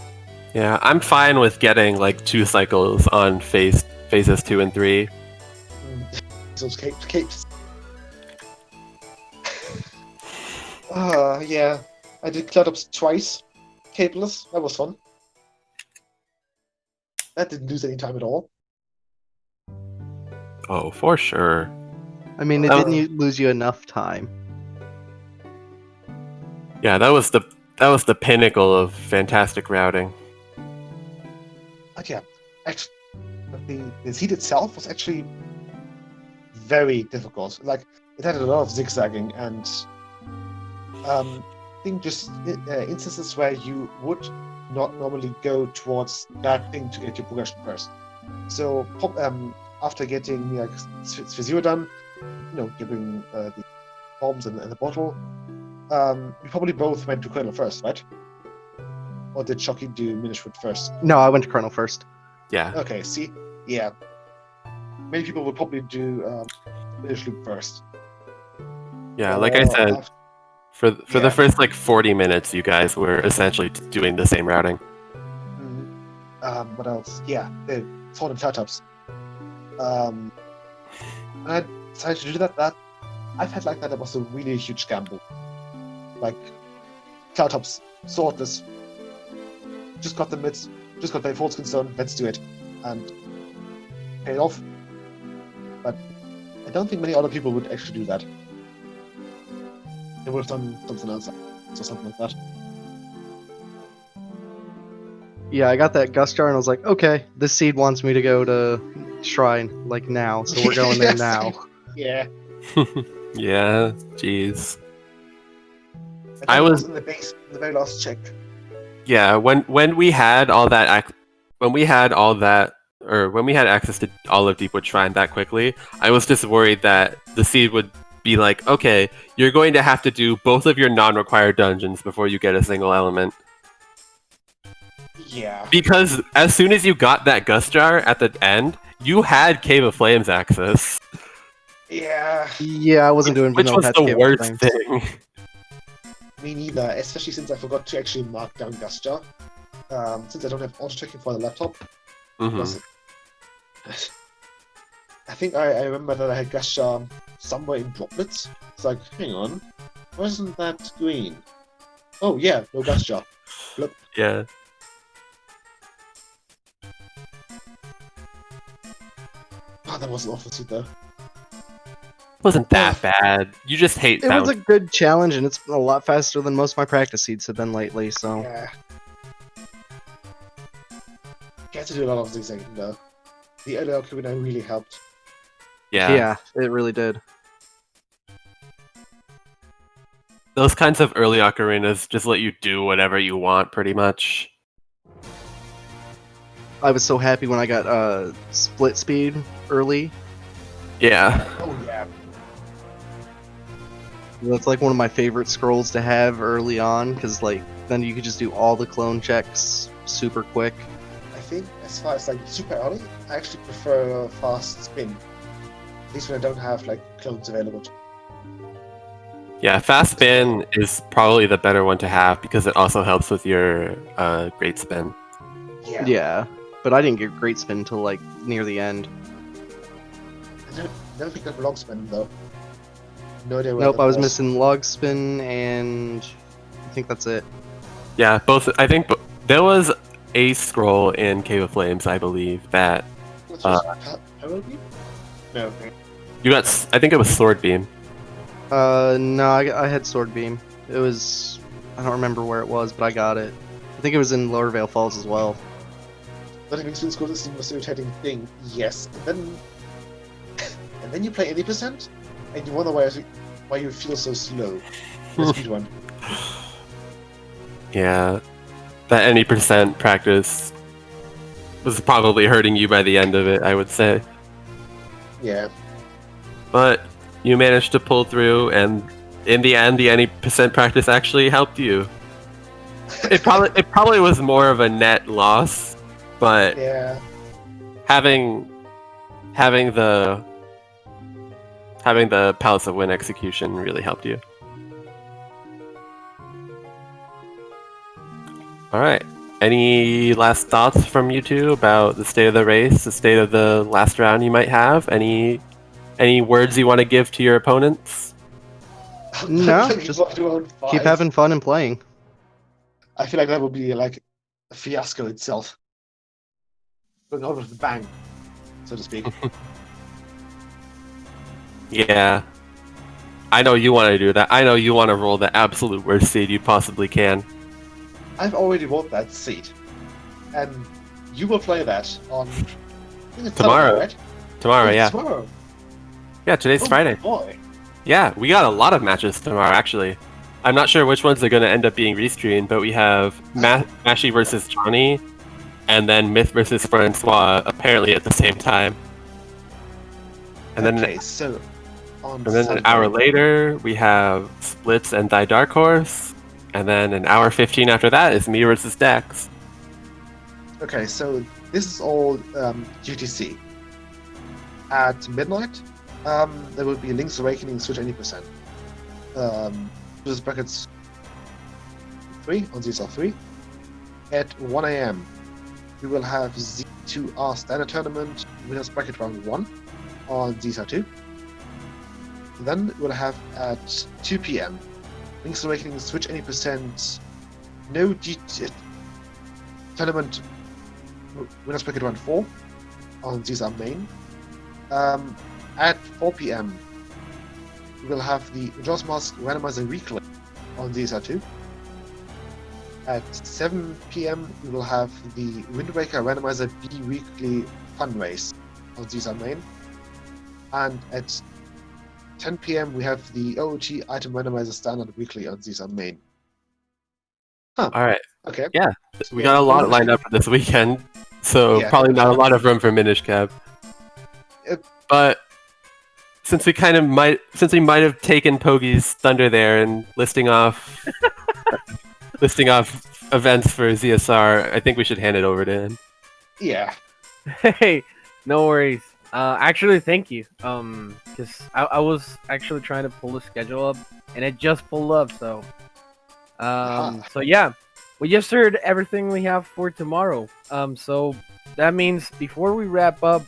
Yeah, I'm fine with getting like 2 cycles on phases 2 and 3. Those capes. Yeah. I did cloud-ups twice. Capeless. That was fun. That didn't lose any time at all. Oh, for sure. I mean, it didn't lose you enough time. Yeah, that was the pinnacle of fantastic routing. But yeah, actually, the seed itself was actually very difficult. Like, it had a lot of zigzagging and I think just instances where you would not normally go towards that thing to get your progression first. So after getting like Sphere done, giving the bombs and the bottle, we probably both went to Colonel first, right? Or did Shocky do Minishwood first? No, I went to Colonel first. Yeah. Okay, see? Yeah. Many people would probably do Minishwood first. Yeah, like I said, for the first like 40 minutes, you guys were essentially doing the same routing. What else? Yeah, the Sword and Cloud-ups. And I decided to do that. I felt like that was a really huge gamble. Like, Cloud-ups, swordless. Just got the mids, just got the full skin stone, let's do it. And paid off. But I don't think many other people would actually do that. They would have done something else, or something like that. Yeah, I got that Gust Jar and I was like, okay, this seed wants me to go to Shrine, like now, so we're going there now. Yeah. Yeah, jeez. I was in the base, the very last check. Yeah, when we had all that, when we had access to all of Deepwood Shrine that quickly, I was just worried that the seed would be like, okay, you're going to have to do both of your non-required dungeons before you get a single element. Yeah. Because as soon as you got that Gust Jar at the end, you had Cave of Flames access. Yeah. Yeah, I wasn't doing Which was Vanilla the Cave of worst Flames. thing. Me neither, especially since I forgot to actually mark down Gust Jar. Since I don't have auto-checking for the laptop. Mm-hmm. I think I remember that I had Gust Jar somewhere in droplets. It's like, hang on, why isn't that green? Oh yeah, no Gust Jar. Flip. Yeah. Oh, that was an awful seat though. Wasn't that bad. You just hate It was a good challenge, and it's a lot faster than most of my practice seeds have been lately, so... Yeah. You had to do a lot of zigzagging though. The early Ocarina really helped. Yeah. It really did. Those kinds of early ocarinas just let you do whatever you want, pretty much. I was so happy when I got split speed early. Yeah. Oh yeah. That's like one of my favorite scrolls to have early on, because like then you could just do all the clone checks super quick. I think as far as like super early, I actually prefer fast spin. At least when I don't have like clones available. Yeah, fast spin is probably the better one to have because it also helps with your great spin. Yeah. Yeah, but I didn't get great spin until like near the end. I never picked up log spin though. No idea where Nope, that I was missing log spin and I think that's it. Yeah, both. I think there was a scroll in Cave of Flames, I believe, that Herald Beam? No. you got. I think it was Sword Beam. No, I had Sword Beam. It was... I don't remember where it was, but I got it. I think it was in Lower Vale Falls as well. Not even school school is the most irritating thing. Yes. And then you play 80% and you wonder why you feel so slow. The speed one. Yeah, that any percent practice was probably hurting you by the end of it, I would say. Yeah. But you managed to pull through, and in the end, the any percent practice actually helped you. It probably was more of a net loss, but Yeah. having the Palace of Wind execution really helped you. All right. Any last thoughts from you two about the state of the race, the state of the last round you might have? Any words you want to give to your opponents? No, Like, just what round keep five? having fun and playing. I feel like that would be like a fiasco itself. Going out of the bang, so to speak. Yeah. I know you want to do that. I know you want to roll the absolute worst seed you possibly can. I've already rolled that seed, and you will play that on I think it's Tomorrow. Saturday, right? Tomorrow, Oh, yeah. Tomorrow. Yeah, today's Oh, Friday. Boy. Yeah, we got a lot of matches tomorrow, actually. I'm not sure which ones are going to end up being restreamed, but we have Mashy versus Johnny, and then Myth versus Francois, apparently at the same time. And Okay, so on then Sunday, an hour later, we have Splits and Thy Dark Horse, and then an hour 15 after that is me versus Dex. Okay, so this is all GTC. At midnight, there will be Link's Awakening Switch any percent. This is brackets 3 on ZSR3. At 1 AM, we will have Z2R Standard Tournament Winners Bracket Round 1 on ZSR2. Then we'll have at 2 PM, Link's Awakening Switch any percent. No GT Tournament Winners Bracket Round 4 on ZSR Main. At 4 PM, we will have the Jaws Mask Randomizer Weekly on ZSR2. At 7 PM, we will have the Wind Waker Randomizer B Weekly Fun Race on ZSR Main. And at 10 PM, we have the OOG Item Randomizer Standard Weekly on ZSR Main. Huh. All right. Okay. Yeah, we got a lot lined up for this weekend, so Yeah. probably not a lot of room for Minish Cap. But since we might have taken Pogi's thunder there and listing off events for ZSR, I think we should hand it over to him. Yeah. Hey, no worries. Actually, thank you. Because I was actually trying to pull the schedule up, and it just pulled up. So, so yeah, we just heard everything we have for tomorrow. So that means before we wrap up,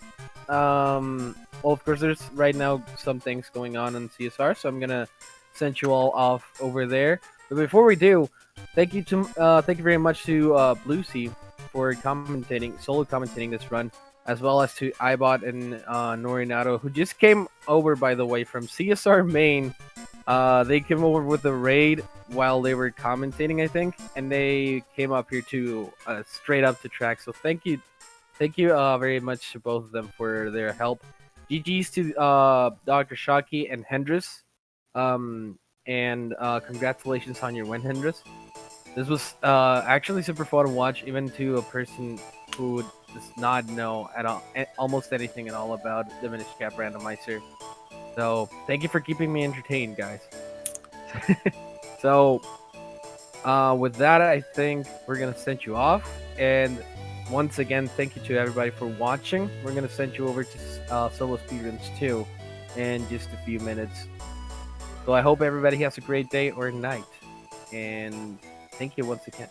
well, of course, there's right now some things going on in CSR, so I'm gonna send you all off over there. But before we do, thank you very much to Bluesy for solo commentating this run, as well as to iBot and Norinato, who just came over, by the way, from CSR Main. They came over with the raid while they were commentating, I think, and they came up here to straight up to track. So thank you very much to both of them for their help. GG's to Drshocky and Hendrus, and congratulations on your win, Hendrus. This was actually super fun to watch, even to a person who does not know at all, almost anything at all about the Minish Cap Randomizer. So thank you for keeping me entertained, guys. So with that, I think we're gonna send you off, and once again, thank you to everybody for watching. We're going to send you over to ZeldaSpeedRuns 2 in just a few minutes. So I hope everybody has a great day or night. And thank you once again.